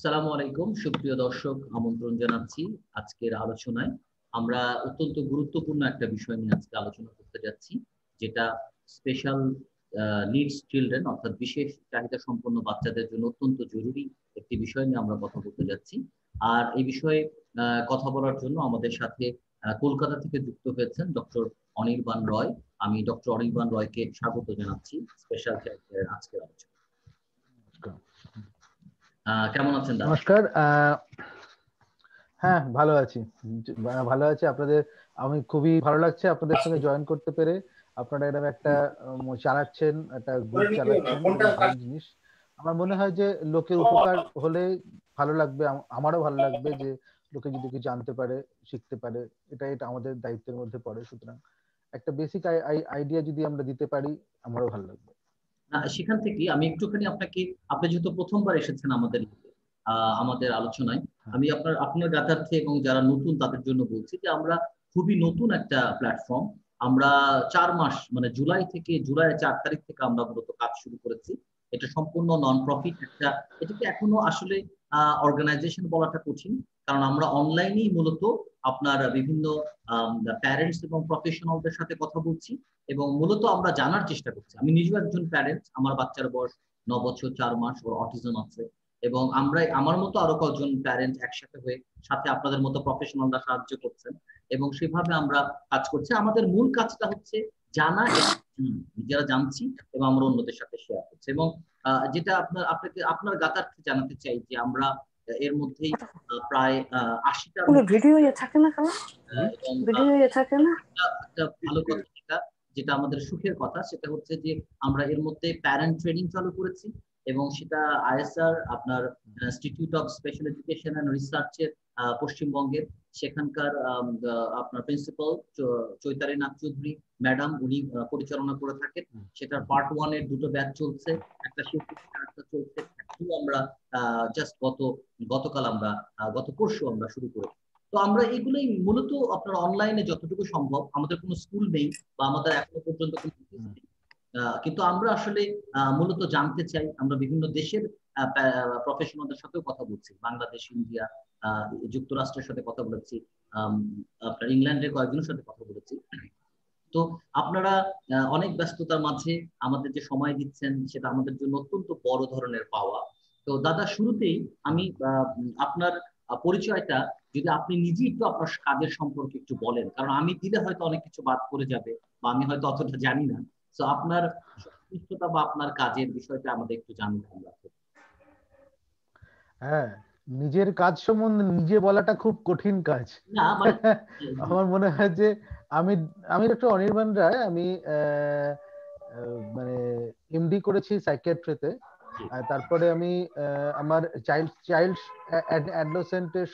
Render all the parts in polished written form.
সালামু আলাইকুম সুপ্রিয় দর্শক, আমন্ত্রণ জানাচ্ছি আজকের আলোচনায়। আমরা অত্যন্ত গুরুত্বপূর্ণ একটা বিষয় নিয়ে আজকে আলোচনা করতে যাচ্ছি, যেটা স্পেশাল নিডস চিলড্রেন অর্থাৎ বিশেষ চাহিদা সম্পন্ন বাচ্চাদের জন্য অত্যন্ত জরুরি একটি বিষয় নিয়ে আমরা কথা বলতে যাচ্ছি। আর এই বিষয়ে কথা বলার জন্য আমাদের সাথে কলকাতা থেকে যুক্ত হয়েছেন ডক্টর অনির্বাণ রয়। আমি ডক্টর অনির্বাণ রয়কে স্বাগত জানাচ্ছি স্পেশাল চাইল্ডের আজকের আলোচনা। কেমন আছেন দাদা? নমস্কার। হ্যাঁ, ভালো আছি। ভালো আছি। আমি খুবই ভালো লাগছে আপনাদের সঙ্গে জয়েন করতে পেরে। আপনারা এরকম একটা চালাচ্ছেন, একটা গ্রুপ চালাচ্ছেন, এটা ভালো জিনিস। আমার মনে হয় যে লোকের উপকার হলে ভালো লাগবে, আমারও ভালো লাগবে যে লোকে যদি কিছু জানতে পারে, শিখতে পারে, এটা আমাদের দায়িত্বের মধ্যে পড়ে। সুতরাং একটা বেসিক আইডিয়া যদি আমরা দিতে পারি, আমারও ভালো লাগবে। সেখান থেকে আমি একটুখানি আপনি যেহেতু প্রথমবার এসেছেন আমাদের আলোচনায়, আমি আপনার জ্ঞাতার্থে এবং যারা নতুন তাদের জন্য বলছি যে আমরা খুবই নতুন একটা প্ল্যাটফর্ম। আমরা 4 মাস মানে জুলাই 4 তারিখ থেকে আমরা মূলত কাজ শুরু করেছি। এটা সম্পূর্ণ নন প্রফিট একটা, এটাকে এখনো আসলে অর্গানাইজেশন বলাটা কঠিন, কারণ আমরা অনলাইনেই মূলত আপনার বিভিন্ন প্যারেন্টস এবং প্রফেশনালদের সাথে কথা বলছি এবং মূলত আমরা জানার চেষ্টা করছি। আমি নিজেও একজন প্যারেন্টস, আমার বাচ্চার বয়স 9 বছর 4 মাস, ওর অটিজম আছে এবং আমার মতো আরো কয়েকজন প্যারেন্ট একসাথে হয়ে সাথে আপনাদের মতো প্রফেশনালরা সাহায্য করছেন এবং সেভাবে আমরা কাজ করছি। আমাদের মূল কাজটা হচ্ছে জানা, নিজেরা জানছি এবং আমরা অন্যদের সাথে শেয়ার করছি। এবং যেটা আপনার গাতার্থে জানাতে চাই যে আমরা এর মধ্যেই প্রায় 80টার ভিডিও থাকে না, এবং ভিডিও থাকে না। একটা ভালো কথা যেটা আমাদের সুখের কথা, সেটা হচ্ছে যে আমরা এর মধ্যে প্যারেন্ট ট্রেনিং চালু করেছি এবং সেটা আইএসআর আপনার institute of special education and রিসার্চের পশ্চিমবঙ্গের সেখানকার আপনার প্রিন্সিপাল চৈতালি নাথ চৌধুরী ম্যাডাম, উনি পরিচালনা করে থাকেন। সেটার পার্ট 1 এর 2টো ব্যাচ চলছে, একটা চলছে। আমরা জাস্ট গতকাল আমরা গত পরশু আমরা শুরু করেছি। তো আমরা এগুলোই মূলত আপনার অনলাইনে যতটুকু সম্ভব, আমাদের কোনো স্কুল নেই বা আমাদের এখনো পর্যন্ত কোনো নেই, কিন্তু আমরা আসলে মূলত জানতে চাই। আমরা বিভিন্ন দেশের প্রফেশনালদের সাথেও কথা বলছি, বাংলাদেশ, ইন্ডিয়া, যুক্তরাষ্ট্রের সাথে কথা বলেছি, আপনার ইংল্যান্ডের কয়েকজনের সাথে কথা বলেছি। তো আপনারা অনেক ব্যস্ততার মাঝে আমাদের যে সময় দিচ্ছেন সেটা আমাদের জন্য অত্যন্ত বড় ধরনের পাওয়া। তো দাদা, শুরুতেই আমি আপনার পরিচয়টা যদি আপনি নিজে একটু আপনার কাজের সম্পর্কে একটু বলেন, কারণ আমি দিলে হয়তো অনেক কিছু বাদ পড়ে যাবে বা আমি হয়তো অতটা জানি না। তো আপনার সংশ্লিষ্টতা বা আপনার কাজের বিষয়টা আমাদের একটু জানতে আমরা। হ্যাঁ, নিজের কাজ সম্বন্ধে নিজে বলাটা খুব কঠিন কাজ। না মানে আমার মনে হয় যে আমি আমি ডক্টর অনির্বাণ রায়। আমি মানে এমডি করেছি সাইকিয়াট্রিতে। তারপরে আমি আমার চাইল্ড অ্যাডোলেসেন্টের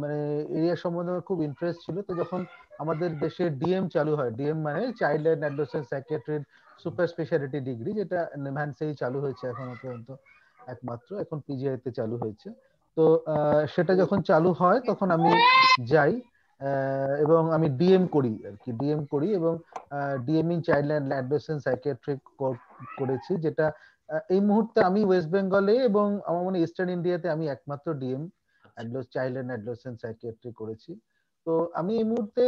মানে এরিয়া সম্বন্ধে আমার খুব ইন্টারেস্ট ছিল। তো যখন আমাদের দেশে ডিএম চালু হয়, ডিএম মানে চাইল্ড অ্যান্ড অ্যাডোলেসেন্ট সাইকিয়াট্রির সুপার স্পেশালিটি ডিগ্রি, যেটা নেভান্সেই চালু হয়েছে এখনো পর্যন্ত একমাত্র, এখন পিজিআই তে চালু হয়েছে। তো সেটা যখন চালু হয় তখন আমি যাই এবং আমি ডিএম করি আর কি, ডিএম করি এবং DM in child and adolescent psychiatry করেছি, যেটা এই মুহূর্তে আমি ওয়েস্ট বেঙ্গলে এবং আমার মনে ইস্টার্ন ইন্ডিয়াতে আমি একমাত্র DM child and adolescent psychiatry করেছি। তো আমি এই মুহূর্তে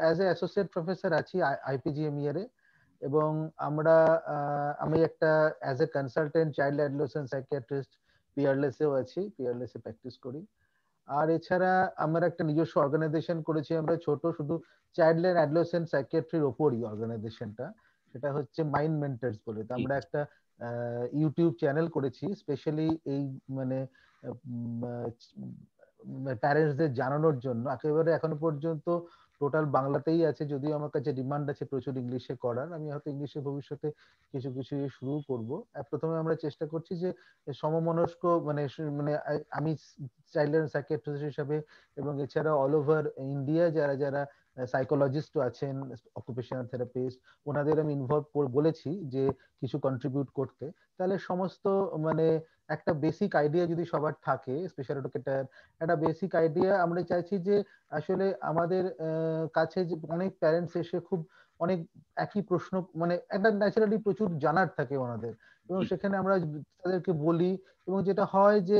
অ্যাজ এ অ্যাসোসিয়েট প্রফেসর আছি আইপিজিএমইআর এ, এবং আমি একটা as a consultant child adolescent psychiatrist Peerless এও আছি, পিয়ারলেস এ প্র্যাকটিস করি। আর এছাড়া আমরা একটা নিজস্ব অর্গানাইজেশন করেছি, আমরা ছোট, শুধু চাইল্ড অ্যান্ড অ্যাডোলেসেন্ট সাইকিয়াট্রির ওপরই অর্গানাইজেশনটা, সেটা হচ্ছে মাইন্ড মেন্টরস বলে। তো আমরা একটা ইউটিউব চ্যানেল করেছি স্পেশালি এই মানে প্যারেন্টসদের জানানোর জন্য। একেবারে এখনো পর্যন্ত টোটাল বাংলাতেই আছে, যদিও আমার কাছে ডিমান্ড আছে প্রচুর ইংলিশে করার। আমি হয়তো ইংলিশে ভবিষ্যতে কিছু কিছু শুরু করব। প্রথমে আমরা চেষ্টা করছি যে সমমনস্ক মানে মানে আমি চাইল্ড সাইকিয়াট্রিস্ট হিসাবে এবং এছাড়া অল ওভার ইন্ডিয়া যারা যারা সাইকোলজিস্ট আছেন, অকুপেশনাল থেরাপিস্ট, ওনাদের আমি ইনভলভ বলেছি যে কিছু কন্ট্রিবিউট করতে। তাহলে সমস্ত মানে একটা বেসিক আইডিয়া যদি সবার থাকে, স্পেশাল এডুকেটর একটা বেসিক আইডিয়া। আমরা চাইছি যে আসলে আমাদের কাছে যে অনেক প্যারেন্টস এসে খুব অনেক একই প্রশ্ন, মানে একটা ন্যাচারালি প্রচুর জানার থাকে ওনাদের, এবং সেখানে আমরা তাদেরকে বলি, এবং যেটা হয় যে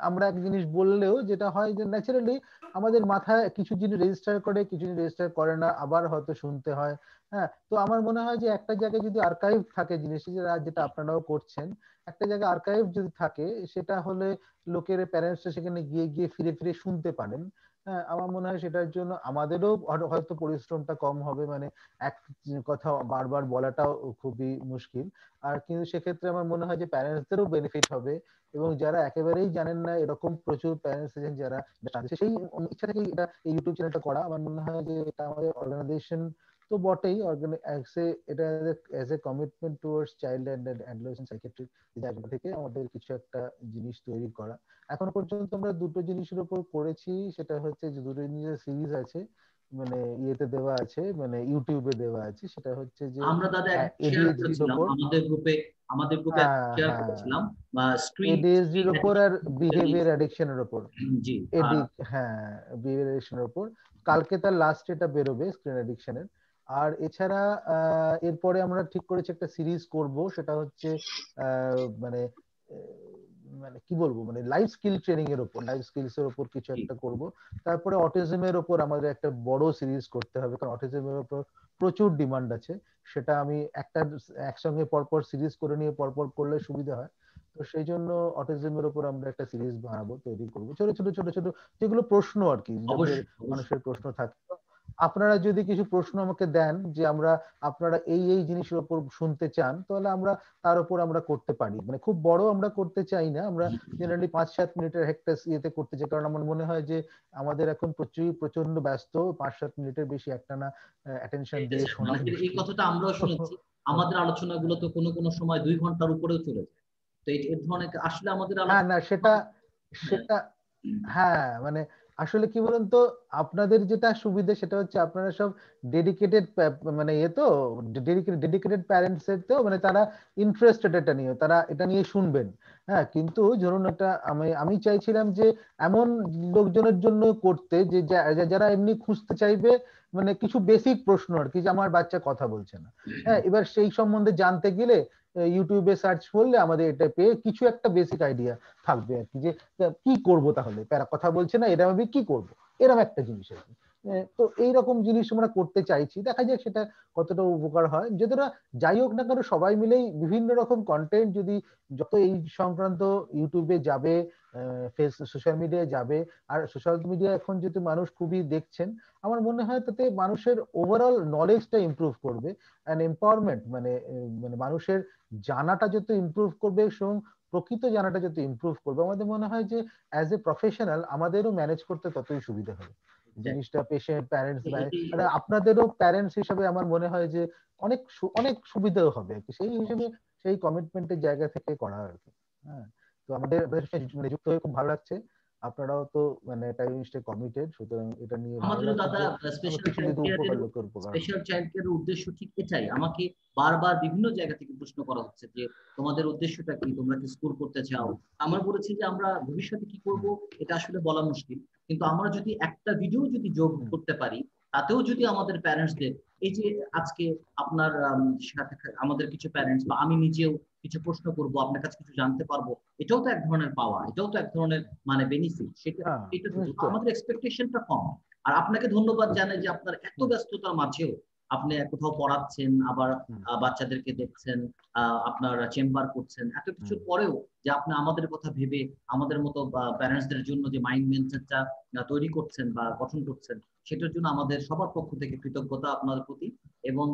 আমরা এক জিনিস বললেও যেটা হয় যে ন্যাচারালি আমাদের মাথায় কিছু জিনিস রেজিস্টার করে, কিছু জিনিস রেজিস্টার করে না, আবার হয়তো শুনতে হয়। হ্যাঁ, তো আমার মনে হয় যে একটা জায়গায় যদি আর্কাইভ থাকে জিনিস, যেটা আপনারাও করছেন, একটা জায়গায় আর্কাইভ যদি থাকে, সেটা হলে লোকের প্যারেন্টসরা সেখানে গিয়ে গিয়ে ফিরে ফিরে শুনতে পারেন। হ্যাঁ, আমার মনে হয় সেটার জন্য আমাদেরও হয়তো পরিশ্রমটা কম হবে, মানে এক কথা বারবার বলাটাও খুবই মুশকিল। আর কিন্তু সেক্ষেত্রে আমার মনে হয় যে প্যারেন্টসদেরও বেনিফিট হবে, এবং যারা একেবারেই জানেন না, এরকম প্রচুর প্যারেন্টস আছেন যারা সেই ইচ্ছা থেকে এটা এই ইউটিউব চ্যানেলটা করা। আমার মনে হয় যে এটা আমাদের অর্গানাইজেশন তো বটেই, এটা as a commitment towards child and adolescent psychiatry জায়গা থেকে আমাদের কিছু একটা জিনিস তৈরি করা। এখন পর্যন্ত আমরা দুটো জিনিসের উপর করেছি, সেটা হচ্ছে যে দুটো জিনিসের সিরিজ আছে, মানে ইয়েতে দেওয়া আছে, মানে ইউটিউবে দেওয়া আছে। সেটা হচ্ছে যে আমরা দাদা শেয়ার এডিএইচডির করেছিলাম উপর, আমাদের গ্রুপে হ্যাঁ শেয়ার হ্যাঁ, করেছিলাম স্ক্রিন এডিএইচডির উপর আর বিহেভিয়ার অ্যাডিকশনের উপর, জি। আর হ্যাঁ, বিহেভিয়ার অ্যাডিকশনের উপর কালকে তার লাস্ট এটা বেরোবে, স্ক্রিন অ্যাডিকশনের। আর এছাড়া এরপরে আমরা ঠিক করেছি একটা সিরিজ করব, সেটা হচ্ছে মানে মানে কি বলবো, মানে লাইফ স্কিল ট্রেনিং এর উপর, লাইফ স্কিলস এর উপর কিছু একটা করব। তারপরে অটিজমের উপর আমাদের একটা বড় সিরিজ করতে হবে, কারণ অটিজমের উপর প্রচুর ডিমান্ড আছে। সেটা আমি একসঙ্গে পরপর সিরিজ করে নিয়ে পরপর করলে সুবিধা হয়। তো সেই জন্য অটিজমের উপর আমরা একটা সিরিজ বানাবো, তৈরি করবো, ছোট ছোট ছোট ছোট যেগুলো প্রশ্ন আর কি, যাদের অবশ্যই অবশ্যই মানুষের প্রশ্ন থাকে। আপনারা যদি কিছু প্রশ্ন আমাকে দেন যে আপনারা এই এই জিনিসের উপর শুনতে চান, তাহলে তার উপর আমরা করতে পারি। মানে খুব বড় আমরা করতে চাই না, আমরা জেনারেলি 5-7 মিনিটের একটা ইয়েতে করতে চাই, কারণ আমার মনে হয় যে আমাদের এখন প্রচন্ড ব্যস্ত, 5-7 মিনিটের বেশি একটানা অ্যাটেনশন দিয়ে শোনা মানে এই মুশকিল। কথাটা আমরাও শুনেছি। আমাদের আলোচনাগুলো তো কোনো কোনো সময় 2 ঘন্টার উপরেও চলে যায়। তো এর ধরনের আসলে আমাদের হ্যাঁ, না সেটা হ্যাঁ সেটা হ্যাঁ, মানে আসলে কি বলুন তো, আপনাদের যেটা সুবিধা সেটা হচ্ছে আপনারা সব ডেডিকেটেড, মানে তো ডেডিকেটেড প্যারেন্টস এর, তো মানে তারা ইন্টারেস্টেড এটা নিয়ে, তারা এটা নিয়ে শুনবেন। হ্যাঁ, কিন্তু ধরুন এটা আমি চাইছিলাম যে এমন লোকজনের জন্য করতে, যে যারা এমনি খুঁজতে চাইবে, মানে কিছু বেসিক প্রশ্ন আর কি, যে আমার বাচ্চা কথা বলছে না। হ্যাঁ, এবার সেই সম্বন্ধে জানতে গেলে ইউটিউবে সার্চ করলে আমাদের এটা পেয়ে কিছু একটা বেসিক আইডিয়া থাকবে আর কি, যে কি করব তাহলে, প্যারা কথা বলছে না, এরকম আমি কি করব, এরকম একটা জিনিস আর কি। তো এইরকম জিনিস আমরা করতে চাইছি, দেখা যাক সেটা কতটা উপকার হয়। যতটা যাই হোক না কেন, সবাই মিলেই বিভিন্ন রকম কন্টেন্ট যদি যত এই সংক্রান্ত ইউটিউবে যাবে, সোশ্যাল মিডিয়ায় যাবে, আর সোশ্যাল মিডিয়া এখন যেহেতু মানুষ খুবই দেখছেন, আমার মনে হয় তাতে মানুষের ওভারঅল নলেজটা ইমপ্রুভ করবে, অ্যান্ড এম্পাওয়ারমেন্ট, মানে মানুষের জানাটা যত ইমপ্রুভ করবে, এবং প্রকৃত জানাটা যত ইমপ্রুভ করবে, আমাদের মনে হয় যে অ্যাজ এ প্রফেশনাল আমাদেরও ম্যানেজ করতে ততই সুবিধা হবে জিনিসটা। পেশেন্ট প্যারেন্টস, মানে আপনাদেরও প্যারেন্টস হিসেবে আমার মনে হয় যে অনেক অনেক সুবিধাও হবে আর কি, সেই হিসেবে সেই কমিটমেন্টের জায়গা থেকে করা আর কি। হ্যাঁ, তো আমাদের মানে যুক্ত হয়ে খুব ভালো লাগছে। আপনারাও তো মানে একটা জিনিসটা কমিটেড, সুতরাং এটা নিয়ে ভালো আমাদেরও লাগছে দাদা যে স্পেশাল কিছু চাইল্ড যদি উপকার কেয়ারের লোকের উপকার হয়। উদ্দেশ্য ঠিক এটাই। আমাকে বারবার বিভিন্ন জায়গা থেকে প্রশ্ন করা হচ্ছে যে তোমাদের উদ্দেশ্যটা কি, তোমরা কি স্কুল করতে চাও। আমরা বলেছি যে আমরা ভবিষ্যতে কি করব এটা আসলে বলা মুশকিল, কিন্তু আমরা যদি একটা ভিডিও যদি যোগ করতে পারি, তাতেও যদি আমাদের প্যারেন্টসদের এই যে আজকে আপনার সাথে আমাদের কিছু প্যারেন্টস বা আমি নিজেও কিছু প্রশ্ন করব, আপনার কাছে কিছু জানতে পারবো, এটাও তো এক ধরনের পাওয়া, এটাও তো এক ধরনের মানে বেনিফিট। সেটা হ্যাঁ, এটা নিশ্চয়। আমাদের এক্সপেকটেশনটা কম। আর আপনাকে ধন্যবাদ জানাই যে আপনার এত ব্যস্ততার মাঝেও আপনি কোথাও পড়াচ্ছেন, আবার বাচ্চাদেরকে দেখছেন, আপনার চেম্বার করছেন, এত কিছুর পরেও যে আপনি আমাদের কথা ভেবে আমাদের মতো প্যারেন্টসদের জন্য যে মাইন্ড মেনটেনটা তৈরি করছেন বা গঠন করছেন, সেটার জন্য আমাদের সবার পক্ষ থেকে কৃতজ্ঞতা আপনার প্রতি। এবং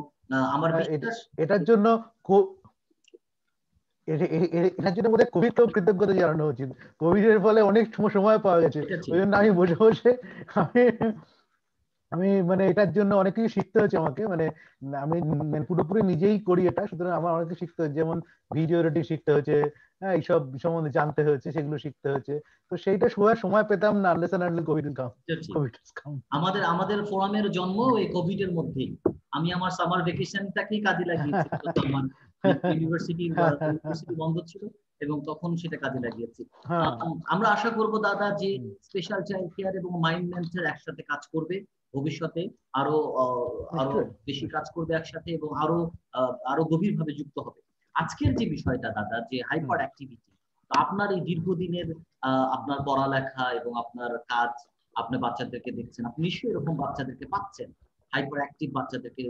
আমার বিশ্বাস এটার জন্য এটার জন্য বোধহয় কোভিডকেও কৃতজ্ঞতা জানানো উচিত। কোভিড এর ফলে অনেক সময় পাওয়া গেছে, এটা ঠিক। ওই জন্য আমি বসে বসে আমি আমি মানে এটার জন্য অনেক কিছু শিখতে হচ্ছে আমাকে, মানে আমি পুরোপুরি নিজেই করি এটা, সুতরাং আমার অনেক কিছু শিখতে হচ্ছে, যেমন ভিডিও এডিটিং শিখতে হচ্ছে, হ্যাঁ, এইসব সম্বন্ধে জানতে হচ্ছে, সেগুলো শিখতে হচ্ছে। তো সেইটা সময় পেতাম না আনলেস এন্ড আনটিল কোভিড কাম। আমাদের আমাদের ফোরামের জন্ম এই কোভিড এর মধ্যেই। আমি আমার সামার ভ্যাকেশনটাকেই কাজে লাগিয়েছি, আমার ইউনিভার্সিটি বন্ধ ছিল এবং তখন সেটা কাজে লাগিয়েছি। আমরা আশা করব দাদা যে স্পেশাল চাইল্ড কেয়ার এবং মাইন্ড মেন্টর একসাথে কাজ করবে ভবিষ্যতে আরো আরো বেশি কাজ করবে একসাথে এবং আরো গভীরভাবে যুক্ত হবে। আজকের যে বিষয়টা দাদা, যে হাইপার অ্যাক্টিভিটি, আপনার এই দীর্ঘদিনের আপনার পড়ালেখা এবং আপনার কাজ, আপনি বাচ্চাদেরকে দেখছেন, আপনি নিশ্চয়ই এরকম বাচ্চাদেরকে পাচ্ছেন, হাইপার অ্যাক্টিভ বাচ্চাদেরকে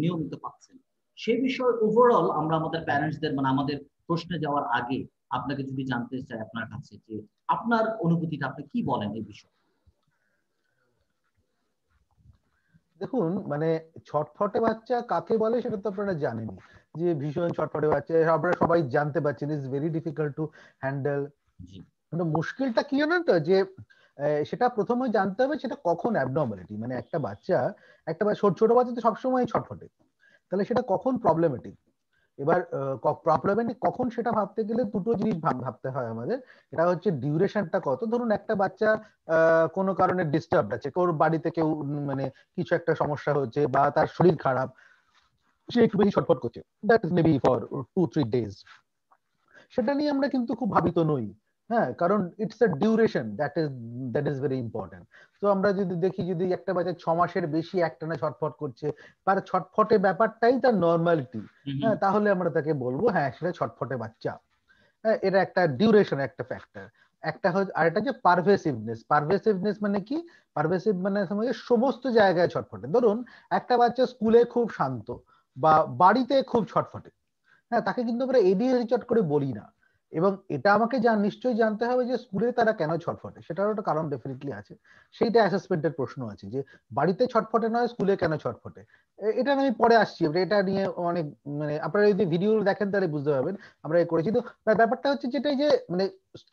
নিয়মিত পাচ্ছেন। সে বিষয়ে ওভারঅল আমরা আমাদের প্যারেন্টসদের, মানে আমাদের প্রশ্নে যাওয়ার আগে আপনাকে যদি জানতে চাই আপনার কাছে, যে আপনার অনুভূতিটা আপনি কি বলেন এই বিষয়ে? দেখুন, মানে ছটফটে বাচ্চা কাকে বলে সেটা তো আপনারা জানেনই, যে ভীষণ ছটফটে বাচ্চা আপনারা সবাই জানতে পারছেন, is very difficult to handle. মুশকিলটা কি জানেন তো, যে সেটা প্রথমে জানতে হবে সেটা কখন অ্যাবনর্মালিটি, মানে একটা বাচ্চা ছোট বাচ্চা তো সবসময় ছটফটে, তাহলে সেটা কখন প্রবলেমেটিক। এবার প্রবলেমেটিক কখন সেটা ভাবতে গেলে দুটো জিনিস ভাবতে হয় আমাদের। এটা হচ্ছে ডিউরেশনটা কত। ধরুন একটা বাচ্চা কোনো কারণে ডিস্টার্ব আছে, ওর বাড়িতে কেউ মানে কিছু একটা সমস্যা হচ্ছে বা তার শরীর খারাপ, সে একটু বেশি ছটফট করছে, that is maybe for 2-3 days, সেটা নিয়ে আমরা কিন্তু খুব ভাবিত নই। হ্যাঁ, কারণ it's a duration, that is very important. তো আমরা যদি দেখি, যদি একটা বাচ্চা 6 মাসের বেশি একটানা ছটফট করছে, তার ছটফটে ব্যাপারটাই তার নর্মালিটি, হ্যাঁ, তাহলে আমরা তাকে বলবো হ্যাঁ সেটা ছটফটে বাচ্চা। হ্যাঁ, এটা একটা ডিউরেশন, একটা ফ্যাক্টর। একটা হচ্ছে, আর এটা যে পারভেসিভনেস মানে কি? পারভেসিভ মানে সমস্ত জায়গায় ছটফটে। ধরুন একটা বাচ্চা স্কুলে খুব শান্ত বা বাড়িতে খুব ছটফটে, হ্যাঁ, তাকে কিন্তু আমরা এডিএইচডি চট করে বলি না। এবং এটা আমাকে নিশ্চয়ই জানতে হবে যে স্কুলে তারা কেন ছটফটে, সেটারও একটা কারণ ডেফিনেটলি আছে। সেইটা অ্যাসেসমেন্টের প্রশ্ন আছে, যে বাড়িতে ছটফটে নয় স্কুলে কেন ছটফটে। এটা আমি পরে আসছি, এটা নিয়ে অনেক, মানে আপনারা যদি ভিডিও দেখেন তাহলে বুঝতে পারবেন আমরা করেছি। তো ব্যাপারটা হচ্ছে যেটাই, যে মানে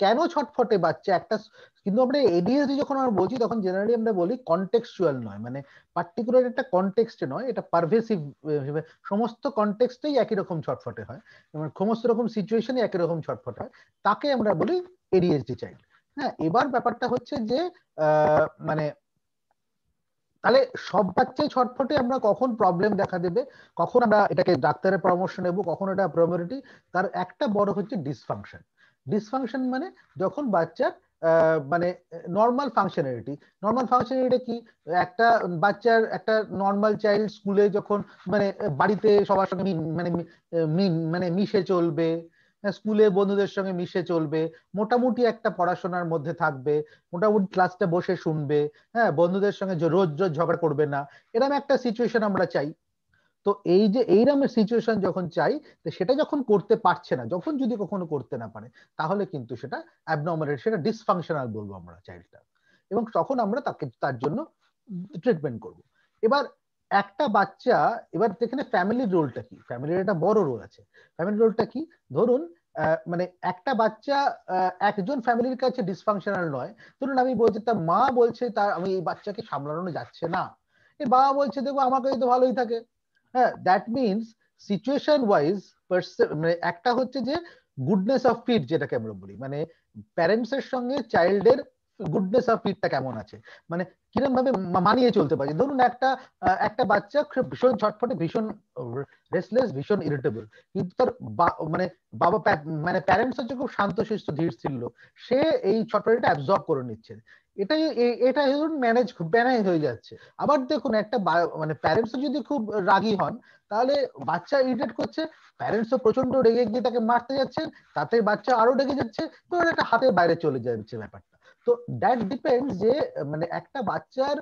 কেন ছটফটে বাচ্চা একটা, কিন্তু আমরা এডিএইচডি যখন আমরা বলছি তখন জেনারেলি আমরা বলি কনটেক্সচুয়াল নয়, মানে পার্টিকুলার একটা কনটেক্সটে নয়, এটা পারভেসিভ, সমস্ত কনটেক্সটেই একই রকম ছটফটে হয়, সমস্ত রকম সিচুয়েশনে একই রকম ছটফট হয়, তাকে আমরা বলি এডিএইচডি চাইল্ড। হ্যাঁ, এবার ব্যাপারটা হচ্ছে যে মানে তাহলে সব বাচ্চাই ছটফটে, আমরা কখন প্রবলেম দেখা দেবে, কখন আমরা এটাকে ডাক্তারের পরামর্শ নেব, কখন এটা প্রায়োরিটি, তার একটা বড় হচ্ছে ডিসফাংশন। ডিসফাংশন মানে যখন বাচ্চার মানে নর্মাল ফাংশনালিটি কি? একটা বাচ্চার, একটা নর্মাল চাইল্ড স্কুলে যখন মানে বাড়িতে সবার সঙ্গে মানে মিশে চলবে, স্কুলে বন্ধুদের সঙ্গে মিশে চলবে, মোটামুটি একটা পড়াশোনার মধ্যে থাকবে, মোটামুটি ক্লাসটা বসে শুনবে, হ্যাঁ, বন্ধুদের সঙ্গে রোজ রোজ ঝগড়া করবে না, এরকম একটা সিচুয়েশন আমরা চাই। তো এই যে এইরকম সিচুয়েশন যখন চাই, তো সেটা যখন করতে পারছে না, যখন যদি কখনো করতে না পারে, তাহলে কিন্তু সেটা অ্যাবনর্মাল, সেটা ডিসফাংশনাল বলবো আমরা চাইল্ডটা, এবং তখন আমরা তার জন্য ট্রিটমেন্ট করব। এবার একটা বাচ্চা, এবার এখানে ফ্যামিলির রোলটা কি? ফ্যামিলির একটা বড় রোল আছে। ফ্যামিলির রোলটা কি? ধরুন মানে একটা বাচ্চা একজন ফ্যামিলির কাছে ডিসফাংশনাল নয়। ধরুন আমি বলছি, তার মা বলছে তার আমি এই বাচ্চাকে সামলানো যাচ্ছে না, এই বাবা বলছে দেখো আমার কাছে তো ভালোই থাকে। হ্যাঁ, দ্যাট মিনস সিচুয়েশন ওয়াইজ, মানে একটা হচ্ছে যে গুডনেস অফ ফিট যেটাকে আমরা বলি, মানে প্যারেন্টস এর সঙ্গে চাইল্ডের গুডনেস অফ ফিটটা কেমন আছে, মানে কিরকম ভাবে মানিয়ে চলতে পারে। ধরুন একটা বাচ্চা ভীষণ ছটফটে, ভীষণ রেসলেস, ভীষণ ইরিটেবল, কিন্তু তার মানে বাবা, মানে প্যারেন্টস হচ্ছে খুব শান্তশিষ্ট ধীর স্থির লোক, সে এই ছটফটটা অ্যাবজর্ব করে নিচ্ছে, এটাই এটা ধরুন ম্যানেজ হয়ে যাচ্ছে। আবার দেখুন একটা মানে প্যারেন্টস যদি খুব রাগী হন, তাহলে বাচ্চা ইরিটেট করছে, প্যারেন্টস প্রচন্ড রেগে গিয়ে তাকে মারতে যাচ্ছেন, তাতে বাচ্চা আরো রেগে যাচ্ছে, তো একটা হাতের বাইরে চলে যাচ্ছে ব্যাপারটা। তো দ্যাট ডিপেন্ডস, যে মানে একটা বাচ্চার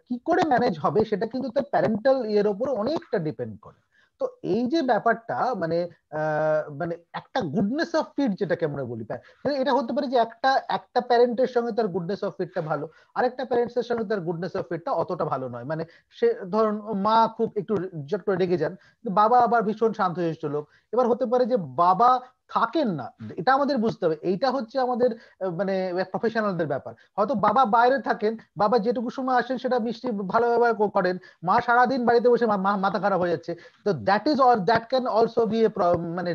কি করে ম্যানেজ হবে সেটা কিন্তু তার প্যারেন্টাল ইয়ের উপর অনেকটা ডিপেন্ড করে। তো এই যে ব্যাপারটা, মানে মানে একটা গুডনেস অফ ফিট যেটাকে আমরা বলি, এটা হতে পারে যে একটা একটা প্যারেন্টের সঙ্গে তার গুডনেস অফ ফিটটা ভালো, আরেকটা প্যারেন্টস এর সঙ্গে তার গুডনেস অফ ফিটটা অতটা ভালো নয়। মানে সে ধরুন মা খুব একটু জট করে রেগে যান, বাবা আবার ভীষণ শান্তশিষ্ট লোক। এবার হতে পারে যে বাবা থাকেন না, এটা আমাদের বুঝতে হবে, এইটা হচ্ছে আমাদের মানে প্রফেশনালদের ব্যাপার। হয়তো বাবা বাইরে থাকেন, বাবা যেটুকু সময় আসেন সেটা মিষ্টি ভালো ব্যবহার করেন, মা সারাদিন বাড়িতে বসে মাথা খারাপ হয়ে যাচ্ছে। তো that is, or that can also be a মানে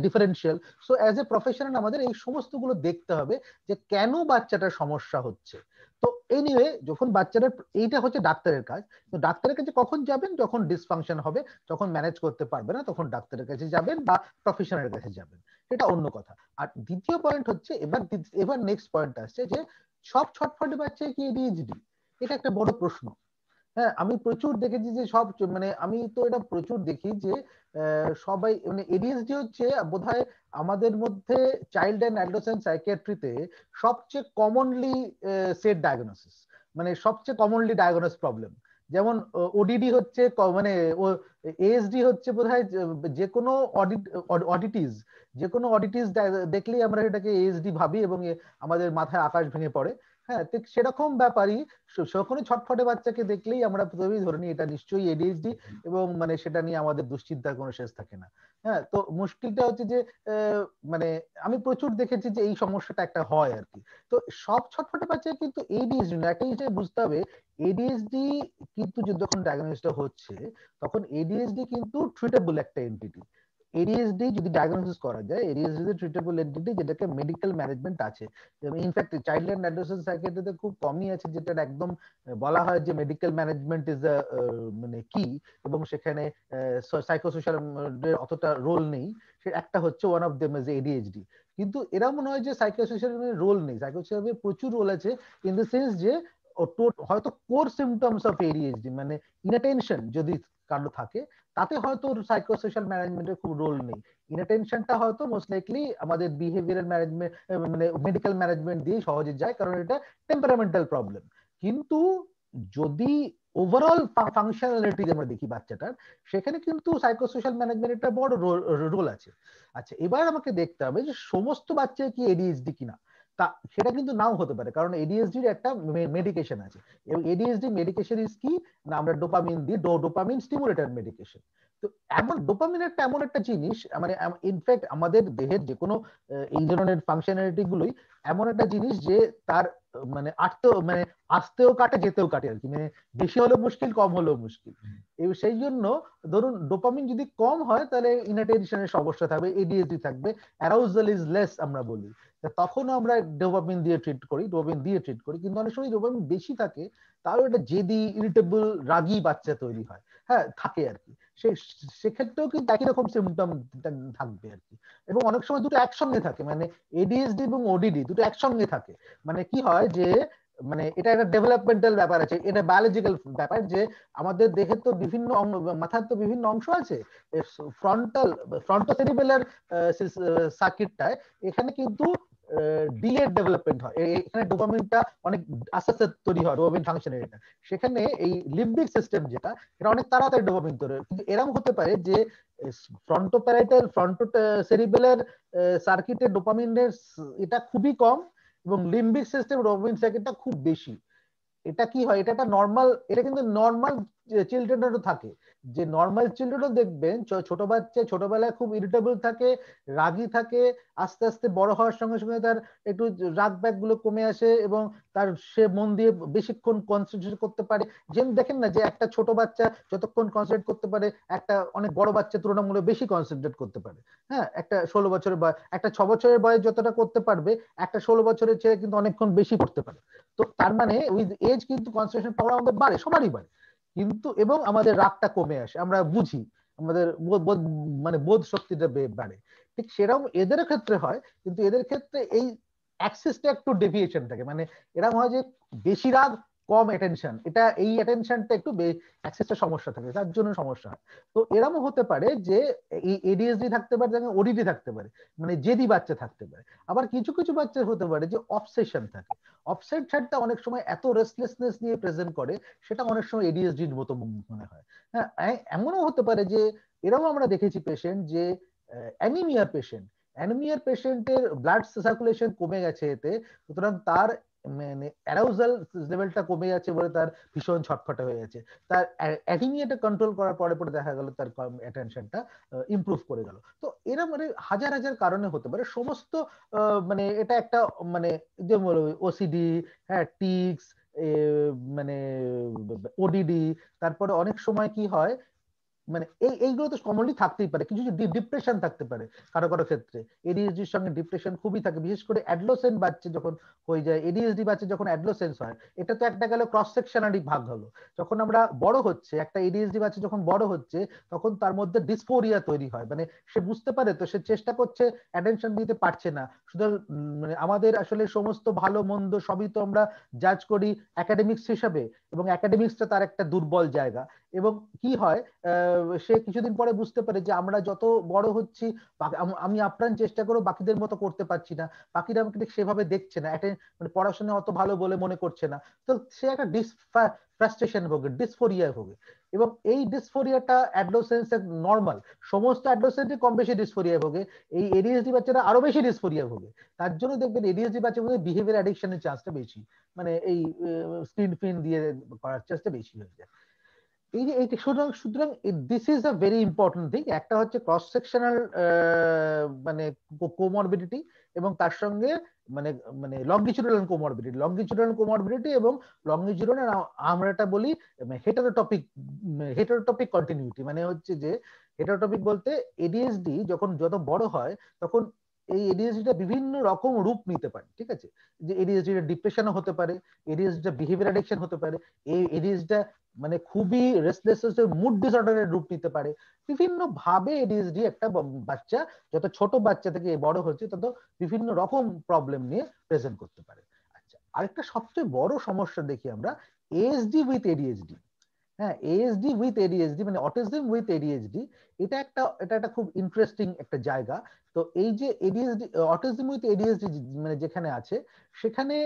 differential. So as a professional আমাদের এই সমস্ত গুলো দেখতে হবে, যে কেন বাচ্চাটার সমস্যা হচ্ছে। তো এনিওয়ে, যখন বাচ্চারা, এইটা হচ্ছে ডাক্তারের কাজ। তো ডাক্তারের কাছে কখন যাবেন? যখন ডিসফাংশন হবে, যখন ম্যানেজ করতে পারবে না, তখন ডাক্তারের কাছে যাবেন বা প্রফেশনালের কাছে যাবেন, এটা অন্য কথা। আর দ্বিতীয় পয়েন্ট হচ্ছে, এবার নেক্সট পয়েন্ট আসছে, যে সব ছটফটে বাচ্চা কি এডিএইচডি? এটা একটা বড় প্রশ্ন। হ্যাঁ, আমি প্রচুর দেখেছি যে সব মানে আমি তো এটা প্রচুর দেখি যে সবাই মানে এডিএসডি হচ্ছে বোধহয় আমাদের মধ্যে চাইল্ড অ্যান্ড অ্যাডোলেসেন্ট সাইকিয়াট্রিতে সবচেয়ে কমনলি সেট ডায়াগনোসিস, মানে সবচেয়ে কমনলি ডায়াগনোস প্রবলেম। যেমন ওডিডি হচ্ছে মানে এএসডি হচ্ছে বোধহয় যে কোনো অডিটিস, যে কোনো অডিটিস দেখলেই আমরা এটাকে এএসডি ভাবি এবং আমাদের মাথায় আকাশ ভেঙে পড়ে। হ্যাঁ, ঠিক সেরকম ব্যাপারই যখনই ছটফটে বাচ্চাকে দেখলেই আমরা প্রথমেই ধরে নিই এটা নিশ্চয়ই এডিএইচডি, এবং মানে সেটা নিয়ে আমাদের দুশ্চিন্তার কোনো শেষ থাকে না। হ্যাঁ, তো মুশকিলটা হচ্ছে যে মানে আমি প্রচুর দেখেছি যে এই সমস্যাটা একটা হয় আর কি। তো সব ছটফটে বাচ্চায় কিন্তু এডিএইচডি না, একটা জিনিস বুঝতে হবে, এডিএইচডি কিন্তু যখন ডায়াগনোসিসটা হচ্ছে তখন এডিএইচডি কিন্তু ট্রিটেবল একটা এন্টিটি। এডিএইচডি যদি ডায়াগনোসিস করা যায়, এডিএইচডি ট্রিটেবল এন্টিটি যেটাকে মেডিকেল ম্যানেজমেন্ট আছে। ইনফ্যাক্ট চাইল্ড অ্যান্ড অ্যাডোলেসেন্ট সাইকিয়াট্রিতে খুব কমই আছে যেটা একদম বলা হয় যে মেডিকেল ম্যানেজমেন্ট ইজ মানে কি, এবং সেখানে সাইকোসোশ্যাল অতটা রোল নেই। সে একটা হচ্ছে one of them is ADHD. কিন্তু এরা মনে হয় যে সাইকোসোশ্যাল রোল নেই, সাইকোসোশ্যাল প্রচুর রোল আছে, ইন দ্য সেন্স যে হয়তো কোর সিমটমস অফ এডিএইচডি মানে ইনঅ্যাটেনশন যদি কারো থাকে তাতে হয়তো সাইকোসোশ্যাল ম্যানেজমেন্টের খুব রোল নেই। ইনঅ্যাটেনশনটা হয়তো মোস্ট লাইকলি আমাদের বিহেভিয়ারাল ম্যানেজমেন্ট মানে মেডিকেল ম্যানেজমেন্ট দিয়ে সহজে যায়, কারণ এটা টেম্পারামেন্টাল প্রবলেম। কিন্তু যদি ওভারঅল ফাংশনালিটি আমরা দেখি বাচ্চাটার, সেখানে কিন্তু সাইকোসোশ্যাল ম্যানেজমেন্ট একটা বড় রোল আছে। আচ্ছা, এবার আমাকে দেখতে হবে যে সমস্ত বাচ্চা কি এডিএইচডি কিনা। তা সেটা কিন্তু নাও হতে পারে, কারণ এডিএইচডির একটা মেডিকেশন আছে, এবং এডিএইচডি মেডিকেশন ইজ কি না, আমরা ডোপামিন দিই, ডোপামিন স্টিমুলেটর মেডিকেশন। তো এমন ডোপামিন একটা এমন একটা জিনিস, মানে ইনফ্যাক্ট আমাদের দেহের যে কোনো এই ধরনের ফাংশনালিটি গুলোই এমন একটা জিনিস যে তার মানে মানে আসতেও কাটে যেতেও কাটে আর কি, মানে বেশি হলেও মুশকিল, কম হলেও মুশকিল। সেই জন্য ধরুন ডোপামিন যদি কম হয় তাহলে ইনঅ্যাটেনশনের সমস্যা থাকবে, এডিএইচডি থাকবে, অ্যারাউজাল ইজ লেস আমরা বলি, তখন আমরা ডোপামিন দিয়ে ট্রিট করি, ডোপামিন দিয়ে ট্রিট করি। কিন্তু অনেক সময় ডোপামিন বেশি থাকে তাও এটা জেদি, ইরিটেবল, রাগী বাচ্চা তৈরি হয়, হ্যাঁ থাকে আর কি। সেক্ষেত্রেও কিন্তু একই রকম সিমটম থাকবে আর কি। এবং অনেক সময় দুটো একসঙ্গে থাকে, মানে এডিএইচডি এবং ওডিডি দুটো একসঙ্গে থাকে। মানে কি হয় যে মানে এটা একটা ডেভেলপমেন্টাল ব্যাপার আছে, এটা বায়োলজিক্যাল ব্যাপার যে আমাদের দেহের তো বিভিন্ন মাথার তো বিভিন্ন অংশ আছে, ফ্রন্টোসেরিবেলার সার্কিটটায় এখানে কিন্তু ডিলেড ডেভেলপমেন্ট হয়, এখানে ডোপামিনটা অনেক আস্তে আস্তে তৈরি হয়, ডোপামিন ফাংশনের এটা। সেখানে এই লিম্বিক সিস্টেম যেটা, এটা অনেক তাড়াতাড়ি ডোপামিন তৈরি হয়। কিন্তু এরকম হতে পারে যে ফ্রন্টোসেরিবেলার সার্কিটে ডোপামিনের এটা খুবই কম, এবং লিম্বিক সিস্টেম ডোপামিন সার্কিটটা খুব বেশি। এটা কি হয়, এটা একটা নর্মাল, এটা কিন্তু নর্মাল চিলড্রেনেরও থাকে, যে নর্মাল চিলড্রেনও দেখবেন ছোট বাচ্চা ছোটবেলায় খুব ইরিটেবল থাকে, রাগী থাকে, আস্তে আস্তে বড় হওয়ার সঙ্গে সঙ্গে তার একটু রাগ ব্যাগ গুলো কমে আসে, এবং তার সে মন দিয়ে বেশিক্ষণ কনসেন্ট্রেট করতে পারে। যেন দেখেন না যে একটা ছোট বাচ্চা যতক্ষণ কনসেন্ট্রেট করতে পারে একটা অনেক বড় বাচ্চা তুলনামূলক বেশি কনসেন্ট্রেট করতে পারে। হ্যাঁ, একটা 16 বছরের বয়স, একটা 6 বছরের বয়স যতটা করতে পারবে একটা 16 বছরের ছেলে কিন্তু অনেকক্ষণ বেশি করতে পারে। তো তার মানে উইথ এজ কিন্তু কনসেন্ট্রেশন পাওয়ার আমাদের বাড়ে, সবারই বাড়ে, কিন্তু এবং আমাদের রাগটা কমে আসে, আমরা বুঝি, আমাদের মানে বোধ শক্তিটা বাড়ে। ঠিক সেরকম এদের ক্ষেত্রে হয়, কিন্তু এদের ক্ষেত্রে এই অ্যাক্সেসটা একটু ডেভিয়েশন থাকে, মানে এরকম হয় যে বেশি রাগ কম অ্যাটেনশন, এটা এই অ্যাটেনশনটা একটু অ্যাক্সেসটা সমস্যা থাকে, তার জন্য সমস্যা হয়। তো এরকম হতে পারে যে এই এডিএসডি থাকতে পারে, ওডিডি থাকতে পারে, মানে জেদি বাচ্চা থাকতে পারে। আবার কিছু কিছু বাচ্চা হতে পারে যে অবসেশন থাকে, অবসেশনটা অনেক সময় এত রেস্টলেসনেস নিয়ে প্রেজেন্ট করে, সেটা অনেক সময় এডিএসডির মতো মনে হয়। হ্যাঁ, এমনও হতে পারে যে এরকম আমরা দেখেছি পেশেন্ট যে অ্যানিমিয়ার পেশেন্ট, অ্যানিমিয়ার পেশেন্টের ব্লাড সার্কুলেশন কমে গেছে এতে, সুতরাং তার মানে অ্যারাউজাল লেভেলটা কমে যাচ্ছে বলে তার ভীষণ ছটফটে হয়ে যাচ্ছে। তার অ্যানিমিয়াটা কন্ট্রোল করার পরে পরে দেখা গেল তার অ্যাটেনশনটা ইমপ্রুভ করে গেল। তো এরা মানে হাজার হাজার কারণে হতে পারে, সমস্ত মানে এটা একটা মানে যেমন ওসিডি, হ্যাঁ টিক্স, মানে ওডিডি, তারপরে অনেক সময় কি হয় মানে এইগুলো তো কমনলি থাকতেই পারে, কিছু ডিপ্রেশন থাকতে পারে কারো কারো ক্ষেত্রে। এডিএইচডির সঙ্গে ডিপ্রেশন খুবই থাকে, বিশেষ করে অ্যাডোলেসেন্ট বাচ্চা যখন হয়ে যায়, এডিএইচডি বাচ্চা যখন অ্যাডোলেসেন্স হয়, এটা তো একটা গেল ক্রস সেকশনারি ভাগ হলো। যখন আমরা বড় হচ্ছে, একটা এডিএইচডি বাচ্চা যখন বড় হচ্ছে, তখন তার মধ্যে ডিসফোরিয়া তৈরি হয়, মানে সে বুঝতে পারে তো সে চেষ্টা করছে, অ্যাটেনশন দিতে পারছে না। শুধু মানে আমাদের আসলে সমস্ত ভালো মন্দ সবই তো আমরা জাজ করি একাডেমিক্স হিসাবে, এবং একাডেমিক্সটা তার একটা দুর্বল জায়গা। এবং কি হয়, সে কিছুদিন পরে বুঝতে পারে যে আমরা যত বড় হচ্ছি, আমি আপ্রাণ চেষ্টা করেও বাকিদের মতো করতে পারছি না, বাকিরা আমাকে ঠিক সেভাবে দেখছে না, মানে পড়াশোনা অত ভালো বলে মনে করছে না। তো সে একটা ফ্রাস্ট্রেশন ভোগে, ডিসফোরিয়া ভোগে। এবং এই ডিসফোরিয়াটা অ্যাডোলেসেন্সে নরমাল, সমস্ত অ্যাডোলেসেন্টই কম বেশি ডিসফোরিয়া ভোগে, এই এডিএইচডি বাচ্চারা আরো বেশি ডিসফোরিয়া ভোগে। তার জন্য দেখবেন এডিএইচডি বাচ্চাদের বিহেভিয়ার অ্যাডিকশনের চান্সটা বেশি, মানে এই স্ক্রিন ফিন দিয়ে করার চান্সটা বেশি হয়ে যায়। এই যে এইটা সুতরাং সুতরাং this is a very important thing. একটা হচ্ছে ক্রস সেকশনাল মানে কোমরবিডিটি, এবং তার সঙ্গে মানে মানে লঙ্গিচুডাল কোমরবিডিটি এবং লঙ্গিচুডাল, আমরা এটা বলি হেটারোটপিক কন্টিনিউটি। মানে হচ্ছে যে হেটারোটপিক বলতে এডিএইচডি যখন যত বড় হয়, তখন এই এডিএইচডিটা বিভিন্ন রকম রূপ নিতে পারে, ঠিক আছে? যে এডিএইচডিটা ডিপ্রেশনও হতে পারে, এডিএইচডিটা বিহেভিয়ার অ্যাডিকশন হতে পারে, এই এডিএইচডিটা মানে খুবই রেস্টলেস মুড ডিসঅর্ডারের রূপ নিতে পারে। বিভিন্ন ভাবে এডিএইচডি একটা বাচ্চা যত ছোট বাচ্চা থেকে বড় হচ্ছে, তত বিভিন্ন রকম প্রবলেম নিয়ে প্রেজেন্ট করতে পারে। আচ্ছা, আরেকটা সবচেয়ে বড় সমস্যা দেখি আমরা, এএসডি উইথ এডিএইচডি। হ্যাঁ, এএসডি উইথ এডিএইচডি মানে অটিজম উইথ এডিএইচডি, এটা একটা খুব ইন্টারেস্টিং একটা জায়গা। তো এই যে এডিএইচডি, অটিজম উইথ এডিএইচডি মানে যেখানে আছে, সেখানে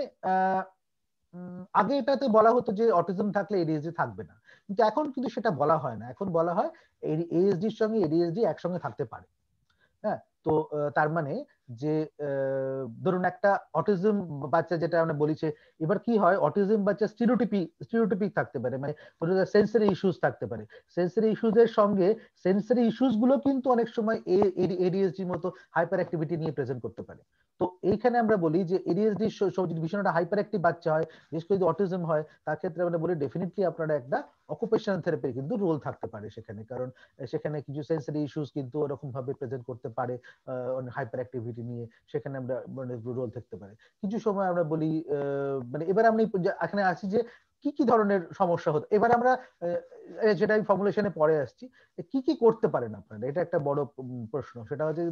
আগে এটাতে বলা হতো যে অটিজম থাকলে এডিএইচডি থাকবে না, কিন্তু এখন কিন্তু সেটা বলা হয় না। এখন বলা হয় এএসডির সঙ্গে এডিএইচডি একসঙ্গে থাকতে পারে। হ্যাঁ, তো তার মানে যে ধরুন একটা অটিজম বাচ্চা, যেটা আমরা বলেছি, এবার কি হয়, অটিজম বাচ্চা স্টিরিওটিপিক থাকতে পারে, মানে সেন্সরি ইস্যুস থাকতে পারে। সেন্সরি ইস্যুস এর সঙ্গে সেন্সরি ইস্যুস গুলো কিন্তু অনেক সময় এডিএইচডির মতো হাইপার অ্যাক্টিভিটি নিয়ে প্রেজেন্ট করতে পারে। তো এইখানে আমরা বলি যে এডিএইচডি ভীষণ একটা হাইপার অ্যাক্টিভ বাচ্চা হয়, বিশেষ করে যদি অটিজম হয়, তার ক্ষেত্রে আমরা বলি ডেফিনেটলি আপনারা একটা অকুপেশনাল থেরাপির কিন্তু রোল থাকতে পারে সেখানে, কারণ সেখানে কিছু সেন্সরি ইস্যুস কিন্তু ওরকম ভাবে প্রেজেন্ট করতে পারে, হাইপার অ্যাক্টিভিটি নিয়ে, সেখানে আমরা মানে রোল থাকতে পারে। কিছু সময় আমরা বলি মানে এবার আমি এখানে আসি যে কি কি ধরনের সমস্যা হতো। এবার আমরা যেটা আমি ফর্মুলেশনে পরে আসছি, কি কি করতে পারেন আপনারা, এটা একটা বড় প্রশ্ন। সেটা হচ্ছে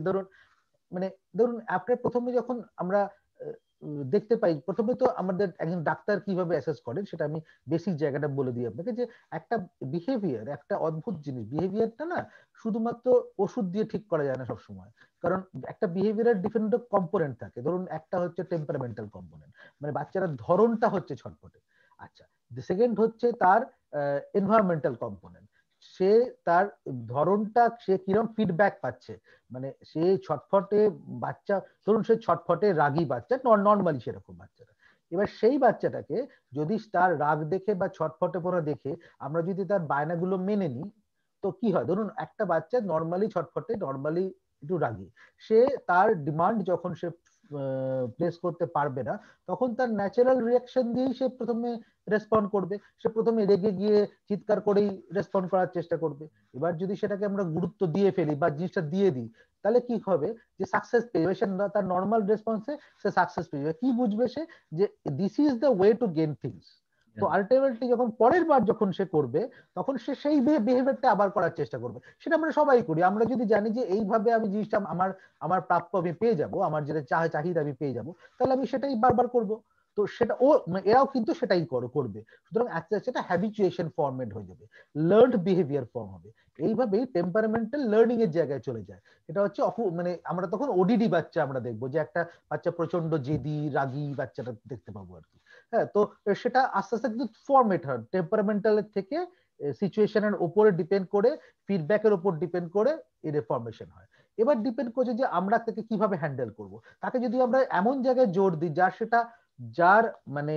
ধরুন আপনার প্রথমে যখন আমরা দেখতে পাই, প্রথমে তো আমাদের একজন ডাক্তার কিভাবে অ্যাসেস করেন সেটা আমি বেসিক জায়গাটা বলে দিই আপনাকে, যে একটা বিহেভিয়ার, একটা অদ্ভুত জিনিস, বিহেভিয়ারটা না শুধুমাত্র ওষুধ দিয়ে ঠিক করা যায় না সবসময়। কারণ একটা বিহেভিয়ারের ডিফারেন্ট কম্পোনেন্ট থাকে। ধরুন একটা হচ্ছে টেম্পারামেন্টাল কম্পোনেন্ট, মানে বাচ্চার ধরনটা হচ্ছে ছটফটে। আচ্ছা, সেকেন্ড হচ্ছে তার এনভায়রনমেন্টাল কম্পোনেন্ট, সে তার ধরনটা, সে কিরকম ফিডব্যাক পাচ্ছে, মানে সে ছটফটে বাচ্চা, ধরুন সে ছটফটে রাগী বাচ্চা, নর্মালি সেরকম বাচ্চারা। এবার সেই বাচ্চাটাকে যদি তার রাগ দেখে বা ছটফটে পড়া দেখে আমরা যদি তার বায়নাগুলো মেনে নিই, তো কি হয়, ধরুন একটা বাচ্চা নর্মালি ছটফটে, নর্মালি একটু রাগী, সে তার ডিমান্ড যখন সে প্লেস করতে পারবে না, তখন তার ন্যাচারাল রিয়াকশন দিয়েই সে প্রথমে রেসপন্ড করবে। সে প্রথমে রেগে গিয়ে চিৎকার করেই রেসপন্ড করার চেষ্টা করবে। এবার যদি সেটাকে আমরা গুরুত্ব দিয়ে ফেলি বা জিনিসটা দিয়ে দিই, তাহলে কি হবে, যে সাকসেস পেয়ে যাবে, সে তার নর্মাল রেসপন্সে সে সাকসেস পেয়ে যাবে। কি বুঝবে সে, যে this is the way to gain things. তো আলটিমেটলি যখন পরের বার যখন সে করবে, তখন সে সেই বিহেভিয়ারটা আবার করার চেষ্টা করবে। সেটা আমরা সবাই করি। আমরা যদি জানি যে এইভাবে আমি জিনিসটা আমার আমার প্রাপ্য আমি পেয়ে যাব, আমার যেটা চাহিদা আমি পেয়ে যাব, তাহলে আমি সেটাই বারবার করব। তো সেটা এরাও কিন্তু সেটাই করবে। সুতরাং আস্তে আস্তে সেটা হ্যাবিচুয়েশন ফর্মেট হয়ে যাবে, লার্নড বিহেভিয়ার ফর্ম হবে। এইভাবেই টেম্পারামেন্টাল লার্নিং এর জায়গায় চলে যায়। এটা হচ্ছে মানে আমরা তখন ওডিডি বাচ্চা আমরা দেখবো, যে একটা বাচ্চা প্রচন্ড জেদি রাগী বাচ্চাটা দেখতে পাবো আর কি। হ্যাঁ, তো সেটা আস্তে আস্তে কিন্তু ফর্মেট হয় টেম্পারামেন্টাল থেকে, সিচুয়েশনের উপরে ডিপেন্ড করে, ফিডব্যাকের উপর ডিপেন্ড করে এর ফর্মেশন হয়। এবার ডিপেন্ড করছে যে আমরা তাকে কিভাবে হ্যান্ডেল করব। তাকে যদি আমরা এমন জায়গায় জোর দিই যার মানে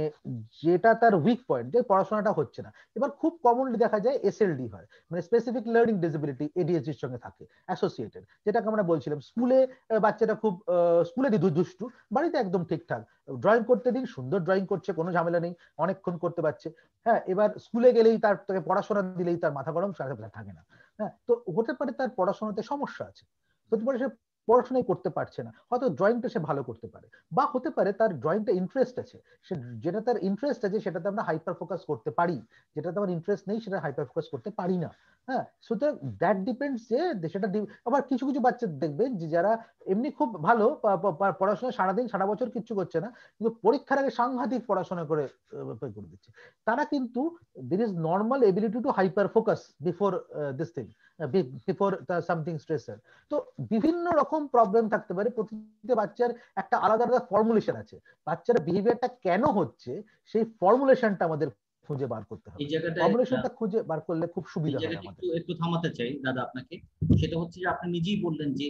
যেটা তার উইক পয়েন্ট, যে পড়াশোনাটা হচ্ছে না, এবার খুব কমনলি দেখা যায় এসএলডি হয়, মানে স্পেসিফিক লার্নিং ডিসেবিলিটি এডিএইচডির সঙ্গে থাকে অ্যাসোসিয়েটেড। যেটাকে আমরা বলছিলাম স্কুলে বাচ্চাটা খুব স্কুলে দুষ্টু, বাড়িতে একদম ঠিকঠাক, ড্রয়িং করতে দিন, সুন্দর ড্রয়িং করছে, কোনো ঝামেলা নেই, অনেকক্ষণ করতে পারছে। হ্যাঁ, এবার স্কুলে গেলেই তাকে পড়াশোনা দিলেই তার মাথা গরম, সাথে থাকে না। হ্যাঁ, তো হতে পারে তার পড়াশোনাতে সমস্যা আছে, হতে পারে সে পড়াশোনাই করতে পারছে না, হয়তো ড্রয়িংটা সে ভালো করতে পারে, বা হতে পারে তার ড্রয়িংটা ইন্টারেস্ট আছে, সে যেটা তার ইন্টারেস্ট আছে সেটাতে আমরা হাইপার ফোকাস করতে পারি, যেটাতে আমার ইন্টারেস্ট নেই সেটা হাইপার ফোকাস করতে পারি না। হ্যাঁ, সুতরাং দ্যাট ডিপেন্ডস যে সেটা আবার কিছু কিছু বাচ্চা দেখবেন যে যারা এমনি খুব ভালো পড়াশোনা সারাদিন সারা বছর কিচ্ছু করছে না, কিন্তু পরীক্ষার আগে সাংঘাতিক পড়াশোনা করে করে দিচ্ছে, তারা কিন্তু there is normal ability to hyper focus before this thing, before something stressor. তো বিভিন্ন রকম প্রবলেম থাকতে পারে, প্রতিটি বাচ্চার একটা আলাদা আলাদা ফর্মুলেশন আছে, বাচ্চার বিহেভিয়ারটা কেন হচ্ছে সেই ফর্মুলেশনটা আমাদের খুঁজে বার করতে হবে, এই জায়গাটায় ফর্মুলেশনটা খুঁজে বার করলে খুব এই সুবিধা হয় জায়গাটা আমাদের। একটু থামাতে চাই দাদা আপনাকে। সেটা হচ্ছে যে আপনি নিজেই বললেন যে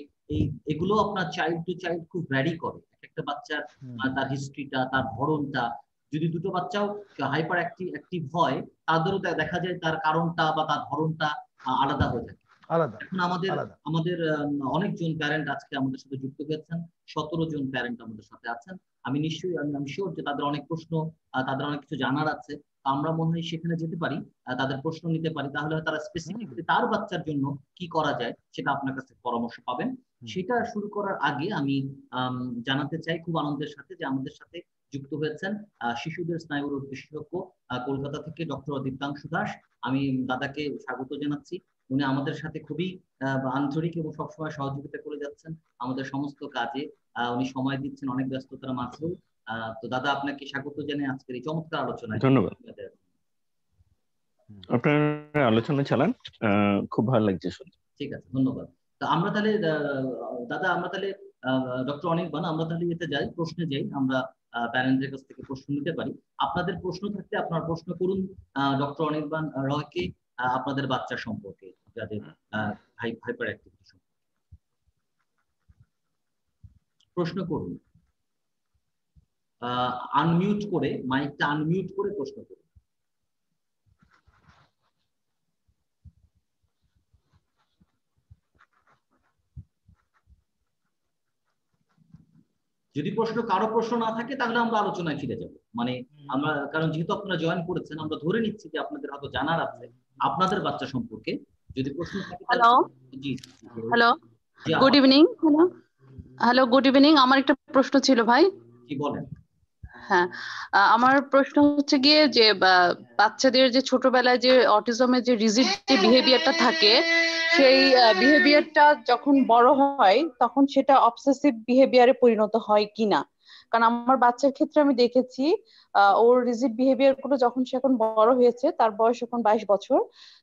এগুলো আপনার চাইল্ড টু চাইল্ড খুব ভ্যারি করে, একটা বাচ্চার তার হিস্ট্রিটা, তার ধরনটা। যদি দুটো বাচ্চাও হাইপার অ্যাক্টিভ হয়, তাদেরও দেখা যায় তার কারণটা বা তার ধরনটা আলাদা হয়ে থাকে। আলাদা। এখন আমাদের অনেকজন প্যারেন্ট আজকে আমাদের সাথে যুক্ত হয়েছেন, 17 জন প্যারেন্ট আমাদের সাথে আছেন। আমি নিশ্চয়ই আমি শিওর যে তাদের অনেক প্রশ্ন, তাদের অনেক কিছু জানার আছে। আমরা মনে হয় সেখানে যেতে পারি, তাদের প্রশ্ন নিতে পারি, তাহলে তারা স্পেসিফিকলি তার বাচ্চার জন্য কি করা যায় সেটা আপনার কাছে পরামর্শ পাবেন। সেটা শুরু করার আগে আমি জানাতে চাই খুব আনন্দের সাথে যে আমাদের সাথে যুক্ত হয়েছেন শিশুদের স্নায়ুরোগ বিশেষজ্ঞ কলকাতা থেকে ডক্টর দীপ্তাংশু দাস। আমি দাদাকে স্বাগত জানাচ্ছি। উনি আমাদের সাথে খুবই আন্তরিক এবং সবসময় সহযোগিতা করে যাচ্ছেন আমাদের সমস্ত কাজে। উনি সময় দিচ্ছেন অনেক ব্যস্ততার মাঝেও। তো দাদা আপনাকে স্বাগত জানাই আজকের এই চমৎকার আলোচনায়। ধন্যবাদ। আপনার আলোচনা চালান, খুব ভালো লাগছে শুনতে। ঠিক আছে, ধন্যবাদ। তো আমরা তাহলে দাদা, আমরা তাহলে ডক্টর অনির্বাণ, আমরা তাহলে এতে যাই, প্রশ্নে যাই। আমরা প্যারেন্টদের কাছ থেকে প্রশ্ন নিতে পারি। আপনাদের প্রশ্ন থাকলে আপনারা প্রশ্ন করুন ডক্টর অনির্বাণ রয়কে আপনাদের বাচ্চা সম্পর্কে, যাদের হাইপার অ্যাক্টিভিটি সম্পর্কে প্রশ্ন করুন। আনমিউট করে, মাইকটা আনমিউট করে প্রশ্ন করুন। যদি কারো প্রশ্ন না থাকে তাহলে আমরা আলোচনায় ফিরে যাব। মানে আমরা, কারণ যেহেতু আপনারা জয়েন করেছেন, আমরা ধরে নিচ্ছি যে আপনাদের হয়তো জানার আছে আপনাদের বাচ্চা সম্পর্কে। যদি প্রশ্ন থাকে। হ্যালো, জি hello, good evening. Hello, good evening. আমার একটা প্রশ্ন ছিল ভাই। কি বলেন? হ্যাঁ, আমার প্রশ্ন হচ্ছে গিয়ে যে বাচ্চাদের যে ছোটবেলায় যে অটিজমের যে রিজিড যে বিহেভিয়ারটা থাকে, সেই বিহেভিয়ারটা যখন বড় হয় তখন সেটা অবসেসিভ বিহেভিয়ারে পরিণত হয় কিনা। কারণ আমার বাচ্চার ক্ষেত্রে আমি দেখেছি ওর রিজিড বিহেভিয়ার গুলো যখন সে এখন বড় হয়েছে, তার বয়স এখন 22 বছর,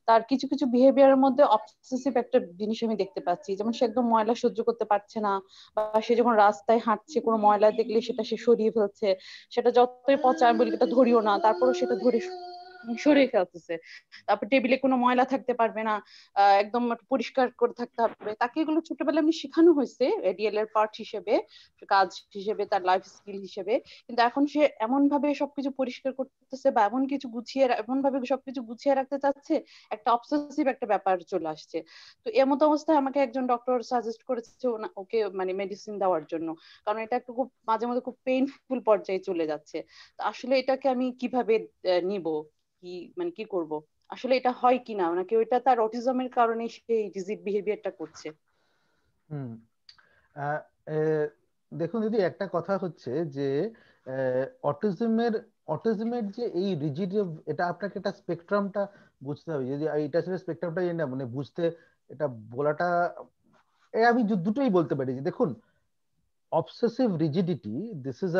তার কিছু কিছু বিহেভিয়ারের মধ্যে অবসেসিভ একটা জিনিস আমি দেখতে পাচ্ছি। যেমন সে একদম ময়লা সহ্য করতে পারছে না, বা সে যখন রাস্তায় হাঁটছে কোনো ময়লা দেখলে সেটা সে সরিয়ে ফেলছে, সেটা যতই পচা আমি বলি এটা ধরিও না, তারপরও সেটা ধরে সরিয়ে ফেলতেছে। তারপর টেবিলে কোনো ময়লা থাকতে পারবে না, একদম পরিষ্কার করে থাকতে হবে তাকে। এগুলো ছোটবেলায় আমি শেখানো হয়েছে এডিএল এর পার্ট হিসেবে, কাজ হিসেবে, তার লাইফ স্কিল হিসেবে। কিন্তু এখন সে এমন ভাবে সবকিছু পরিষ্কার করতেছে বা এমন ভাবে সবকিছু গুছিয়ে রাখতে চাচ্ছে, একটা অবসেসিভ একটা ব্যাপার চলে আসছে। তো এমত অবস্থায় আমাকে একজন ডক্টর সাজেস্ট করেছে ওকে মানে মেডিসিন দেওয়ার জন্য, কারণ এটা একটু খুব মাঝে মাঝে খুব পেইনফুল পর্যায়ে চলে যাচ্ছে। তো আসলে এটাকে আমি কিভাবে নিব, কি করব, আসলে এটা হয় কিনা, নাকি ওইটা তার অটিজমের কারণে সেই রিজিড বিহেভিয়ারটা করছে? দেখুন দিদি, একটা কথা হচ্ছে যে অটিজমের যে এই রিজিড, এটা আপনাকে এটা স্পেকট্রামটা বুঝতে হবে। যদি এটা আসলে স্পেকট্রামটা না মানে বুঝতে, এটা বলাটা আমি দুটোই বলতে পারি যে দেখুন, অবসেসিভ রিজিডিটি দিস ইজ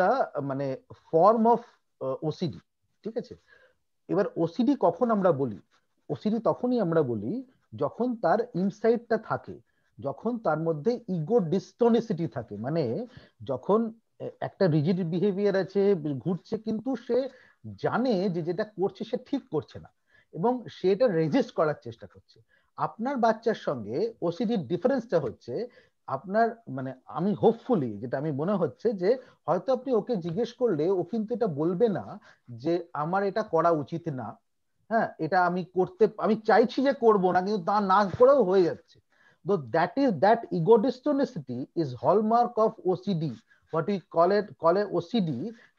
মানে ফর্ম অফ ওসিডি, ঠিক আছে? এবার ওসিডি কখন আমরা বলি? ওসিডি তখনই আমরা বলি যখন তার ইনসাইটটা থাকে, যখন তার মধ্যে ইগো ডিস্টোনিসিটি থাকে, মানে যখন একটা রিজিড বিহেভিয়ার আছে ঘুরছে, কিন্তু সে জানে যে যেটা করছে সে ঠিক করছে না এবং সেটা রেজিস্ট করার চেষ্টা করছে। আপনার বাচ্চার সঙ্গে ওসিডির ডিফারেন্সটা হচ্ছে আপনার মানে আমি হোপফুলি যেটা আমি মনে হচ্ছে যে হয়তো আপনি ওকে জিজ্ঞেস করলে ও কিন্তু এটা বলবে না যে আমার এটা করা উচিত না, হ্যাঁ এটা আমি চাইছি যে করব না, কিন্তু তা না করেও হয়ে যাচ্ছে। তো that ego dystonicity is hallmark of OCD, what we call it OCD।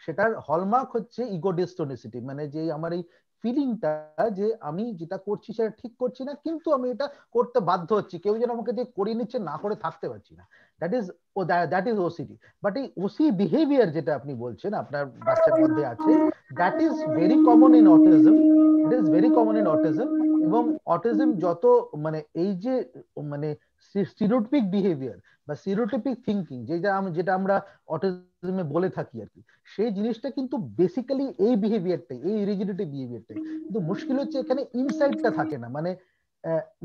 সেটার হলমার্ক হচ্ছে ইগো ডিস্টোনিসিটি, মানে যে আমার এই ফিলিংটা যে আমি যেটা করছি সেটা ঠিক করছি না, কিন্তু আমি এটা করতে বাধ্য হচ্ছি, কেউ যেন আমাকে দিয়ে করিয়ে নিচ্ছে, না করে থাকতে পারছি না, দ্যাট ইজ ওসিডি। বাট এই ওসি বিহেভিয়ার যেটা আপনি বলছেন আপনার বাচ্চার মধ্যে আছে, that is very common in autism, it is very common in autism. এবং অটিজম যত মানে এই যে মানে স্টিরিওটাইপিক বিহেভিয়ার বা স্টিরিওটাইপিক থিঙ্কিং যেটা আমরা অটিজমে বলে থাকি আর কি, সেই জিনিসটা কিন্তু বেসিক্যালি এই বিহেভিয়ারটাই, এই রিজিডিটি বিহেভিয়ারটাই। কিন্তু মুশকিল হচ্ছে এখানে ইনসাইটটা থাকে না,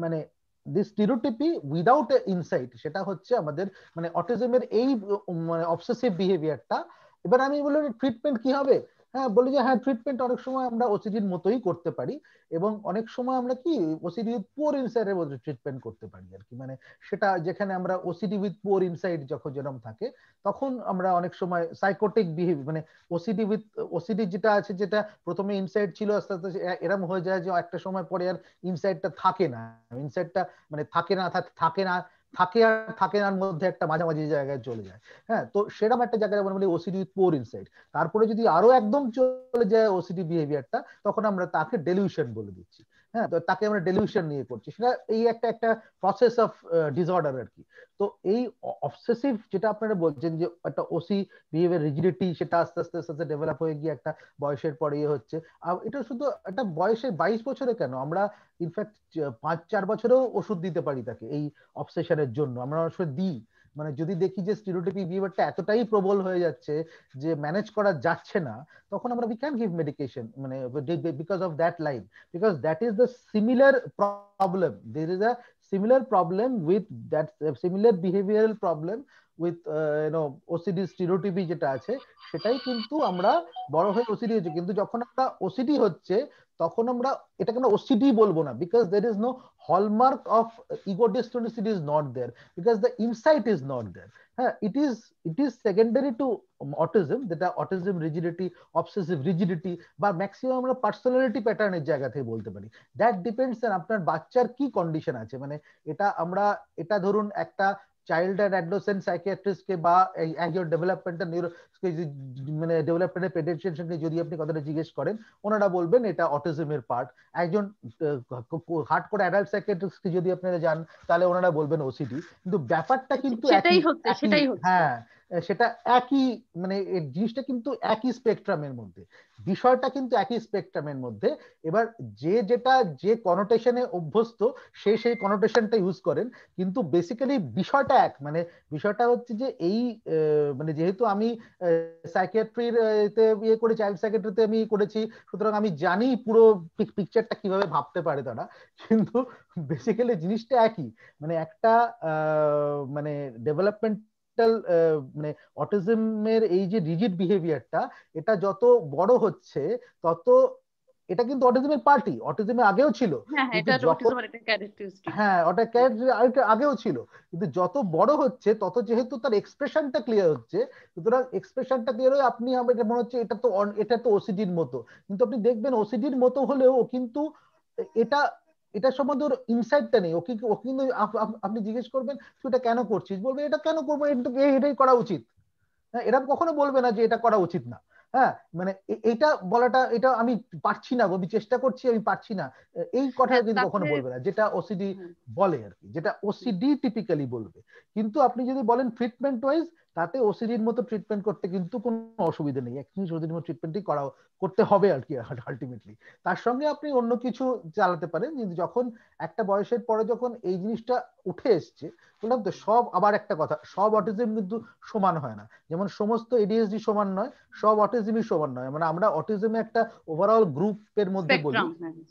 মানে দিস স্টিরিওটাইপি উইদাউট ইনসাইট, সেটা হচ্ছে আমাদের মানে অটিজমের এই মানে অবসেসিভ বিহেভিয়ারটা। এবার আমি বলি ট্রিটমেন্ট কি হবে, হ্যাঁ বলি যে হ্যাঁ ট্রিটমেন্ট অনেক সময় আমরা ওসিডির মতোই করতে পারি, এবং অনেক সময় আমরা কি ওসিডি উইথ পুয়ার ইনসাইটের মধ্যে ট্রিটমেন্ট করতে পারি আর কি। মানে সেটা যেখানে আমরা ওসিডি উইথ পুয়ার ইনসাইট যখন যেরকম থাকে, তখন আমরা অনেক সময় সাইকোটিক বিহেভিয়ার মানে ওসিডি যেটা আছে, যেটা প্রথমে ইনসাইট ছিল আস্তে আস্তে এরকম হয়ে যায় যে একটা সময় পরে আর ইনসাইটটা থাকে না, ইনসাইটটা মানে থাকে আর থাকে না মধ্যে একটা মাঝামাঝি জায়গায় চলে যায়। হ্যাঁ, তো সেরকম একটা জায়গায় বলি ওসিডি উইথ পুয়ার ইনসাইট। তারপরে যদি আরো একদম চলে যায় ওসিডি বিহেভিয়ারটা, তখন আমরা তাকে ডেলিউশন বলে দিচ্ছি। হ্যাঁ, তো তাকে আমরা ডেলিউশন নিয়ে করছি, সেটা এই একটা প্রসেস অফ ডিসঅর্ডার আর কি। তো এই অবসেসিভ যেটা আপনারা বলছেন যে একটা ওসি বিহেভিয়ার রিজিডিটি, সেটা আস্তে আস্তে আস্তে ডেভেলপ হয়ে গিয়ে একটা বয়সের পরে হচ্ছে। আর এটা শুধু একটা বয়সে 22 বছরে কেন, আমরা ইনফ্যাক্ট 5-4 বছরেও ওষুধ দিতে পারি তাকে এই অবসেশনের জন্য, আমরা ওষুধ দিই। মানে যদি দেখি যে স্টিরিওটাইপিক বিহেভিয়ারটা এতটাই প্রবল হয়ে যাচ্ছে যে ম্যানেজ করা যাচ্ছে না, তখন আমরা উই ক্যান গিভ মেডিকেশন, মানে because of that line, because that is the similar problem, there is a similar problem with that similar behavioral problem with OCD stereotypy যেটা আছে, সেটাই কিন্তু আমরা বড় হয়ে ওসিডি হচ্ছে। কিন্তু যখন আমরা ওসিডি হচ্ছে, তখন আমরা এটাকে আমরা ওসিডি বলবো না, because there is no hallmark of ego dystonicity is not there, because the insight is not there. হ্যাঁ, it is secondary to autism, যেটা অটিজম রিজিডিটি, অবসেসিভ রিজিডিটি বা ম্যাক্সিমাম আমরা পার্সোনালিটি প্যাটার্নের জায়গা থেকে বলতে পারি। দ্যাট ডিপেন্ডস অন আপনার বাচ্চার কি কন্ডিশন আছে। মানে এটা ধরুন একটা চাইল্ড অ্যান্ড অ্যাডোলেসেন্ট সাইকিয়াট্রিস্টকে বা একজন ডেভেলপমেন্টাল মানে ডেভেলপমেন্টের পেডিয়াট্রিশিয়ানকে যদি আপনি কথাটা জিজ্ঞেস করেন, ওনারা বলবেন এটা অটিজমের পার্ট। একজন হার্ড করে অ্যাডাল্ট সাইকিয়াট্রিস্টকে যদি আপনারা যান, তাহলে ওনারা বলবেন ওসিডি। কিন্তু ব্যাপারটা কিন্তু সেটাই হচ্ছে। হ্যাঁ, সেটা একই, মানে এই জিনিসটা কিন্তু একই স্পেকট্রামের মধ্যে, বিষয়টা কিন্তু একই স্পেকট্রামের মধ্যে। এবার যে কনোটেশনে অভ্যস্ত, সেই কনোটেশনটা ইউজ করেন, কিন্তু বেসিক্যালি বিষয়টা এক। মানে বিষয়টা হচ্ছে যে এই মানে যেহেতু আমি সাইকিয়াট্রির ইয়ে করে চাইল্ড সাইকিয়াট্রিতে আমি করেছি, সুতরাং আমি জানি পুরো পিকচারটা কিভাবে ভাবতে পারে তারা, কিন্তু বেসিক্যালি জিনিসটা একই। মানে একটা মানে ডেভেলপমেন্ট মানে অটিজমের এই যে রিজিড বিহেভিয়ারটা, এটা যত বড় হচ্ছে তত এটা কিন্তু অটিজমের পার্টি, অটিজমের আগেও ছিল, কিন্তু হ্যাঁ ওটা আগেও ছিল, কিন্তু যত বড় হচ্ছে তত যেহেতু তার এক্সপ্রেশনটা ক্লিয়ার হচ্ছে, সুতরাং এক্সপ্রেশনটা ক্লিয়ার হয়ে আপনি আমাকে মনে হচ্ছে এটা তো ওসিডির মতো। কিন্তু আপনি দেখবেন ওসিডির মতো হলেও কিন্তু এটা সম্বন্ধে ওর ইনসাইটটা নেই। ও কিন্তু আপনি জিজ্ঞেস করবেন তুই এটা কেন করছিস, বলবে এটা কেন করবো, এটাই করা উচিত। হ্যাঁ, এরকম কখনো বলবে না যে এটা করা উচিত না। হ্যাঁ, মানে এটা বলাটা, এটা আমি পারছি না, আমি চেষ্টা করছি, আমি পারছি না, এই কথা কিন্তু কখনো বলবে না, যেটা ওসিডি বলে আর কি, যেটা ওসিডি টিপিক্যালি বলবে। কিন্তু আপনি যদি বলেন ট্রিটমেন্ট ওয়াইজ, তাতে ওসিডির মতো ট্রিটমেন্ট করতে কিন্তু কোনো অসুবিধা নেই, একচুয়ালি ওসিডির মতো ট্রিটমেন্টই করতে হবে আর কি আলটিমেটলি। তার সঙ্গে আপনি অন্য কিছু চালাতে পারেন, কিন্তু যখন একটা বয়সের পরে যখন এই জিনিসটা উঠে এসছে, বললাম তো সব, আবার একটা কথা, সব অটিজম কিন্তু সমান হয় না, যেমন সমস্ত এডিএইচডি সমান নয়, সব অটিজমই সমান নয়। মানে আমরা অটিজমে একটা ওভারঅল গ্রুপের মধ্যে বলি,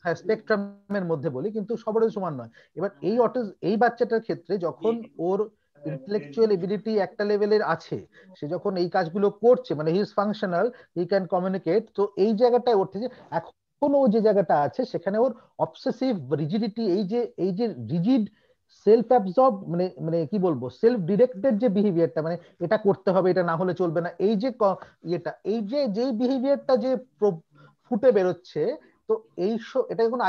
হ্যাঁ স্পেকট্রামের মধ্যে বলি, কিন্তু সবারই সমান নয়। এবার এই বাচ্চাটার ক্ষেত্রে যখন ওর ইন্টেলেকচুয়াল এবিলিটি একটা লেভেলের আছে, সে যখন এই কাজগুলো করছে, মানে he is functional, he can communicate, তো এই জায়গাটায় ওঠে যে এখন ও যে জায়গাটা আছে সেখানে ওর অবসেসিভ রিজিডিটি, এই যে রিজিড সেলফ অ্যাবজর্ব, মানে কি বলবো, সেলফ ডিরেক্টেড যে বিহেভিয়ারটা, মানে এটা করতে হবে, এটা না হলে চলবে না, এই যে যেই বিহেভিয়ারটা যে ফুটে বেরোচ্ছে, তো এটা যখন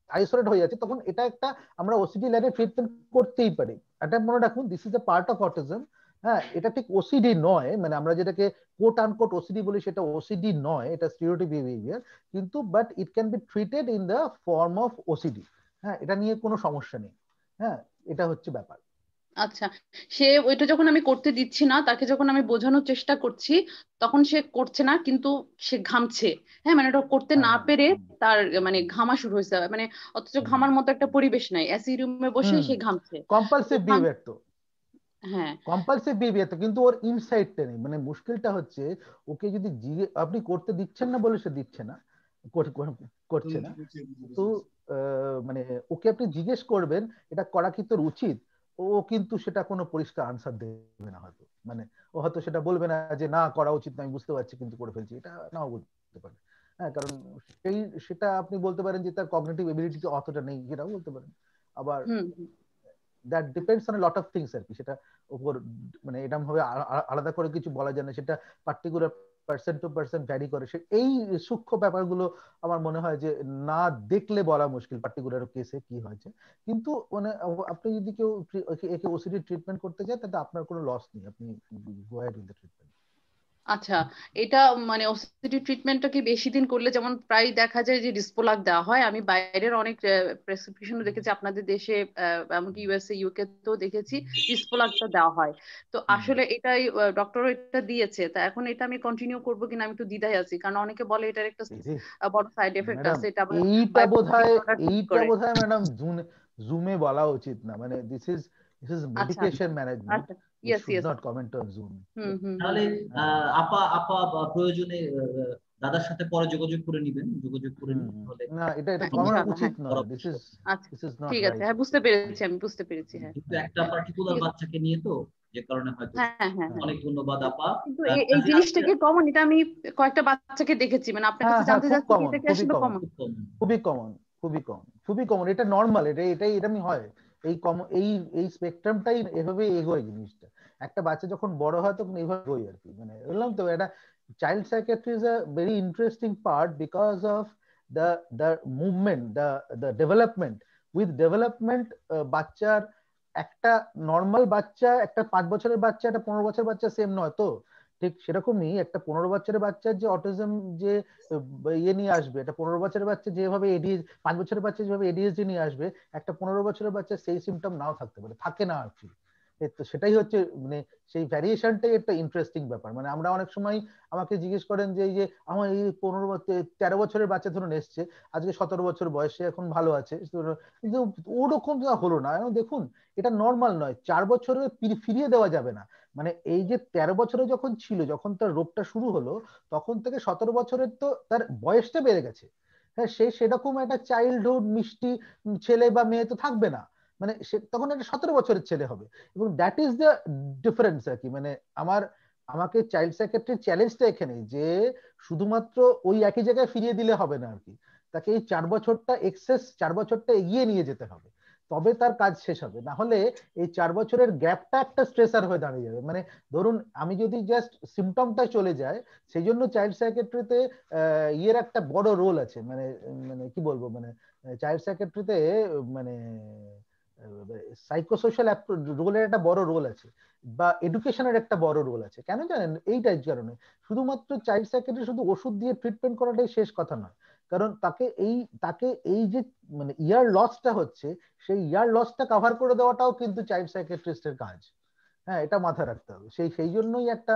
আইসোলেট হয়ে যাচ্ছে, তখন এটা একটা আমরা ওসিডি লাইনে ট্রিটমেন্ট করতেই পারি। এটা মনে রাখুন, this is a part of autism, হ্যাঁ, এটা ঠিক ওসিডি নয়, মানে আমরা যেটাকে কোট আনকোট ওসিডি বলি সেটা ওসিডি নয়, এটা স্টিরিওটাইপ বিহেভিয়ার, কিন্তু but it can be treated in the form of OCD. হ্যাঁ, এটা নিয়ে কোনো সমস্যা নেই। হ্যাঁ, এটা হচ্ছে ব্যাপার। আচ্ছা, সে ওইটা যখন আমি করতে দিচ্ছি না, তাকে যখন আমি বোঝানোর চেষ্টা করছি, তখন সে করছে না, কিন্তু সে ঘামছে। হ্যাঁ, মানে ওটা করতে না হ্যাঁ, পেরে তার মানে ঘামা শুরু হয়েছে, মানে অথচ ঘামার মতো একটা পরিবেশ নাই, এসি রুমে বসে সে ঘামছে। তো কম্পালসিভ বিহেভিয়ার তো, হ্যাঁ, কম্পালসিভ বিহেভিয়ার তো, কিন্তু ওর ইনসাইটটা নেই। মানে মুশকিলটা হচ্ছে ওকে যদি আপনি করতে দিচ্ছেন না বলে সে দিচ্ছে না, করছে না, তো মানে ওকে আপনি জিজ্ঞেস করবেন এটা করা কি তোর উচিত, ও কিন্তু সেটা কোনো পরিষ্কার আনসার দেবে না হয়তো। মানে ও হয়তো সেটা বলবে না যে না করা উচিত না, আমি বুঝতে পারছি কিন্তু করে ফেলছি, এটা নাও বলতে পারে। হ্যাঁ, কারণ সেটা আপনি বলতে পারেন যে তার কগনিটিভ এবিলিটি অতটা নেই, সেটাও বলতে পারেন। আবার hmm, that depends on lot of things আর কি, সেটা উপর মানে এরকম ভাবে আলাদা করে কিছু বলা যায় না, সেটা particular person to person vary করে। এই সূক্ষ্ম ব্যাপারগুলো আমার মনে হয় যে না দেখলে বলা মুশকিল পার্টিকুলার কেসে কি হয়েছে। কিন্তু মানে আপনি যদি কেউ একে ওসিডি ট্রিটমেন্ট করতে চায় তাতে আপনার কোনো লস নেই, আপনি go ahead with the treatment. আচ্ছা, এটা মানে ওসিডি ট্রিটমেন্টটা কি বেশি দিন করলে, যেমন প্রায় দেখা যায় যে ডিসপোলাক দেওয়া হয়, আমি বাইরের অনেক প্রেসক্রিপশনও দেখেছি, আপনাদের দেশে এমনকি ইউএসএ ইউকে তো দেখেছি ডিসপোলাকটা দেওয়া হয়। তো আসলে এটাই ডক্টর এটা দিয়েছে, তা এখন এটা আমি কন্টিনিউ করবো কিনা আমি একটু দ্বিধায় আছি, কারণ অনেকে বলে এটার একটা বড় সাইড এফেক্ট ম্যাডাম আছে, এটা আবার এইটা bipolar বোধহয় disorder ঠিক করে। ম্যাডাম জুমে বলা উচিত না, মানে দিস ইজ আচ্ছা, আচ্ছা, মেডিকেশন ম্যানেজমেন্ট, আচ্ছা, we yes, should yes. Not comment on Zoom. Hmm, hmm, hmm, তাহলে হুম। আপা আপা প্রয়োজনে দাদার সাথে পরে যোগাযোগ করে নিবেন, যোগাযোগ করে নিন তাহলে না, এটা হ্যাঁ, কমানো ইনশাআল্লাহ, উচিত হ্যাঁ। নয়, পরামর্শ। আচ্ছা, দিস ইজ নট ঠিক আছে, রাইট। হ্যাঁ, বুঝতে পেরেছি, আমি বুঝতে পেরেছি, হ্যাঁ। কিন্তু একটা হ্যাঁ, পার্টিকুলার ঠিক আছে। বাচ্চাকে নিয়ে তো, যে কারণে হয়তো। হ্যাঁ, হ্যাঁ, হ্যাঁ। অনেক ধন্যবাদ আপা। কিন্তু এই কাজে জিনিসটা আজকে কি কমন? এটা আমি কয়েকটা বাচ্চাকে দেখেছি, মানে আপনার হ্যাঁ কাছে হ্যাঁ, জানতে খুব চাচ্ছি যে কমন, এটা কি খুবই আসলে কমন, কমন? খুব কম। খুবই কমন, খুবই কমন, খুবই কমন, এটা নর্মাল, এটা এরকমই হয়। এই এই স্পেকট্রামটাই এভাবে এগোয় জিনিসটা। একটা বাচ্চা যখন বড় হয় তখন এইভাবে এগোয় আর কি। মানে বললাম তো, এটা child psychiatry is a very interesting part because of the the movement, the development. With development বাচ্চার, একটা নর্মাল বাচ্চা, একটা 5 বছরের বাচ্চা, একটা 15 বছরের বাচ্চা সেম নয় তো। ঠিক সেরকমই একটা 15 বছরের বাচ্চার যে অটিজম যে ইয়ে নিয়ে আসবে, একটা 15 বছরের বাচ্চা যেভাবে এডিএস, 5 বছরের বাচ্চা যেভাবে এডিএসডি নিয়ে আসবে, একটা 15 বছরের বাচ্চা সেই সিমটম নাও থাকতে পারে, থাকে না আর কি। তো সেটাই হচ্ছে মানে সেই ভ্যারিয়েশনটাই একটা ইন্টারেস্টিং ব্যাপার। মানে আমরা অনেক সময় আমাকে জিজ্ঞেস করেন যে এই যে আমার এই 13 বছরের বাচ্চা ধরুন এসছে, আজকে 17 বছর বয়সে, এখন ভালো আছে, কিন্তু ওরকম যা হলো না। দেখুন, এটা নর্মাল নয়, 4 বছরে ফিরিয়ে দেওয়া যাবে না। মানে এই যে 13 বছরে যখন ছিল, যখন তার রোগটা শুরু হলো, তখন থেকে 17 বছরের তো তার বয়সটা বেড়ে গেছে। হ্যাঁ, সেরকম একটা চাইল্ডহুড মিষ্টি ছেলে বা মেয়ে তো থাকবে না। মানে সে তখন একটা 17 বছরের ছেলে হবে। এবং দ্যাট ইজ দ্য ডিফারেন্স আর কি। মানে আমাকে চাইল্ড সাইকিয়াট্রির চ্যালেঞ্জটা এখানে, যে শুধুমাত্র ওই একই জায়গায় ফিরিয়ে দিলে হবে না আর কি, তাকে এই 4 বছরটা এগিয়ে নিয়ে যেতে হবে, তবে তার কাজ শেষ হবে। না হলে এই 4 বছরের গ্যাপটা একটা স্ট্রেসার হয়ে দাঁড়িয়ে যাবে। মানে ধরুন আমি যদি জাস্ট সিমটমটা চলে যায়, সেই জন্য চাইল্ড সাইকিয়াট্রিতে ইয়ের একটা বড় রোল আছে। মানে মানে কি বলবো, মানে চাইল্ড সাইকিয়াট্রিতে মানে সাইকোসোশ্যাল রোলের একটা বড় রোল আছে, বা এডুকেশনের একটা বড় রোল আছে। কেন জানেন? এইটাই কারণে। শুধুমাত্র চাইল্ড সাইকিয়াট্রি শুধু ওষুধ দিয়ে ট্রিটমেন্ট করাটাই শেষ কথা নয়, কারণ তাকে এই যে মানে ইয়ার লসটা হচ্ছে, সেই ইয়ার লসটা কভার করে দেওয়াটাও কিন্তু চাইল্ড সাইকিয়াট্রিস্টের কাজ। হ্যাঁ, এটা মাথায় রাখতে হবে। সেই জন্যই একটা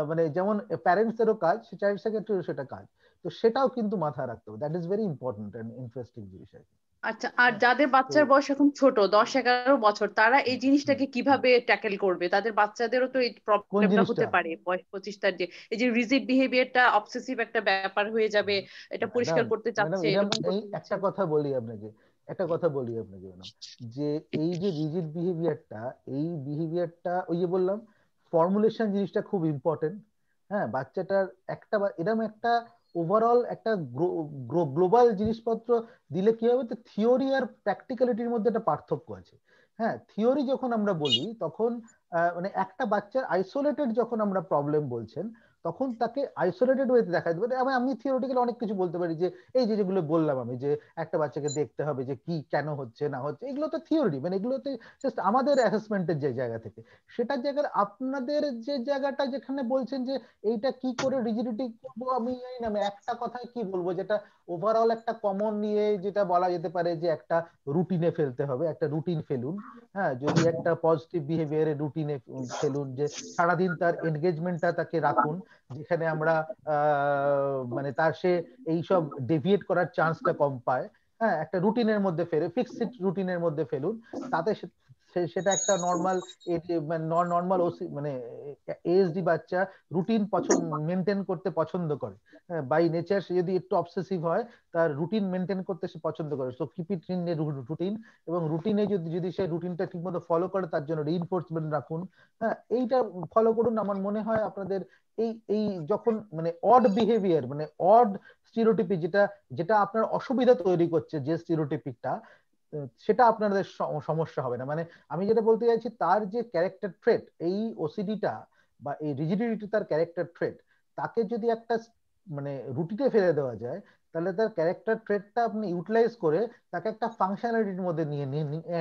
মানে যেমন প্যারেন্টসেরও কাজ, চাইল্ড সেক্রেটারিও সেটা কাজ। তো সেটাও কিন্তু মাথায় রাখতে হবে। That is very important and interesting জিনিস আর কি। আচ্ছা, আর হ্যাঁ, যাদের তো বাচ্চার বয়স এখন ছোট, 10-11 বছর, তারা এই জিনিসটাকে হুম। কিভাবে ট্যাকেল করবে? তাদের বাচ্চাদেরও তো এই কোন প্রবলেমটা জিনিসটা? হতে পারে, বয়স 25টার যে এই যে রিজিড বিহেভিয়ারটা অবসেসিভ একটা ব্যাপার হয়ে যাবে, এটা পরিষ্কার ম্যাডাম করতে ম্যাডাম চাচ্ছে, এটা এরকম এই করতে চাচ্ছে। একটা কথা বলি আপনাকে, ম্যাডাম, যে এই যে রিজিড বিহেভিয়ারটা, এই বিহেভিয়ারটা ওই যে বললাম, ফর্মুলেশন জিনিসটা খুব ইম্পর্টেন্ট। হ্যাঁ, বাচ্চাটার একটা এরকম একটা ওভারঅল একটা গ্লোবাল জিনিসপত্র দিলে কি হবে, তো থিওরি আর প্র্যাকটিক্যালিটির মধ্যে একটা পার্থক্য আছে। হ্যাঁ, থিওরি যখন আমরা বলি তখন মানে একটা বাচ্চার আইসোলেটেড যখন আমরা প্রবলেম বলছেন, তখন তাকে আইসোলেটেড ওয়েতে দেখা যেতে পারে। আমি থিওরিটিক্যালি অনেক কিছু বলতে পারি যে এই যে যেগুলো বললাম আমি, যে একটা বাচ্চাকে দেখতে হবে যে কি কেন হচ্ছে না হচ্ছে, এগুলো তো থিওরি, মানে এগুলোতে জাস্ট আমাদের অ্যাসেসমেন্টের যে জায়গা থেকে, সেটার জায়গার আপনাদের যে জায়গাটা যেখানে বলছেন যে এইটা কি করে রিজিডিটি করবো, আমি জানি না, আমি একটা কথায় কি বলবো, যেটা ওভারঅল একটা কমন নিয়ে যেটা বলা যেতে পারে যে একটা রুটিনে ফেলতে হবে, একটা রুটিন ফেলুন। হ্যাঁ, যদি একটা পজিটিভ বিহেভিয়ারের রুটিনে ফেলুন, যে সারাদিন তার এনগেজমেন্টটা তাকে রাখুন, যেখানে আমরা মানে তার সে এইসব ডেভিয়েট করার চান্সটা কম পায়। হ্যাঁ, একটা রুটিনের মধ্যে ফেলে, ফিক্সড রুটিনের মধ্যে ফেলুন, তাতে সেটা একটা নর্মাল নর্মাল মানে এএসডি বাচ্চা রুটিন মেনটেন করতে পছন্দ করে। বাই নেচার সে যদি একটু অবসেসিভ হয়, তার রুটিন মেনটেন করতে সে পছন্দ করে। So keep it in routine, এবং রুটিনে যদি সে রুটিনটা ঠিকমতো ফলো করে, তার জন্য রিইনফোর্সমেন্ট রাখুন। হ্যাঁ, এইটা ফলো করুন। আমার মনে হয় আপনাদের এই এই যখন মানে অড বিহেভিয়ার, মানে অড স্টিরিওটাইপ, যেটা যেটা আপনার অসুবিধা তৈরি করছে, যে স্টিরিওটাইপটা, সেটা আপনাদের সমস্যা হবে না। মানে আমি যেটা বলতে চাইছি, তার যে ক্যারেক্টার ট্রেট, এই ওসিডিটা বা এই রিজিডিটি তার ক্যারেক্টার ট্রেট, তাকে যদি একটা মানে রুটিনে ফেলে দেওয়া যায়, তাহলে তার ক্যারেক্টার ট্রেটটা আপনি ইউটিলাইজ করে তাকে একটা ফাংশনালিটির মধ্যে নিয়ে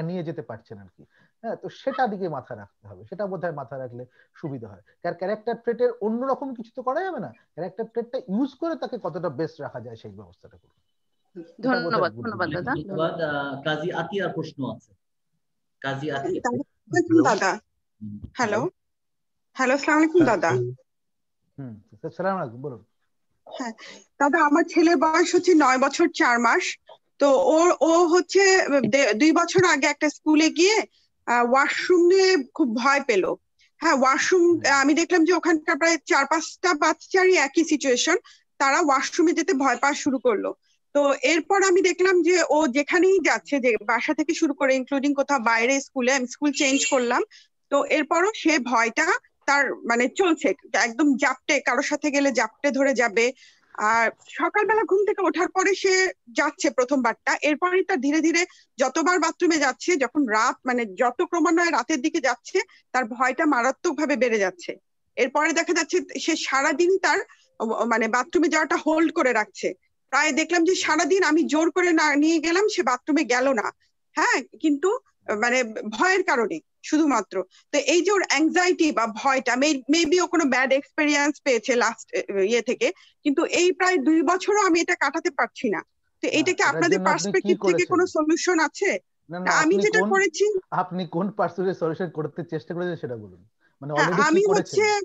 নিয়ে যেতে পারছেন আর কি। হ্যাঁ, তো সেটা দিকে মাথা রাখতে হবে, সেটা বোধহয় মাথা রাখলে সুবিধা হয়। কারণ ক্যারেক্টার ট্রেটের অন্যরকম কিছু তো করা যাবে না, ক্যারেক্টার ট্রেটটা ইউজ করে তাকে কতটা বেস্ট রাখা যায় সেই ব্যবস্থাটা করুন। ধন্যবাদ ধন্যবাদ দাদা। ধন্যবাদ। কাজী আতিয়ার প্রশ্ন আছে। কাজী আতিয়া। দাদা, হ্যালো হ্যালো, আসসালামু আলাইকুম দাদা। সালাম আলাইকুম, বলুন। হ্যাঁ দাদা, আমার ছেলের বয়স হচ্ছে 9 বছর 4 মাস। তো ও হচ্ছে 2 বছর আগে একটা স্কুলে গিয়ে ওয়াশরুম নিয়ে খুব ভয় পেল। হ্যাঁ, ওয়াশরুম আমি দেখলাম যে ওখানকার প্রায় 4-5টা বাচ্চারই একই সিচুয়েশন, তারা ওয়াশরুমে যেতে ভয় পাওয়া শুরু করলো। তো এরপর আমি দেখলাম যে ও যেখানেই যাচ্ছে, যে বাসা থেকে শুরু করে ইনক্লুডিং কোথাও বাইরে স্কুলে, আমি স্কুল চেঞ্জ করলাম, তো এরপরও সে ভয়টা তার মানে চলছে, একদম জাপটে, কারোর সাথে গেলে জাপটে ধরে যাবে। আর সকালবেলা ঘুম থেকে ওঠার পরে সে যাচ্ছে প্রথমবারটা, এরপরই তার ধীরে ধীরে যতবার বাথরুমে যাচ্ছে, যখন রাত মানে যত ক্রমান্বয়ে রাতের দিকে যাচ্ছে, তার ভয়টা মারাত্মক ভাবে বেড়ে যাচ্ছে। এরপরে দেখা যাচ্ছে সে সারাদিন তার মানে বাথরুমে যাওয়াটা হোল্ড করে রাখছে। প্রায় দেখলাম যে সারাদিন আমি জোর করে না নিয়ে গেলাম, সে বাথরুমে গেল না। হ্যাঁ, কিন্তু মানে ভয়ের কারণে শুধুমাত্র। তো এই যে ওর অ্যাংজাইটি বা ভয়টা, মেবি ও কোনো ব্যাড এক্সপেরিয়েন্স পেয়েছে লাস্ট ইয়ে থেকে, কিন্তু এই প্রায় 2 বছরও আমি এটা কাটাতে পারছি না। তো এইটা কি আপনাদের পার্সপেক্টিভ থেকে কোনো সলিউশন আছে? না না, আমি যেটা করেছি, আপনি কোন পার্সপেক্টিভ সলিউশন করতে চেষ্টা করেছেন সেটা বলুন। মানে হ্যাঁ, অলরেডি কি আমি করেছেন?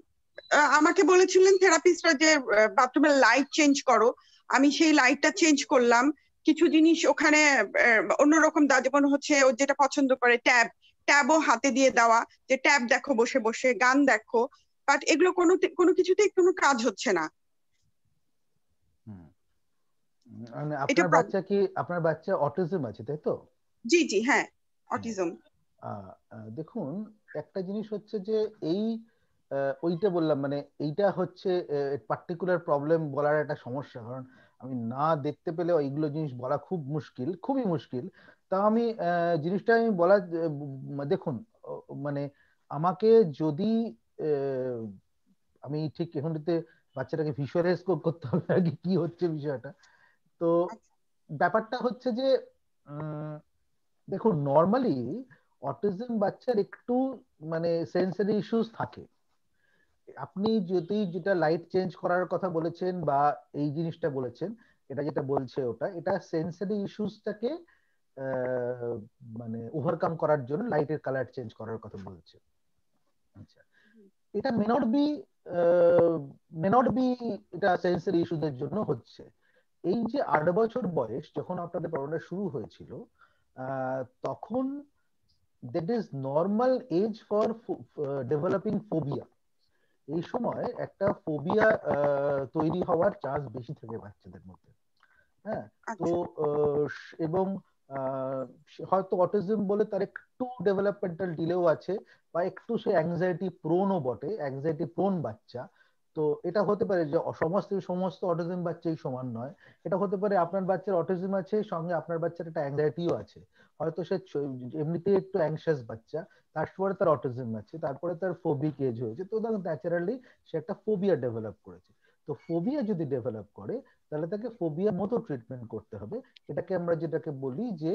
আমাকে বলেছিলেন থেরাপিস্টরা যে বাথরুমের লাইট চেঞ্জ করো। আমি সেই লাইটটা চেঞ্জ করলাম। কিছু জিনিস ওখানে অন্যরকম দেওয়া, যেমন হচ্ছে ও যেটা পছন্দ করে ট্যাবও হাতে দিয়ে দেওয়া, যে ট্যাব দেখো বসে বসে, গান দেখো। বাট এগুলো কোনো কিছুতেই কোনো কাজ হচ্ছে না। মানে এটা আপনার বাচ্চা অটিজম আছে, তাই তো? জি জি, হ্যাঁ, অটিজম। দেখুন, একটা জিনিস হচ্ছে যে এই ওইটা বললাম, মানে এইটা হচ্ছে পার্টিকুলার প্রবলেম বলার একটা সমস্যা, কারণ আমি না দেখতে পেলে এইগুলো জিনিস বলা খুব মুশকিল, খুবই মুশকিল। তা আমি জিনিসটা আমি বলা, দেখুন, মানে আমাকে যদি আমি ঠিক এখানটাতে বাচ্চাটাকে ভিজুয়ালাইজ করতে হবে আর কি হচ্ছে বিষয়টা। তো ব্যাপারটা হচ্ছে যে দেখুন, নর্মালি অটিজম বাচ্চার একটু মানে সেন্সরি ইস্যুস থাকে। আপনি যদি যেটা লাইট চেঞ্জ করার কথা বলেছেন বা এই জিনিসটা বলেছেন, এটা যেটা বলছে এটা সেন্সরি ইস্যুসটাকে মানে ওভারকাম করার জন্য লাইটের কালার চেঞ্জ করার কথা বলছে। আচ্ছা, এটা মে নট বি এটা সেন্সরি ইস্যুদের জন্য হচ্ছে। এই যে 8 বছর বয়স যখন আপনাদের প্রবলেমটা শুরু হয়েছিল, তখন that is normal age for developing phobia. এই সময় একটা ফোবিয়া তৈরি হওয়ার চান্স বেশি থাকে বাচ্চাদের মধ্যে। হ্যাঁ, তো এবং হয়তো অটিজম বলে তার একটু ডেভেলপমেন্টাল ডিলেও আছে, বা একটু সে অ্যাংজাইটি প্রোনও বটে, অ্যাংজাইটি প্রোন বাচ্চা। তো এটা হতে পারে যে সমস্ত অটিজম বাচ্চাই সমান নয়। এটা হতে পারে আপনার বাচ্চার অটিজম আছে, সঙ্গে আপনার বাচ্চার একটা অ্যাংজাইটিও আছে। হয়তো সে এমনিতেই একটু অ্যাংশাস বাচ্চা, তারপরে তার অটিজম আছে, তারপরে তার ফোবিক এজ হয়েছে, তো ন্যাচারালি সে একটা ফোবিয়া ডেভেলপ করেছে। তো ফোবিয়া যদি ডেভেলপ করে তাহলে তাকে ফোবিয়া মতো ট্রিটমেন্ট করতে হবে। এটাকে আমরা যেটাকে বলি যে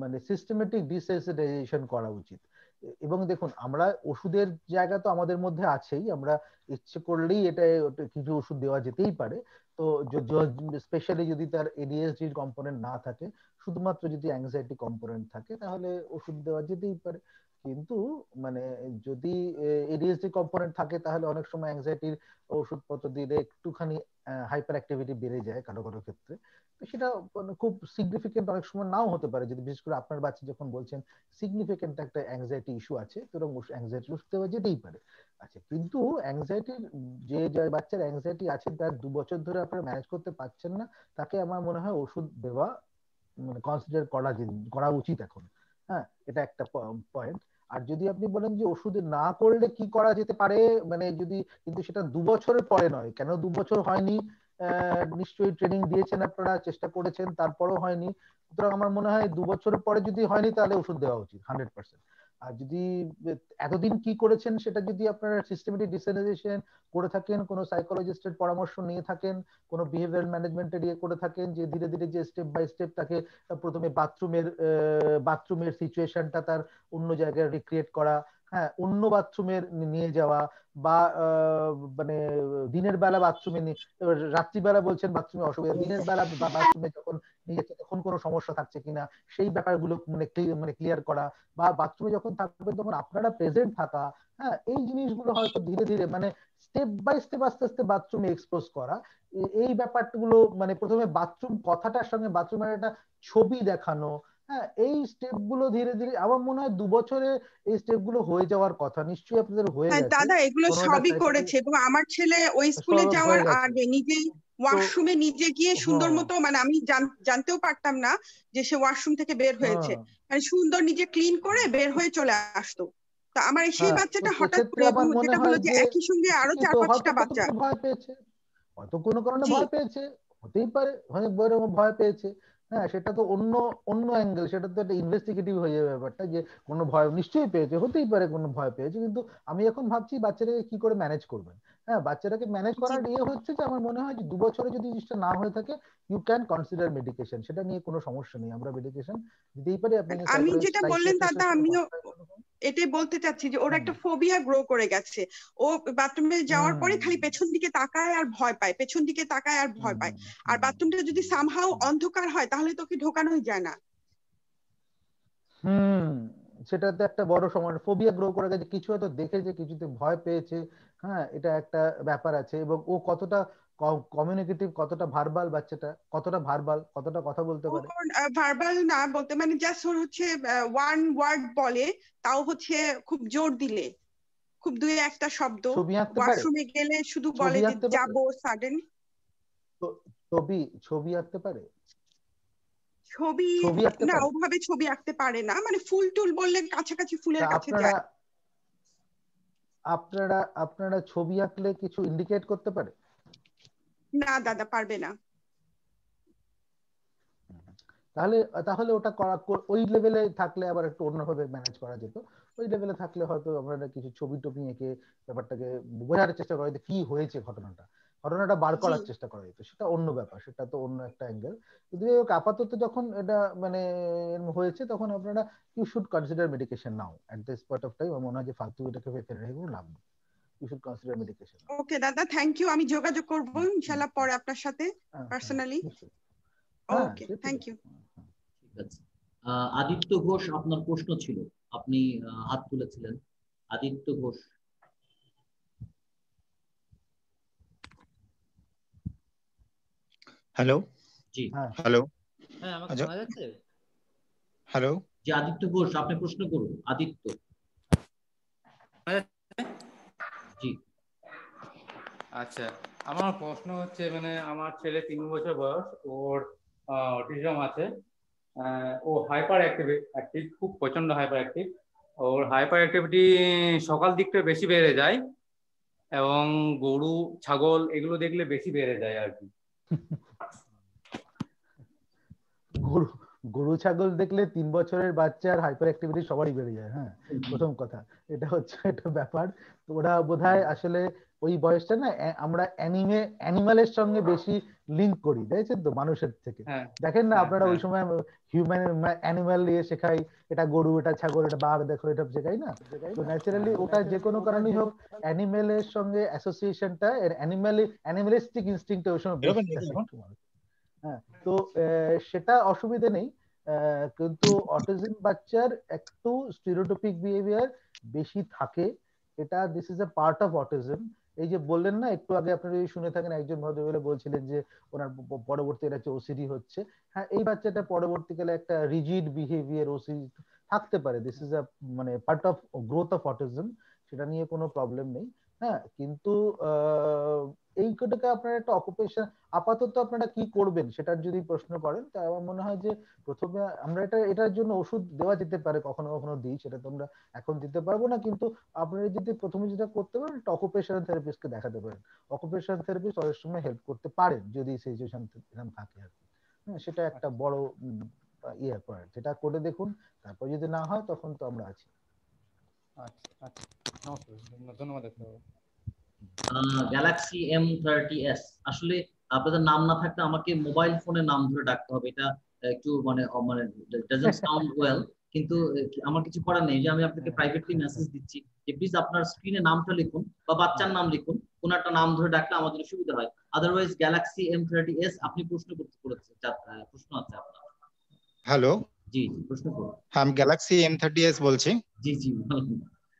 মানে সিস্টেমেটিক ডিসেন্সিটাইজেশন করা উচিত। এবং দেখুন, আমরা ওষুধের জায়গা তো আমাদের মধ্যে আছেই, আমরা ইচ্ছে করলেই এটা কিছু ওষুধ দেওয়া যেতেই পারে। তো স্পেশালি যদি তার এডিএসডি কম্পোনেন্ট না থাকে, শুধুমাত্র যদি অ্যাংজাইটি কম্পোনেন্ট থাকে, তাহলে ওষুধ দেওয়া যেতেই পারে। কিন্তু মানে যদি এডিএসডি কম্পোনেন্ট থাকে তাহলে অনেক সময় অ্যাংজাইটির ওষুধপত্র দিলে একটুখানি হাইপার অ্যাক্টিভিটি বেড়ে যায় কারো কারো ক্ষেত্রে। তো সেটা খুব সিগনিফিকেন্ট অনেক সময় নাও হতে পারে, যদি বিশেষ করে আপনার বাচ্চা যখন বলছেন সিগনিফিকেন্ট একটা অ্যাংজাইটি ইস্যু আছে, তো অ্যাংজাইটি ওষুধ দেওয়া যেতেই পারে। আচ্ছা, কিন্তু অ্যাংজাইটির যে বাচ্চার অ্যাংজাইটি আছে তার 2 বছর ধরে আপনারা ম্যানেজ করতে পারছেন না, তাকে আমার মনে হয় ওষুধ দেওয়া মানে কনসিডার করা উচিত এখন। হ্যাঁ, এটা একটা পয়েন্ট। আর যদি আপনি বলেন যে ওষুধ না করলে কি করা যেতে পারে, মানে যদি, কিন্তু সেটা 2 বছরের পরে নয়। কেন 2 বছর হয়নি? নিশ্চয়ই ট্রেনিং দিয়েছেন আপনারা, চেষ্টা করেছেন, তারপরেও হয়নি। সুতরাং আমার মনে হয় 2 বছরের পরে যদি হয়নি তাহলে ওষুধ দেওয়া উচিত 100%। আর যদি এতদিন কি করেছেন সেটা যদি আপনারা সিস্টেমেটিক ডিসেন্সিটাইজেশন করে থাকেন, কোনো সাইকোলজিস্টের পরামর্শ নিয়ে থাকেন, কোনো বিহেভিয়ারাল ম্যানেজমেন্টের ইয়ে করে থাকেন, যে ধীরে ধীরে যে স্টেপ বাই স্টেপ তাকে প্রথমে বাথরুমের সিচুয়েশনটা তার অন্য জায়গায় রিক্রিয়েট করা, হ্যাঁ, অন্য বাথরুমের নিয়ে যাওয়া, বা মানে দিনের বেলা বাথরুমে রাত্রিবেলা বলছেন বাথরুমে অসুবিধা, দিনের বেলা বাথরুমে যখন নিয়ে যাচ্ছে তখন কোনো সমস্যা থাকছে কিনা সেই ব্যাপারগুলো মানে ক্লিয়ার করা, বা বাথরুমে যখন থাকবেন তখন আপনারা প্রেজেন্ট থাকা। হ্যাঁ, এই জিনিসগুলো হয়তো ধীরে ধীরে মানে স্টেপ বাই স্টেপ আস্তে আস্তে বাথরুমে এক্সপোজ করা, এই ব্যাপারগুলো মানে প্রথমে বাথরুম কথাটার সঙ্গে বাথরুমের একটা ছবি দেখানো। হ্যাঁ, এই স্টেপ গুলো ধীরে ধীরে আমার মনে হয় 2 বছরে এই স্টেপ গুলো হয়ে যাওয়ার কথা, নিশ্চয়ই আপনাদের হয়ে হ্যাঁ গেছে। দাদা, এগুলো কোনো একটা সবই করেছে, এবং আমার ছেলে ওই স্কুলে সব যাওয়ার হয়ে গেছে। আগে নিজেই তো ওয়াশরুমে নিজে গিয়ে সুন্দর হ্যাঁ মতো, মানে আমি জানতেও পারতাম না যে সে ওয়াশরুম থেকে বের হয়েছে, হ্যাঁ মানে সুন্দর নিজে ক্লিন করে বের হয়ে চলে আসতো। তো আমার সেই হ্যাঁ, তো বাচ্চাটা হঠাৎ সেক্ষেত্রে করে, এবং আমার মনে যেটা হয় হলো যে যে একই সঙ্গে আরো শিক্ষিত, হয়তো 4-5টা কোনো বাচ্চা। ভয় পেয়েছে, হয়তো কোনো কারণে জি ভয় পেয়েছে, হতেই পারে, হয়তো ভয় পেয়েছে। হ্যাঁ, সেটা তো অন্য অন্য অ্যাঙ্গেল, সেটা তো একটা ইনভেস্টিগেটিভ হয়ে যাবে ব্যাপারটা, যে কোনো ভয় নিশ্চয়ই পেয়েছে, হতেই পারে কোনো ভয় পেয়েছে। কিন্তু আমি এখন ভাবছি বাচ্চাটাকে কি করে ম্যানেজ করবেন। হ্যাঁ, বাচ্চাটাকে ম্যানেজ জি করার ইয়ে হচ্ছে যে আমার মনে হয় যে 2 বছরে যদি জিনিসটা না হয়ে থাকে, ইউ ক্যান কনসিডার মেডিকেশন, সেটা নিয়ে কোনো সমস্যা নেই, আমরা মেডিকেশন দিতেই পারি। আপনি আমি যেটা বললেন দাদা, সাইকিয়াট্রিস্টের সাথে আমিও কথা বলুন। এটাই বলতে চাচ্ছি যে ওর হুম একটা ফোবিয়া গ্রো করে গেছে। ও বাথরুমে যাওয়ার হুম পরে খালি পেছন দিকে তাকায় আর ভয় পায়, পেছন দিকে তাকায় আর ভয় হুম পায়। আর হুম বাথরুমটা যদি সামহাও হুম অন্ধকার হয় তাহলে তোকে ঢোকানোই যায় না। হুম সেটাতে একটা বড় সমস্যা, ফোবিয়া গ্রো করে গেছে, কিছু হয়তো দেখেছে, কিছুতে ভয় পেয়েছে। হ্যাঁ, এটা একটা ব্যাপার আছে। এবং ও কতটা কমিউনিকেটিভ, কতটা ভার্বাল, বাচ্চাটা কতটা ভার্বাল, কতটা কথা বলতে ও পারে। ভার্বাল না বলতে, মানে জাস্ট ওর হচ্ছে ওয়ান ওয়ার্ড বলে, তাও হচ্ছে খুব জোর দিলে, খুব দুই একটা শব্দ। ছবি আঁকতে পারে, ওয়াশরুমে গেলে শুধু বলে ছবি যে আঁকতে পারে, যাবো সাডেন। ছবি আঁকতে পারে, ছবি ছবি আঁকতে না, পারে। ওভাবে ছবি আঁকতে পারে না, মানে ফুল টুল বললে কাছাকাছি তা ফুলের কাছে আপনারা যায়। আপনারা আপনারা ছবি আঁকলে কিছু ইন্ডিকেট করতে পারে? না দাদা, পারবে না। তাহলে তাহলে ওটা ওই লেভেলে থাকলে আবার একটু অন্যভাবে ম্যানেজ করা যেত। ওই লেভেলে থাকলে হয়তো আমরা কিছু ছবি টবি এঁকে ব্যাপারটাকে বোঝার চেষ্টা করা যেত, কি হয়েছে ঘটনাটা বার জি করার চেষ্টা করা যেত। সেটা অন্য ব্যাপার, সেটা তো অন্য একটা অ্যাঙ্গেল। কিন্তু আপাতত যখন এটা মানে হয়েছে, তখন আপনারা you should consider medication now at this point of time. আমার মনে হয় যে ফালতু এটাকে ফেলে রেখে কোনো লাভ নেই। You should consider medication. Okay দাদা, থ্যাংক ইউ। আমি যোগাযোগ করবো ইনশাল্লাহ পরে আপনার সাথে হ্যাঁ হ্যাঁ পার্সোনালি। নিশ্চয়ই। হ্যাঁ, ওকে, সে ঠিক থ্যাংক আছে। ইউ। ঠিক আছে। আদিত্য ঘোষ, আপনার প্রশ্ন ছিল, আপনি হাত তুলেছিলেন। আদিত্য ঘোষ। হ্যালো। জি হ্যাঁ হ্যালো। হ্যাঁ, আমাকে আচ্ছা, শোনা যাচ্ছে? হ্যালো। জি আদিত্য ঘোষ, আপনি প্রশ্ন করুন। আদিত্য। জি আচ্ছা, আমার প্রশ্ন হচ্ছে, মানে আমার ছেলে 3 বছর বয়স, ওর অটিজম আছে। ও হাইপার অ্যাক্টিভ, খুব প্রচন্ড হাইপার অ্যাক্টিভ। ওর হাইপার অ্যাক্টিভিটি সকাল দিকটা বেশি বেড়ে যায়, এবং গরু ছাগল এগুলো দেখলে বেশি বেড়ে যায় আর কি। গরু গরু ছাগল দেখলে 3 বছরের বাচ্চার হাইপার অ্যাক্টিভিটি সবারই বেড়ে যায়। হ্যাঁ, প্রথম কথা এটা হচ্ছে একটা ব্যাপার। তো ওরা বোধহয় আসলে ওই বয়সটা না আমরা অ্যানিমালের সঙ্গে বেশি লিঙ্ক করি, দেখেছেন তো, মানুষের থেকে। দেখেন না আপনারা ওই সময় হিউম্যান অ্যানিমাল দিয়ে শেখাই, এটা গরু, এটা ছাগল, এটা বাঘ, দেখো, এটা শেখাই না। তো ন্যাচারালি ওটা যে কোনো কারণেই হোক অ্যানিমেলের সঙ্গে অ্যাসোসিয়েশনটা, অ্যানিমালিস্টিক ইনস্টিংক্টটা ওই সময় বেশি থাকে। হ্যাঁ, তো সেটা অসুবিধা নেই, কিন্তু অটিজম বাচ্চার একটু স্টিরিওটাইপিক বিহেভিয়ার বেশি থাকে, এটা this is a part of autism. এই যে বললেন না একটু আগে, আপনারা যদি শুনে থাকেন, একজন ভদ্রমহিলা বলছিলেন যে ওনার পরবর্তী একটা ওসিডি হচ্ছে। হ্যাঁ, এই বাচ্চাটা পরবর্তীকালে একটা রিজিড বিহেভিয়ার ওসিডি থাকতে পারে, দিস ইজ আ মানে part of growth of autism, সেটা নিয়ে কোনো প্রবলেম নেই। হ্যাঁ, কিন্তু এই কোটাকে আপনার একটা অকুপেশন, আপাতত আপনারা কি করবেন সেটার যদি প্রশ্ন করেন, তা আমার মনে হয় যে প্রথমে আমরা এটার জন্য ওষুধ দেওয়া যেতে পারে, কখনো কখনো দিই, সেটা তো আমরা এখন দিতে পারবো না, কিন্তু আপনারা যদি প্রথমে যেটা করতে পারেন, একটা অকুপেশনাল থেরাপিস্টকে দেখাতে পারেন। অকুপেশনাল থেরাপিস্ট অনেক সময় হেল্প করতে পারেন যদি সিচুয়েশন এরকম থাকে আর কি। হ্যাঁ, সেটা একটা বড় ইয়ে পয়েন্ট, যেটা করে দেখুন, তারপর যদি না হয় তখন তো আমরা আছি। আচ্ছা আচ্ছা, ধন্যবাদ। গ্যালাক্সি M30s, আসলে আপনাদের নাম না থাকলে আমাকে মোবাইল ফোনে নাম ধরে ডাকতে হবে, এটা একটু মানে ডাজন্ট সাউন্ড ওয়েল, কিন্তু আমার কিছু করার নেই, যে আমি আপনাকে প্রাইভেটলি মেসেজ দিচ্ছি যে প্লিজ আপনার স্ক্রিনে নামটা লিখুন বা বাচ্চার নাম লিখুন, কোন একটা নাম ধরে ডাকলে আমাদের সুবিধা হয়। আদারওয়াইজ গ্যালাক্সি M30s, আপনি প্রশ্ন করেছেন, প্রশ্ন আছে আপনার? হ্যালো, জি জি, প্রশ্ন করুন। হ্যাঁ, আমি গ্যালাক্সি M30s বলছি। জি জি,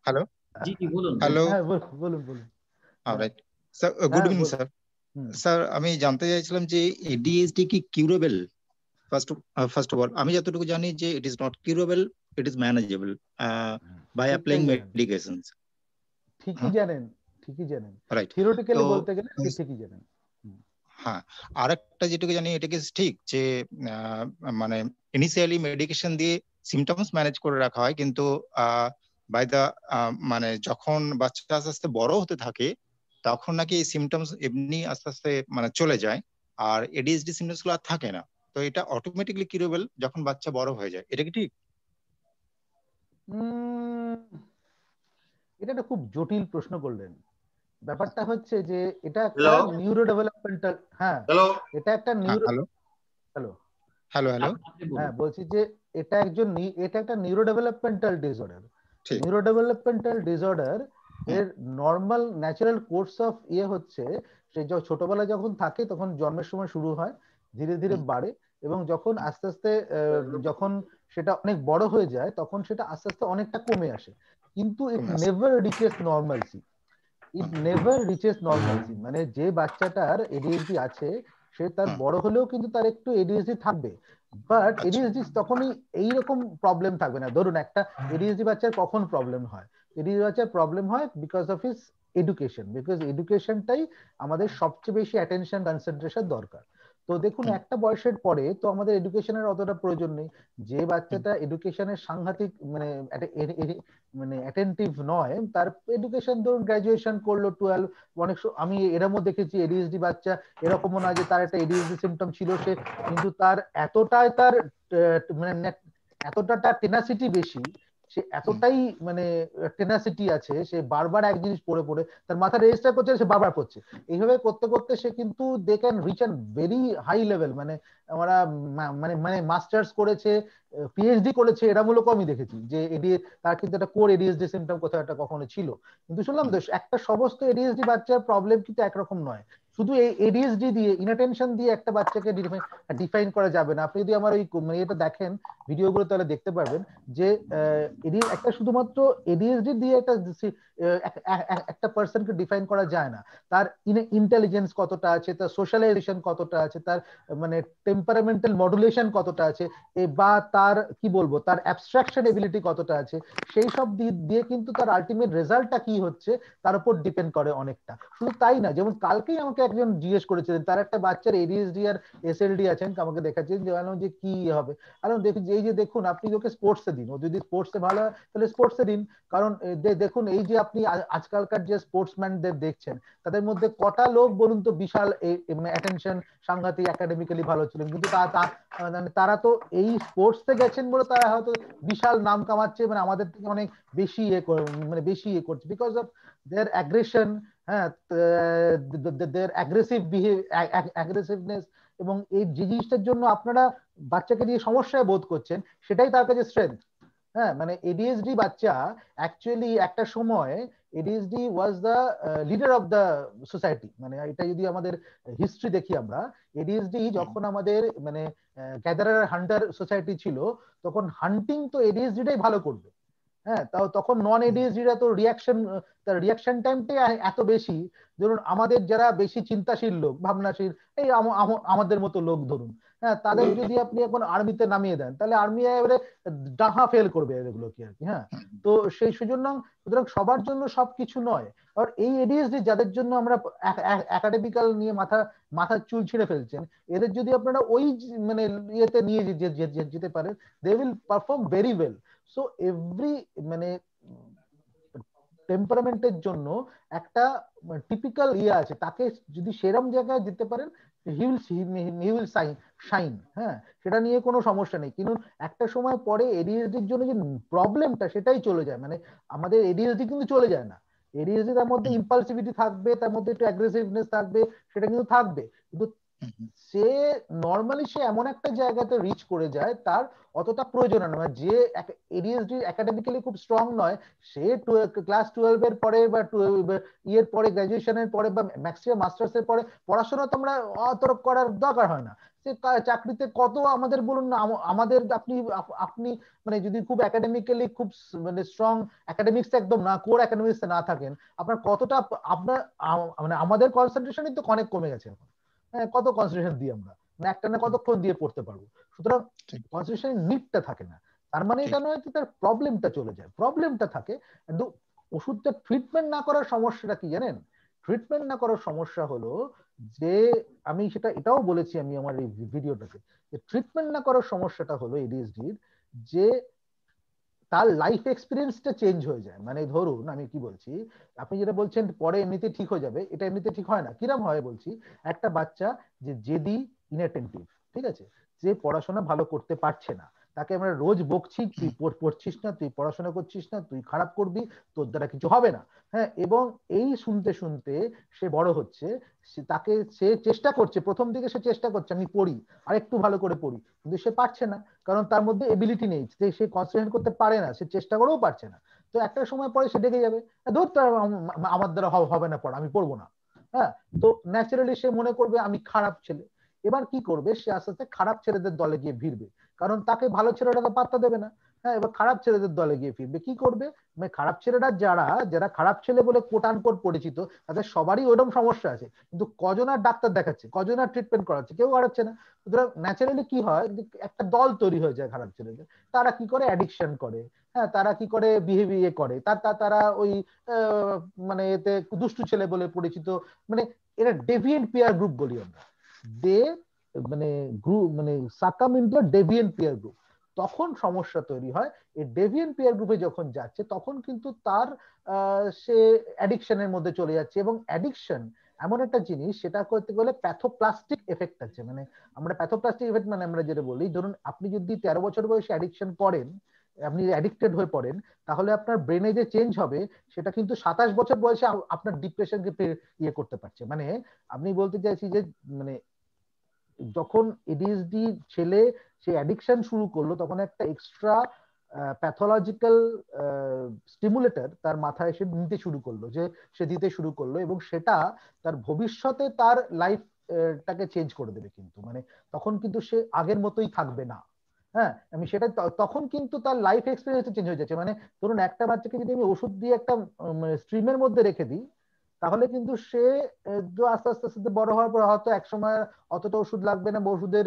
হ্যালো জি জি, বলুন। হ্যালো, হ্যাঁ, বলুন বলুন। Alright sir, good evening sir. Sir, আমি জানতে চাইছিলাম যে ADHD কি কিউরেবল? ফার্স্ট অফ অল, আমি যতটুকু জানি যে it is not curable, it is manageable by applying medications. ঠিকই জানেন, ঠিকই জানেন, রাইট। থিওরিটিক্যালি বলতে গেলে ঠিকই জানেন। হ্যাঁ, আরেকটা যেটুকু জানি এটা কি ঠিক যে মানে ইনিশিয়ালি মেডিকেশন দিয়ে সিমটমস ম্যানেজ করে রাখা হয়, কিন্তু বাই দা মানে যখন বাচ্চা আস্তে আস্তে বড় হতে থাকে তখন নাকি এই সিমটমস এমনি আস্তে আস্তে মানে চলে যায়, আর ADHD সিমটমস গুলো আর থাকে না। তো এটা অটোমেটিকলি কিউরেবল যখন বাচ্চা বড় হয়ে যায়, এটা কি ঠিক? এটা একটা খুব জটিল প্রশ্ন করলেন। ব্যাপারটা হচ্ছে যে এটা একটা নিউরো ডেভেলপমেন্টাল, হ্যাঁ, এটা একটা নিউরো, হ্যালো হ্যালো হ্যালো, হ্যাঁ, বলছি যে এটা একটা neuro developmental disorder. Neuro developmental disorder এর নর্মাল ন্যাচারাল কোর্স অফ ইয়ে হচ্ছে, সে ছোটবেলায় যখন থাকে তখন জন্মের সময় শুরু হয়, ধীরে ধীরে বাড়ে, এবং যখন আস্তে আস্তে যখন সেটা অনেক বড় হয়ে যায় তখন সেটা আস্তে আস্তে অনেকটা কমে আসে, কিন্তু ইট নেভার রিচেস নর্মালসি। মানে যে বাচ্চাটার ADHD আছে সে তার বড় হলেও কিন্তু তার একটু ADHD থাকবে, বাট ADHD তখনই এইরকম প্রবলেম থাকবে না। ধরুন একটা ADHD বাচ্চার কখন প্রবলেম হয়? ADHD বাচ্চার প্রবলেম হয় because of his education, because এডুকেশনটাই আমাদের সবচেয়ে বেশি অ্যাটেনশন কনসেন্ট্রেশন দরকার। তো দেখুন, একটা বয়সের পরে তো আমাদের এডুকেশনের অতটা প্রয়োজন নেই। যে বাচ্চাটা এডুকেশনের সাংঘাতিক মানে অ্যাটেন্টিভ নয়, তার এডুকেশন ধরুন গ্রাজুয়েশন করলো, 12, অনেক আমি এরকমও দেখেছি ADHD বাচ্চা এরকমও না যে তার একটা ADHD সিমটম ছিল, সে কিন্তু তার এতটাই তার মানে এতটা তার টেনাসিটি বেশি, সে এতটাই মানে টেনাসিটি আছে, সে বারবার এক জিনিস পড়ে পড়ে তার মাথা রেজিস্টার করছে, সে বারবার পড়ছে, এইভাবে করতে করতে সে কিন্তু they can reach an very high level, মানে আমরা মানে মানে মাস্টার্স করেছে, PhD করেছে, এরা মূলক আমি দেখেছি যে তার কিন্তু একটা কোর ADHD সিমটম কোথাও একটা কখনো ছিল। কিন্তু শুনলাম তো একটা সমস্ত ADHD বাচ্চার প্রবলেম কিন্তু একরকম নয়। শুধু এই ADHD দিয়ে, ইনঅ্যাটেনশন দিয়ে একটা বাচ্চাকে ডিফাইন করা যাবে না। আপনি যদি আমার ওই এটা দেখেন ভিডিওগুলো, তাহলে দেখতে পারবেন যে একটা শুধুমাত্র ADHD দিয়ে একটা পার্সনকে ডিফাইন করা যায় না। তার ইন্টেলিজেন্স কতটা আছে, তার সোশ্যালাইজেশন কতটা আছে, তার মানে টেম্পারামেন্টাল মডুলেশন কতটা আছে, বা তার কি বলবো তার অ্যাবস্ট্রাকশন এবিলিটি কতটা আছে, সেই সব দিয়ে কিন্তু তার আলটিমেট রেজাল্টটা কি হচ্ছে তার উপর ডিপেন্ড করে অনেকটা। শুধু তাই না, যেমন কালকেই আমাকে একজন জিজ্ঞেস করেছিলেন তার একটা বাচ্চার ADHD আর SLD আছেন, আমাকে দেখাচ্ছেন যে কি হবে। আর দেখুন, এই যে দেখুন আপনি ওকে স্পোর্টসে দিন, ও যদি স্পোর্টসে ভালো হয় তাহলে স্পোর্টসে দিন, কারণ দেখুন এই যে আপনি আজকালকার যে স্পোর্টসম্যানদের দেখছেন তাদের মধ্যে কটা লোক বলুন তো বিশাল অ্যাটেনশন সাংঘাতিক একাডেমিক্যালি ভালো ছিলেন, কিন্তু মানে তারা তো এই স্পোর্টসে গেছেন বলে তারা হয়তো বিশাল নাম কামাচ্ছে, মানে আমাদের থেকে অনেক বেশি মানে বেশি করছে বিকজ অফ দেয়ার অ্যাগ্রেশন, হ্যাঁ, দেয়ার অ্যাগ্রেসিভনেস। এবং এই যে জিনিসটার জন্য আপনারা বাচ্চাকে দিয়ে সমস্যায় বোধ করছেন সেটাই তার কাছে স্ট্রেংথ। হ্যাঁ, মানে এডিএসডি বাচ্চা অ্যাকচুয়ালি একটা সময় ADSD was the leader of the society. মানে এটা যদি আমাদের হিস্ট্রি দেখি আমরা, এডিএসডি যখন আমাদের মানে গ্যাদারার হান্টার সোসাইটি ছিল তখন হান্টিং তো এডিএসডিটাই ভালো করবে। হ্যাঁ, তাও তখন নন এডিএসডিরা তো তার রিয়াকশন টাইমটাই এত বেশি। ধরুন আমাদের যারা বেশি চিন্তাশীল লোক, ভাবনাশীল, এই আমাদের মতো লোক ধরুন, হ্যাঁ, তাদের যদি আপনি এখন আর্মিতে নামিয়ে দেন তাহলে আর্মি এবারে ডাহা ফেল করবে এগুলোকে আর কি। হ্যাঁ, তো সেই সুজন্য সুতরাং সবার জন্য সবকিছু নয়। আর এই এডিএসডি যাদের জন্য আমরা একাডেমিক্যাল নিয়ে মাথার চুল ছিঁড়ে ফেলছেন, এদের যদি আপনারা ওই মানে ইয়েতে নিয়ে যেতে পারেন, they will perform very well. So every মানে টেম্পারামেন্টের জন্য একটা টিপিক্যাল ইয়ে আছে, তাকে যদি সেরম জায়গায় যেতে পারেন হি উইল শাইন। হ্যাঁ, সেটা নিয়ে কোনো সমস্যা নেই। কিন্তু একটা সময় পরে এডিএসডির জন্য যে প্রবলেমটা সেটাই চলে যায়। মানে আমাদের এডিএসডি কিন্তু চলে যায় না, এডিএসডি তার মধ্যে ইম্পালসিভিটি থাকবে, তার মধ্যে একটু অ্যাগ্রেসিভনেস থাকবে, সেটা কিন্তু থাকবে। কিন্তু সে নর্মালি সে এমন একটা জায়গাতে রিচ করে যায় তার অতটা প্রয়োজন হয় না। যে এডিএসডি একাডেমিক্যালি খুব স্ট্রং নয়, সে ক্লাস 12 এর পরে বা ইয়ের পরে গ্রাজুয়েশনের পরে বা ম্যাক্সিমাম মাস্টার্স এর পরে পড়াশোনা তো আমরা অত করার দরকার হয় না। সে চাকরিতে কত আমাদের বলুন না, আমাদের আপনি মানে যদি খুব একাডেমিক্যালি খুব মানে স্ট্রং একাডেমিক্স একদম না, কোর একাডেমিক্স না থাকেন, আপনার কতটা আপনার মানে আমাদের কনসেন্ট্রেশনই তো অনেক কমে গেছে এখন। হ্যাঁ, কত কনসেন্ট্রেশন দিই আমরা, একটা না কতক্ষণ দিয়ে পড়তে পারবো। সুতরাং কনসেন্ট্রেশন নিডটা থাকে না, তার মানে এটা নয় যে তার প্রবলেমটা চলে যায়, প্রবলেমটা থাকে। কিন্তু ওষুধটা ট্রিটমেন্ট না করার সমস্যাটা কি জানেন? ট্রিটমেন্ট না করার সমস্যা হলো যে, আমি এটাও বলেছি আমি আমার এই ভিডিওটাতে, যে ট্রিটমেন্ট না করার সমস্যাটা হলো এডিএসডির যে তার লাইফ এক্সপিরিয়েন্সটা চেঞ্জ হয়ে যায়। মানে ধরুন আমি কি বলছি, আপনি যেটা বলছেন পরে এমনিতে ঠিক হয়ে যাবে, এটা এমনিতে ঠিক হয় না। কিরম হয় বলছি, একটা বাচ্চা যে জেদি ইনঅ্যাটেন্টিভ, ঠিক আছে, যে পড়াশোনা ভালো করতে পারছে না, তাকে আমরা রোজ বকছি তুই পড়ছিস না, তুই পড়াশোনা করছিস না, তুই খারাপ করবি, তোর দ্বারা কিছু হবে না। হ্যাঁ, এবং এই শুনতে শুনতে সে বড় হচ্ছে, সে চেষ্টা করছে, প্রথম দিকে সে চেষ্টা করছে আমি পড়ি আর একটু ভালো করে পড়ি, কিন্তু সে পারছে না, কারণ তার মধ্যে এবিলিটি নেই, সে কনসেন্ট্রেট করতে পারে না, সে চেষ্টা করেও পারছে না। তো একটা সময় পরে সে ডেকে যাবে, ধর আমার দ্বারা হবে না পড়া, আমি পড়বো না। হ্যাঁ, তো ন্যাচারালি সে মনে করবে আমি খারাপ ছেলে। এবার কি করবে, সে আস্তে আস্তে খারাপ ছেলেদের দলে গিয়ে ভিড়বে, কারণ তাকে ভালো ছেলেটা তো পাত্তা দেবে না। হ্যাঁ, এবার খারাপ ছেলেদের দলে গিয়ে ফিরবে। কি করবে, মানে খারাপ ছেলেরা যারা খারাপ ছেলে বলে কোট আনকোট পরিচিত, তাদের সবারই ওরকম সমস্যা আছে, কিন্তু কজন আর ডাক্তার দেখাচ্ছে, কজন আর ট্রিটমেন্ট করাচ্ছে, কেউ করাচ্ছে না। সুতরাং ন্যাচারালি কি হয়, একটা দল তৈরি হয়ে যায় খারাপ ছেলেদের। তারা কি করে, অ্যাডিকশন করে, হ্যাঁ, তারা কি করে বিহেভিয়ার করে, তারা ওই মানে এতে দুষ্টু ছেলে বলে পরিচিত, মানে এরা ডেভিয়েন্ট পিয়ার গ্রুপ বলি আমরা, দে মানে গ্রুপ মানে succumb into deviant peer group. তখন সমস্যা তৈরি হয়। এই ডেভিয়েন্ট পিয়ার গ্রুপে যখন যাচ্ছে তখন কিন্তু তার সে অ্যাডিকশনের মধ্যে চলে যাচ্ছে। এবং অ্যাডিকশন এমন একটা জিনিস, সেটা করতে গেলে প্যাথোপ্লাস্টিক এফেক্ট আছে। মানে আমরা প্যাথোপ্লাস্টিক এফেক্ট মানে আমরা যেটা বলি, ধরুন আপনি যদি 13 বছর বয়সে অ্যাডিকশন করেন, আপনি অ্যাডিক্টেড হয়ে পড়েন, তাহলে আপনার ব্রেনে যে চেঞ্জ হবে সেটা কিন্তু 27 বছর বয়সে আপনার ডিপ্রেশনকে ইয়ে করতে পারছে। মানে আপনি বলতে চাইছি যে মানে যখন এডিএসডি ছেলে সে অ্যাডিকশন শুরু করলো, তখন একটা এক্সট্রা প্যাথোলজিক্যাল স্টিমুলেটর তার মাথায় এসে নিতে শুরু করলো, যে সে দিতে শুরু করলো, এবং সেটা তার ভবিষ্যতে তার লাইফটাকে চেঞ্জ করে দেবে। কিন্তু মানে তখন কিন্তু সে আগের মতোই থাকবে না। হ্যাঁ, আমি সেটা তখন কিন্তু তার লাইফ এক্সপিরিয়েন্স চেঞ্জ হয়ে যাচ্ছে। মানে ধরুন একটা বাচ্চাকে যদি আমি ওষুধ দিয়ে একটা স্ট্রিমের মধ্যে রেখে দিই, তাহলে কিন্তু সে আস্তে আস্তে আস্তে বড় হওয়ার পর হয়তো এক সময় অতটা ওষুধ লাগবে না, ওষুধের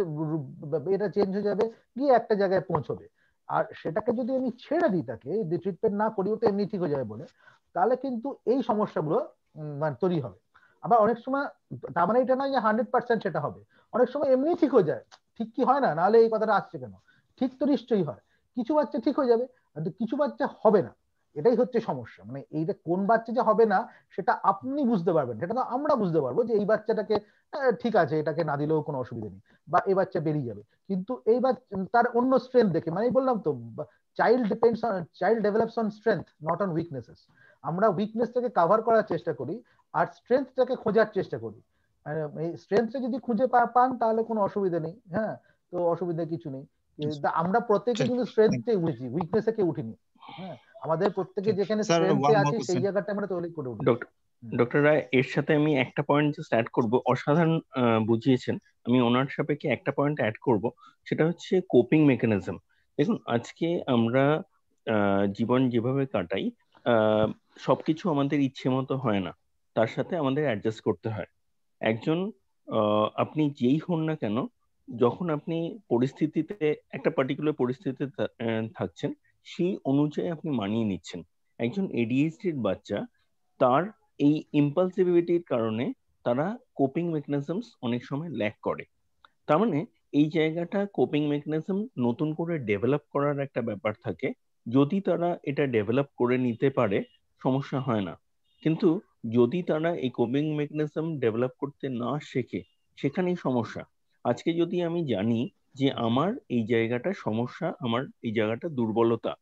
এটা চেঞ্জ হয়ে যাবে, গিয়ে একটা জায়গায় পৌঁছবে। আর সেটাকে যদি আমি ছেড়ে দিই, তাকে ট্রিটমেন্ট না করি, ওটা এমনি ঠিক হয়ে যাবে বলে, তাহলে কিন্তু এই সমস্যাগুলো মানে তৈরি হবে। আবার অনেক সময় তার মানে এটা নয় যে 100% সেটা হবে, অনেক সময় এমনি ঠিক হয়ে যায়। ঠিক কি হয় না, নাহলে এই কথাটা আসছে কেন? ঠিক তো নিশ্চয়ই হয়। কিছু বাচ্চা ঠিক হয়ে যাবে, কিছু বাচ্চা হবে না। এটাই হচ্ছে সমস্যা। মানে এইটা কোন বাচ্চা যে হবে না সেটা আপনি বুঝতে পারবেন, সেটা তো আমরা বুঝতে পারবো যে এই বাচ্চাটাকে ঠিক আছে, এটাকে না দিলেও কোনো অসুবিধা নেই, বা এই বাচ্চা বেরিয়ে যাবে। কিন্তু এই তার অন্য স্ট্রেংথ দেখে, মানে বললাম তো, child develops on strength not on weaknesses. আমরা উইকনেসটাকে কাভার করার চেষ্টা করি আর স্ট্রেংথটাকে খোঁজার চেষ্টা করি। এই স্ট্রেংথটা যদি খুঁজে পান তাহলে কোনো অসুবিধা নেই, হ্যাঁ, তো অসুবিধা কিছু নেই। আমরা প্রত্যেকে কিন্তু স্ট্রেংথে উঠেছি, উইকনেসে কে উঠিনি। হ্যাঁ, আমাদের প্রত্যেকে যেখানে স্ট্রেংথে আছে সেই জায়গাটা আমরা তৈরি করে উঠি। ডক্টর রায়, এর সাথে আমি একটা পয়েন্ট জাস্ট অ্যাড করব। অসাধারণ বুঝিয়েছেন। আমি ওনার সাপেক্ষে একটা পয়েন্ট অ্যাড করব, সেটা হচ্ছে কোপিং মেকানিজম। দেখুন, আজকে আমরা জীবন যেভাবে কাটাই, সবকিছু আমাদের ইচ্ছে মতো হয় না, তার সাথে আমাদের অ্যাডজাস্ট করতে হয়। একজন আপনি যেই হন না কেন, যখন আপনি পরিস্থিতিতে, একটা পার্টিকুলার পরিস্থিতিতে থাকছেন, সেই অনুযায়ী আপনি মানিয়ে নিচ্ছেন। একজন এডিএইচডির বাচ্চা, তার এই ইম্পালসিভিটির কারণে তারা কোপিং মেকানিজমস অনেক সময় ল্যাক করে। তার মানে এই জায়গাটা কোপিং মেকানিজম নতুন করে ডেভেলপ করার একটা ব্যাপার থাকে। যদি তারা এটা ডেভেলপ করে নিতে পারে, সমস্যা হয় না। কিন্তু যদি তারা এই কোপিং মেকানিজম ডেভেলপ করতে না শেখে, সেখানেই সমস্যা। আজকে যদি আমি জানি যে আমার এই জায়গাটা সমস্যা, আমার এই জায়গাটা দুর্বলতা,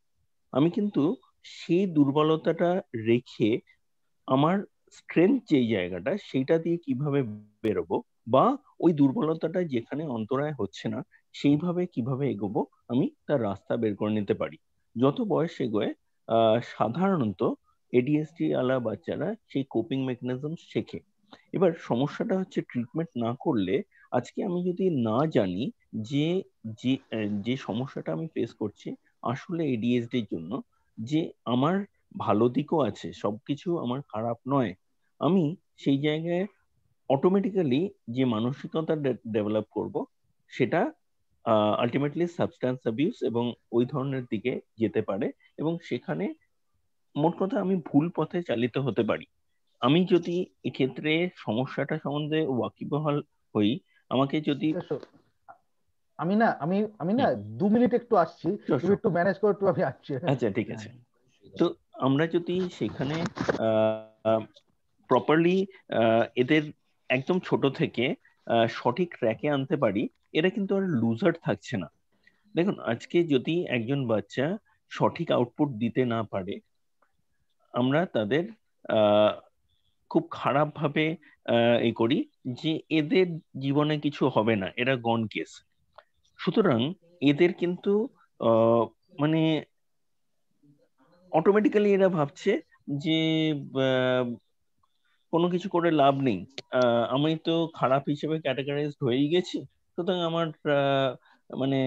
আমি কিন্তু সেই দুর্বলতাটা রেখে আমার স্ট্রেংথ যেই জায়গাটা, সেইটা দিয়ে কিভাবে বেরোবো, বা ওই দুর্বলতাটা যেখানে অন্তরায় হচ্ছে না সেইভাবে কিভাবে এগোবো, আমি তার রাস্তা বের করে নিতে পারি। যত বয়স এগোয় সাধারণত এডিএসডি আলা বাচ্চারা সেই কোপিং মেকানিজম শেখে। এবার সমস্যাটা হচ্ছে ট্রিটমেন্ট না করলে, আজকে আমি যদি না জানি যে যে যে সমস্যাটা আমি ফেস করছি আসলে এডিএসডির জন্য, যে আমার ভালো দিকও আছে, সবকিছু আমার খারাপ নয়, আমি সেই জায়গায় অটোমেটিক্যালি যে মানসিকতা ডেভেলপ করব, সেটা আলটিমেটলি সাবস্ট্যান্স অ্যাবিউজ এবং ওই ধরনের দিকে যেতে পারে। এবং সেখানে মোট কথা আমি ভুল পথে চালিত হতে পারি। আমি যদি এক্ষেত্রে সমস্যাটা সম্বন্ধে ওয়াকিবহাল হই, আমাকে যদি আমি না 2 মিনিট একটু আসছি, তুমি একটু ম্যানেজ করো, একটু আমি আসছি। আচ্ছা, ঠিক আছে। তো আমরা যদি সেখানে প্রপারলি এদের একদম ছোট থেকে সঠিক ট্র্যাকে আনতে পারি, এরা কিন্তু আর লুজার থাকছে না। দেখুন, আজকে যদি একজন বাচ্চা সঠিক আউটপুট দিতে না পারে, আমরা তাদের খুব খারাপ ভাবে এই করি যে এদের জীবনে কিছু হবে না, এরা গন কেস। সুতরাং এদের কিন্তু মানে অটোমেটিক্যালি এরা ভাবছে যে কোনো কিছু করে লাভ নেই, আমি তো খারাপ হিসেবে ক্যাটাগরাইজড হয়েই গেছি, সুতরাং আমার মানে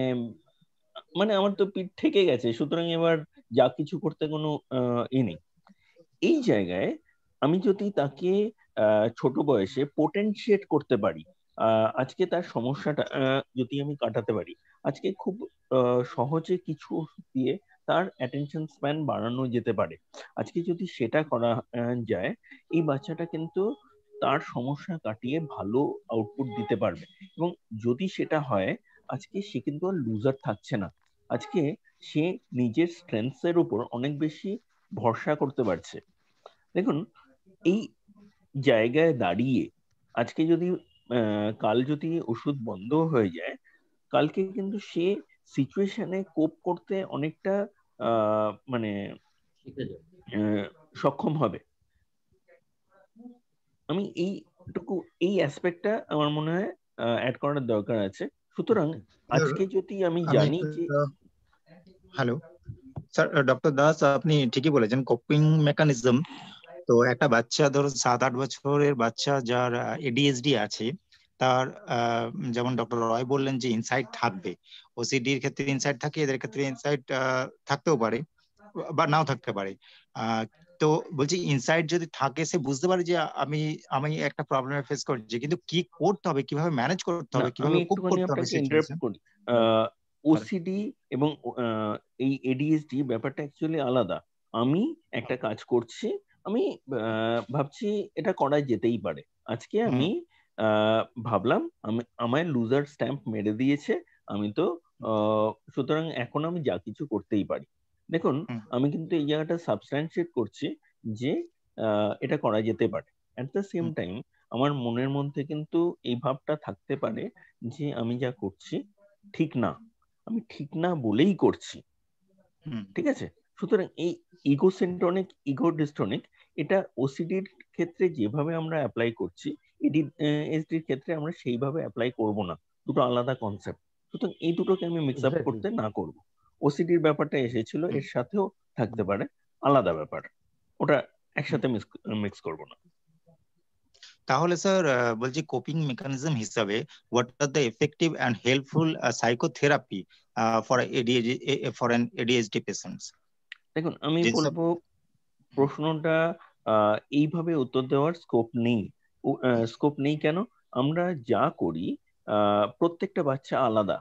মানে আমার তো পিঠ থেকে গেছে, সুতরাং এবার যা কিছু করতে কোনো নেই। এই জায়গায় আমি যদি তাকে ছোট বয়সে পোটেনশিয়েট করতে পারি, আজকে তার সমস্যাটা যদি আমি কাটাতে পারি, আজকে খুব সহজে কিছু ওষুধ দিয়ে তার অ্যাটেনশন স্প্যান বাড়ানো যেতে পারে। আজকে যদি সেটা করা যায়, এই বাচ্চাটা কিন্তু তার সমস্যা কাটিয়ে ভালো আউটপুট দিতে পারবে। এবং যদি সেটা হয়, আজকে সে কিন্তু আর লুজার থাকছে না, আজকে সে নিজের স্ট্রেংথস এর উপর অনেক বেশি ভরসা করতে পারছে। দেখুন, এই জায়গায় দাঁড়িয়ে আজকে যদি কাল যদি ওষুধ বন্ধ হয়ে যায়, কালকে কিন্তু সে সিচুয়েশনে কোপ করতে অনেকটা মানে সক্ষম হবে। আমি এইটুকু, এই অ্যাসপেক্টটা আমার মনে হয় অ্যাড করার দরকার আছে। সুতরাং আজকে যদি আমি জানি যে, হ্যালো স্যার, ডক্টর দাস আপনি ঠিকই বলেছেন, কোপিং মেকানিজম। তো একটা বাচ্চা, ধরো 7-8 বছরের বাচ্চা যার এডিএসডি আছে, তার যেমন ডক্টর রয় বললেন যে ইনসাইট থাকবে, ওসিডির ক্ষেত্রে ইনসাইট থাকে, এদের ক্ষেত্রে ইনসাইট থাকতেও পারে বা নাও থাকতে পারে। তো বলছি, ইনসাইট যদি থাকে, সে বুঝতে পারে যে আমি আমি একটা প্রবলেমে ফেস করছি, কিন্তু কি করতে হবে, কিভাবে ম্যানেজ করতে হবে, কিভাবে কুপ করতে হবে ইন্টারাপ্ট করি। ওসিডি এবং এই এডিএসডি ব্যাপারটা অ্যাকচুয়ালি আলাদা। আমি একটা কাজ করছি, আমি ভাবছি এটা করা যেতেই পারে। আজকে আমি ভাবলাম আমায় লুজার স্ট্যাম্প মেরে দিয়েছে, আমি তো সুতরাং এখন আমি যা কিছু করতেই পারি। দেখুন, আমি কিন্তু এই জায়গাটা সাবস্ট্যান্সিয়েট করছি যে এটা করা যেতে পারে। অ্যাট দ্য সেম টাইম আমার মনের মধ্যে কিন্তু এই ভাবটা থাকতে পারে যে আমি যা করছি ঠিক না, আমি ঠিক না বলেই করছি। ঠিক আছে? সুতরাং এই ইগোসেন্ট্রনিক ইগো ডিস্ট্রনিক এটা ওসিডির ক্ষেত্রে যেভাবে আমরা অ্যাপ্লাই করছি, এডিএইচডির ক্ষেত্রে আমরা সেইভাবে অ্যাপ্লাই করব না। দুটো আলাদা কনসেপ্ট। সুতরাং এই দুটোকে আমি মিক্স আপ করতে না করব। ওসিডির ব্যাপারটা এসেছিল, এর সাথেও থাকতে পারে আলাদা ব্যাপার, ওটা একসাথে মিক্স করব না। তাহলে স্যার বলছি কোপিং মেকানিজম হিসাবে what are the effective and helpful psychotherapy for an ADHD patients? দেখুন, আমি বলবো প্রশ্নটা এইভাবে উত্তর দেওয়ার স্কোপ নেই। স্কোপ নেই কেন? আমরা যা করি প্রত্যেকটা বাচ্চা আলাদা।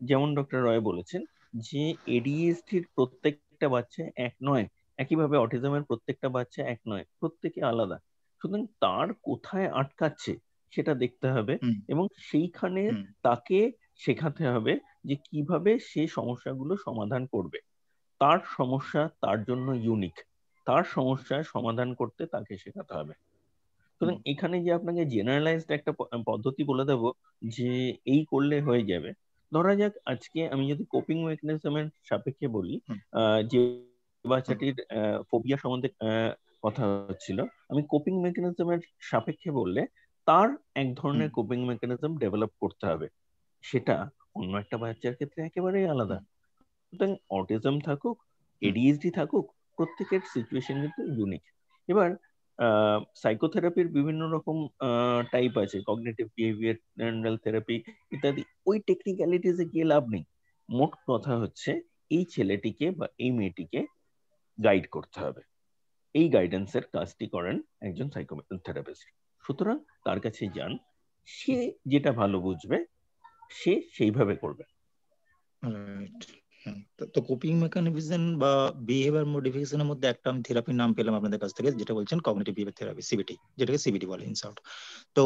যেমন ডক্টর রয় বলেছেন যে এডিএইচডির প্রত্যেকটা বাচ্চা এক নয়, একইভাবে অটিজমের প্রত্যেকটা বাচ্চা এক নয়, প্রত্যেকে আলাদা। সুতরাং তার কোথায় আটকাচ্ছে সেটা দেখতে হবে এবং সেইখানে তাকে শেখাতে হবে যে কিভাবে সে সমস্যাগুলো সমাধান করবে। তার সমস্যা তার জন্য ইউনিক, তার সমস্যার সমাধান করতে তাকে শেখাতে হবে। সুতরাং এখানে যে আপনাকে জেনারেলাইজড একটা পদ্ধতি বলে দেবো যে এই করলে হয়ে যাবে, ধরা যাক আজকে আমি যদি কোপিং মেকানিজমের সাপেক্ষে বলি, যে বাচ্চাটির ফোবিয়া সম্বন্ধে কথা হচ্ছিল, আমি কোপিং মেকানিজমের সাপেক্ষে বললে তার এক ধরনের কোপিং মেকানিজম ডেভেলপ করতে হবে, সেটা অন্য একটা বাচ্চার ক্ষেত্রে একেবারেই আলাদা। সুতরাং অটিজম থাকুক, এডিএইচডি থাকুক, প্রত্যেকের সিচুয়েশন কিন্তু ইউনিক। এবার সাইকোথেরাপির বিভিন্ন রকম টাইপ আছে, কগনিটিভ বিহেভিয়ারাল থেরাপি ইত্যাদি, ওই টেকনিক্যালিটিসে গিয়ে লাভ নেই। মোট কথা হচ্ছে এই ছেলেটিকে বা এই মেয়েটিকে গাইড করতে হবে। এই গাইডেন্সের কাজটি করেন একজন সাইকোথেরাপিস্ট। সুতরাং তার কাছে যান, সে যেটা ভালো বুঝবে সে সেইভাবে করবে। তো কোপিং মেকানিজম বা বিহেভিয়ার মডিফিকেশনের মধ্যে একটা আমি থেরাপির নাম পেলাম আপনাদের কাছ থেকে, যেটা বলছেন কগনিটিভ বিহেভিয়ার থেরাপি, সিবিটি, যেটাকে সিবিটি বলে ইন শর্ট। তো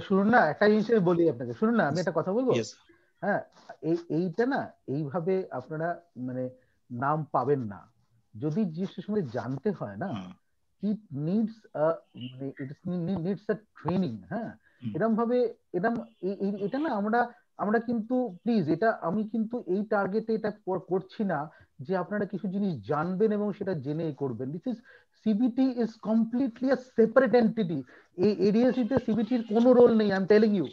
শুনুন না, একটা জিনিস বলি আপনাকে, শুনুন না, আমি একটা কথা বলবো। হ্যাঁ, এইটা না এইভাবে আপনারা মানে নাম পাবেন না। যদি জিনিসটার সঙ্গে জানতে হয় না, ইট নিডস মানে ইট নিডস আ ট্রেনিং। হ্যাঁ, এরকম ভাবে এটা না আমরা কিন্তু প্লিজ, এটা আমি কিন্তু এই টার্গেটে এটা করছি না যে আপনারা কিছু জিনিস জানবেন এবং সেটা জেনে করবেন। This is CBT is completely a separate entity. এই এডিএসডি তে সিবিটির কোনো রোল নেই, আই এম টেলিং ইউ।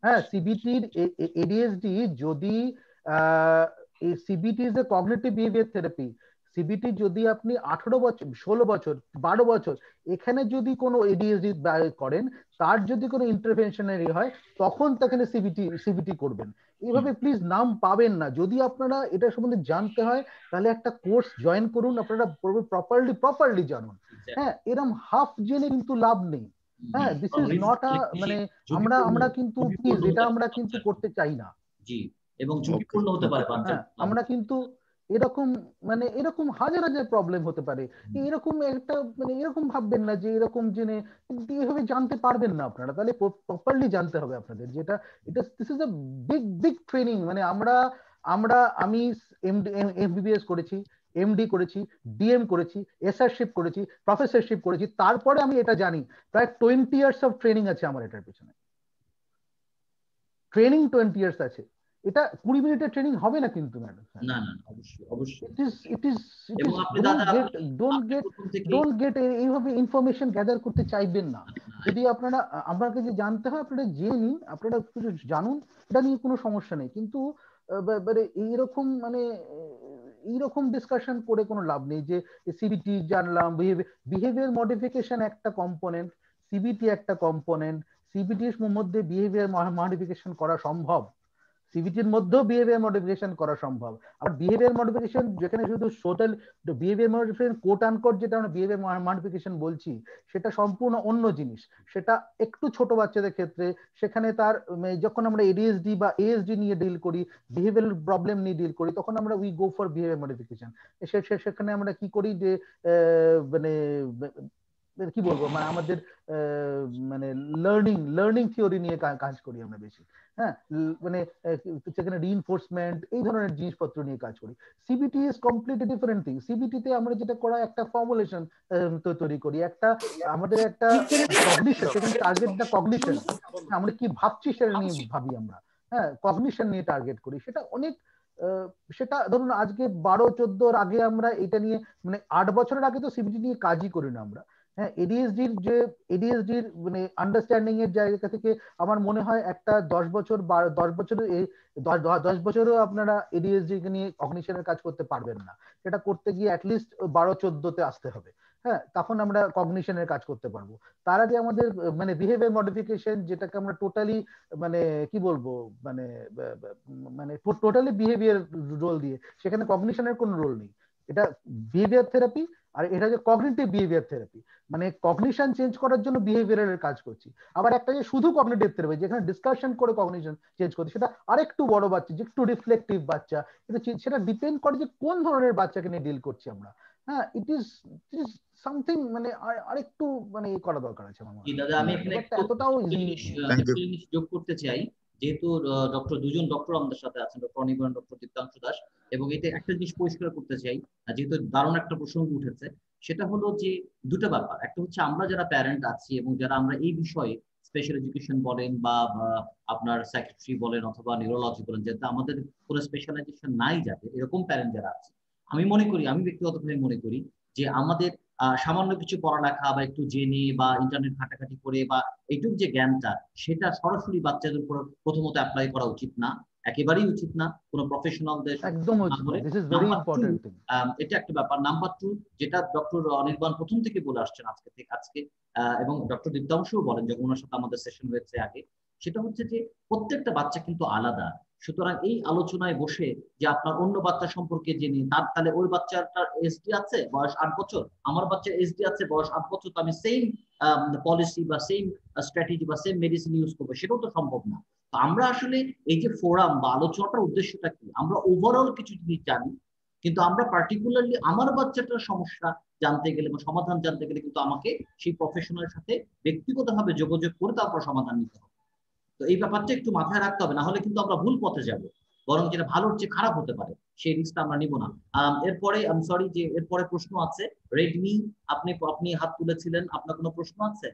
হ্যাঁ, সিবিটির এডিএসডি যদি CBT is a cognitive behavior therapy, CBT যদি আপনি 18 বছর 16 বছর 12 বছর এখানে যদি কোনো এডিএসডি করেন, তার যদি কোনো ইন্টারভেনশনারি হয় তখন তাখানে সিবিটি করবেন। এইভাবে প্লিজ নাম পাবেন না। যদি আপনারা এটা সম্বন্ধে জানতে হয় তাহলে একটা কোর্স জয়েন করুন, আপনারা প্রপারলি জানুন। হ্যাঁ, এরকম হাফ জেনে কিন্তু লাভ নেই। হ্যাঁ, দিস ইজ নট আ মানে আমরা কিন্তু প্লিজ এটা আমরা কিন্তু করতে চাই না। জি, এবং ঝুঁকিপূর্ণ হতে পারে বাচ্চা। আমরা কিন্তু এরকম মানে এরকম হাজার হাজার প্রবলেম হতে পারে। এরকম একটা মানে এরকম ভাববেন না যে এরকম জেনে এইভাবে জানতে পারবেন না আপনারা। তাহলে প্রপারলি জানতে হবে আপনাদের, যেটা এটা this is a big training. মানে আমি এমবিবিএস করেছি, এমডি করেছি, ডিএম করেছি, এসআরশিপ করেছি, প্রফেসরশিপ করেছি, তারপরে আমি এটা জানি। প্রায় 20 ইয়ার্স অফ ট্রেনিং আছে আমার এটার পেছনে। ট্রেনিং 20 ইয়ার্স আছে। এটা 20 মিনিটের ট্রেনিং হবে না কিন্তু ম্যাডাম। না না, অবশ্যই ডোন্ট গেট এইভাবে ইনফরমেশন গ্যাদার করতে চাইবেন না। যদি আপনারা আমাকে যে জানতে হয় আপনারা জেনে নিন, আপনারা কিছু জানুন, এটা নিয়ে কোনো সমস্যা নেই। কিন্তু এইরকম মানে এইরকম ডিসকাশন করে কোনো লাভ নেই যে সিবিটি জানলাম, বিহেভিয়ার মডিফিকেশন একটা কম্পোনেন্ট, সিবিটি একটা কম্পোনেন্ট। সিবিটির মধ্যে বিহেভিয়ার মডিফিকেশন করা সম্ভব, সিবিটির মধ্যেও বিহেভিয়ার মডিফিকেশন করা সম্ভব। আর বিহেভিয়ার মডিফিকেশন যেখানে শুধু total behaviour modification coat unquote যেটা আমরা বিহেভিয়ার মডিফিকেশন বলছি, সেটা সম্পূর্ণ অন্য জিনিস। সেটা একটু ছোট বাচ্চাদের ক্ষেত্রে, সেখানে তার যখন আমরা এডিএসডি বা এএসডি নিয়ে ডিল করি, বিহেভিয়ারাল প্রবলেম নিয়ে ডিল করি, তখন আমরা we go for behaviour modification. সেখানে আমরা কি করি যে মানে কি বলবো, মানে আমাদের মানে লার্নিং থিওরি নিয়ে কাজ করি আমরা বেশি। হ্যাঁ, মানে সেখানে রিইনফোর্সমেন্ট এই ধরনের জিনিসপত্র নিয়ে কাজ করি। CBT is completely different thing. CBT তে আমরা যেটা করা একটা ফর্মুলেশন তৈরি করি, একটা আমাদের একটা কগনিশন, সেখানে টার্গেট না কগনিশন, আমরা কি ভাবছি সেটা নিয়ে ভাবি আমরা। হ্যাঁ, কগনিশন নিয়ে টার্গেট করি, সেটা অনেক সেটা ধরুন আজকে 12-14 আগে আমরা এটা নিয়ে মানে 8 বছরের আগে তো সিবিটি নিয়ে কাজই করি না আমরা। হ্যাঁ, এডিএসডির মানে আন্ডারস্ট্যান্ডিং এর জায়গা থেকে আমার মনে হয় একটা 10 বছরেও আপনারা এডিএসডি কে নিয়ে কগনিশনের কাজ করতে পারবেন না। সেটা করতে গিয়ে অ্যাটলিস্ট 12-14-তে আসতে হবে। হ্যাঁ, তখন আমরা কগনিশনের কাজ করতে পারবো। তার আগে আমাদের মানে বিহেভিয়ার মডিফিকেশন, যেটাকে আমরা টোটালি মানে কি বলবো মানে মানে টোটালি বিহেভিয়ার রোল দিয়ে, সেখানে কগনিশনের কোনো রোল নেই। এটা বিহেভিয়ার থেরাপি, আর এটা যে কগনিটিভ বিহেভিয়ার থেরাপি, মানে কগনিশন চেঞ্জ করার জন্য বিহেভিয়ারের কাজ করছি। আবার একটা যে শুধু কগনিটিভ থেরাপি, যেখানে ডিসকাশন করে কগনিশন চেঞ্জ করছি, সেটা আরেকটু বড় বাচ্চা, যে একটু রিফ্লেক্টিভ বাচ্চা, সেটা ডিপেন্ড করে যে কোন ধরনের বাচ্চাকে নিয়ে ডিল করছি আমরা। হ্যাঁ, ইট ইজ সামথিং মানে আরেকটু মানে করা দরকার আছে আমার মনে হয়। দাদা আমি এখানে এতটাও জিনিস যোগ করতে চাই, যেহেতু দুজন ডক্টর আমাদের সাথে আছেন, ডক্টর অনির্বাণ, ডক্টর দীপ্তাংশু দাস, এবং এতে একটা জিনিস পরিষ্কার করতে চাই, যেহেতু দারুণ একটা প্রসঙ্গ উঠেছে, সেটা হলো যে দুটো ব্যাপার। একটা হচ্ছে আমরা যারা প্যারেন্ট আছি এবং যারা আমরা এই বিষয়ে স্পেশাল এডুকেশন বলেন বা আপনার সাইকিয়াট্রি বলেন অথবা নিউরোলজি বলেন, যাতে আমাদের কোনো স্পেশালাইজেশন নাই, যাতে এরকম প্যারেন্ট যারা আছে, আমি ব্যক্তিগতভাবে মনে করি যে আমাদের সামান্য কিছু পড়ালেখা বা একটু জেনে বা ইন্টারনেট ঘাটাঘাটি করে বা এইটুকু যে জ্ঞানটা, সেটা সরাসরি বাচ্চাদের উপর প্রথমত অ্যাপ্লাই করা উচিত না, একেবারেই উচিত না, কোনো প্রফেশনালদের একদম উচিত না। This is very important thing. এটা একটা ব্যাপার। নাম্বার 2, যেটা ডক্টর অনির্বাণ প্রথম থেকে বলে আসছেন আজকে এবং ডক্টর দীপ্তাংশুও বলেন যখন ওনার সাথে আমাদের সেশন হয়েছে আগে, সেটা হচ্ছে যে প্রত্যেকটা বাচ্চা কিন্তু আলাদা। সুতরাং এই আলোচনায় বসে যে আপনার অন্য বাচ্চা সম্পর্কে জেনে তাহলে ওই বাচ্চাটার এসডি আছে বয়স 8 বছর, আমার বাচ্চার এসডি আছে বয়স 8 বছর, তো আমি সেম পলিসি বা সেম স্ট্র্যাটেজি বা সেম মেডিসিন ইউজ করবো, সেটাও তো সম্ভব না। তো আমরা আসলে এই যে ফোরাম বা আলোচনাটার উদ্দেশ্যটা কি, আমরা ওভারঅল কিছু জিনিস জানি, কিন্তু আমরা পার্টিকুলারলি আমার বাচ্চাটার সমস্যা জানতে গেলে বা সমাধান জানতে গেলে কিন্তু আমাকে সেই প্রফেশনালের সাথে ব্যক্তিগতভাবে যোগাযোগ করে তারপর সমাধান নিতে হবে। তো এই ব্যাপারটা একটু মাথায় রাখতে হবে, না হলে কিন্তু আমরা ভুল পথে যাব, বরং যেটা ভালোর চেয়ে খারাপ হতে পারে, সেই রিস্কটা আমরা নিব না। এরপরে আমি সরি যে এরপরে প্রশ্ন আছে রেডমি, আপনি হাত তুলেছিলেন, আপনার কোনো প্রশ্ন আছে?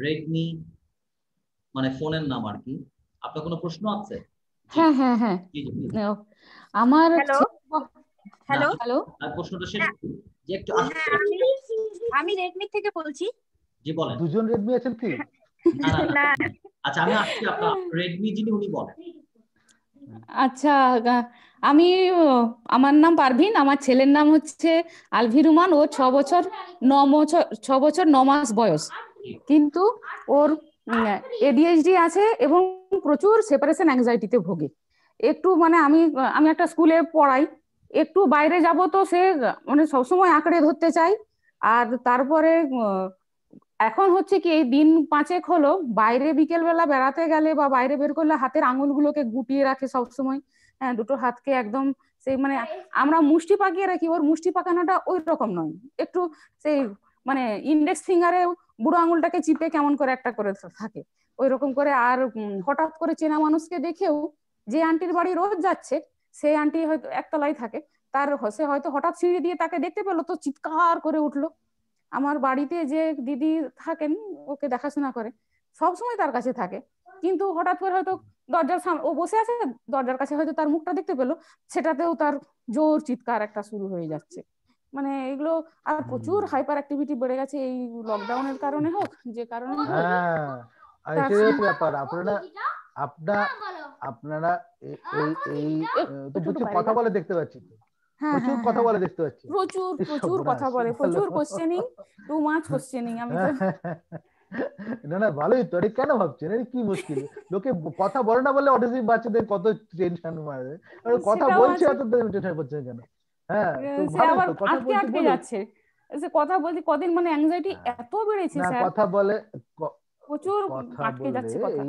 রেডমি মানে ফোনের নাম আর কি, আপনার কোনো প্রশ্ন আছে? হ্যাঁ হ্যাঁ হ্যাঁ, আমার হ্যালো হ্যালো, প্রশ্নটা শেষ করুন যে একটু আমি রেডমি থেকে বলছি। জি বলেন। দুজন রেডমি আছেন কি? না আচ্ছা, আমি আসছি আপনার রেডমি যিনি উনি বলেন। আচ্ছা, আমি আমার নাম পারভিন, আমার ছেলের নাম হচ্ছে আলভিরুমান। ও 6 বছর 9 মাস বয়স, কিন্তু ওর এডিএইচডি আছে এবং প্রচুর সেপারেশন অ্যাংজাইটিতে ভোগে। একটু মানে আমি একটা স্কুলে পড়াই, একটু বাইরে যাব তো সে মানে সবসময় আঁকড়ে ধরতে চাই। আর তারপরে এখন হচ্ছে কি, এই দিন 5 হলো বাইরে বিকেল বেলা বেড়াতে গেলে বা বাইরে বের করলে হাতের আঙুলগুলোকে গুটিয়ে রাখে সবসময়। হ্যাঁ, দুটো হাতকে একদম সেই মানে আমরা মুষ্টি পাকিয়ে রাখি, ওর মুষ্টি পাকানোটা ওই রকম নয়, একটু সেই মানে ইন্ডেক্স ফিঙ্গারে বুড়ো আঙুলটাকে চিপে কেমন করে একটা করে থাকে ওই রকম করে। আর হঠাৎ করে চেনা মানুষকে দেখেও, যে আন্টির বাড়ি রোজ যাচ্ছে সেই আন্টি হয়তো একতলায় থাকে, সে হয়তো হঠাৎ সিঁড়ি দিয়ে তাকে দেখতে পেলো তো চিৎকার করে উঠলো। আমার বাড়িতে যে দিদি থাকেন, ওকে দেখাশোনা করে, সবসময় তার কাছে থাকে, কিন্তু হঠাৎ করে হয়তো দরজার সামনে ও বসে আছে, দরজার কাছে হয়তো তার মুখটা দেখতে পেলো, সেটাতেও তার জোর চিৎকার একটা শুরু হয়ে যাচ্ছে। মানে এগুলো আর প্রচুর হাইপার অ্যাক্টিভিটি বেড়ে গেছে এই লকডাউনের কারণে হোক, যে কারণে হোক। আর সেই ব্যাপার আপনারা এই প্রচুর কথা বলে দেখতে পাচ্ছি, প্রচুর কথা বলে দেখতে পাচ্ছি, প্রচুর কথা বলে, প্রচুর কোশ্চেনিং, টু মাচ কোশ্চেনিং। আমি না ভালোই তো। কেন ভাবছেন কি মুশকিল? লোকে কথা বলে না বলে অটিজম বাচ্চাদের কত টেনশন মারে, আর কথা বলছে এত টেনশন করছে কেন? হ্যাঁ, তো ভালো তো, কথা আটকে যাচ্ছে, সে কথা বলতে কদিন মানে অ্যাংজাইটি এত বেড়েছে না, স্যার, কথা বলে প্রচুর আটকে যাচ্ছে কথা।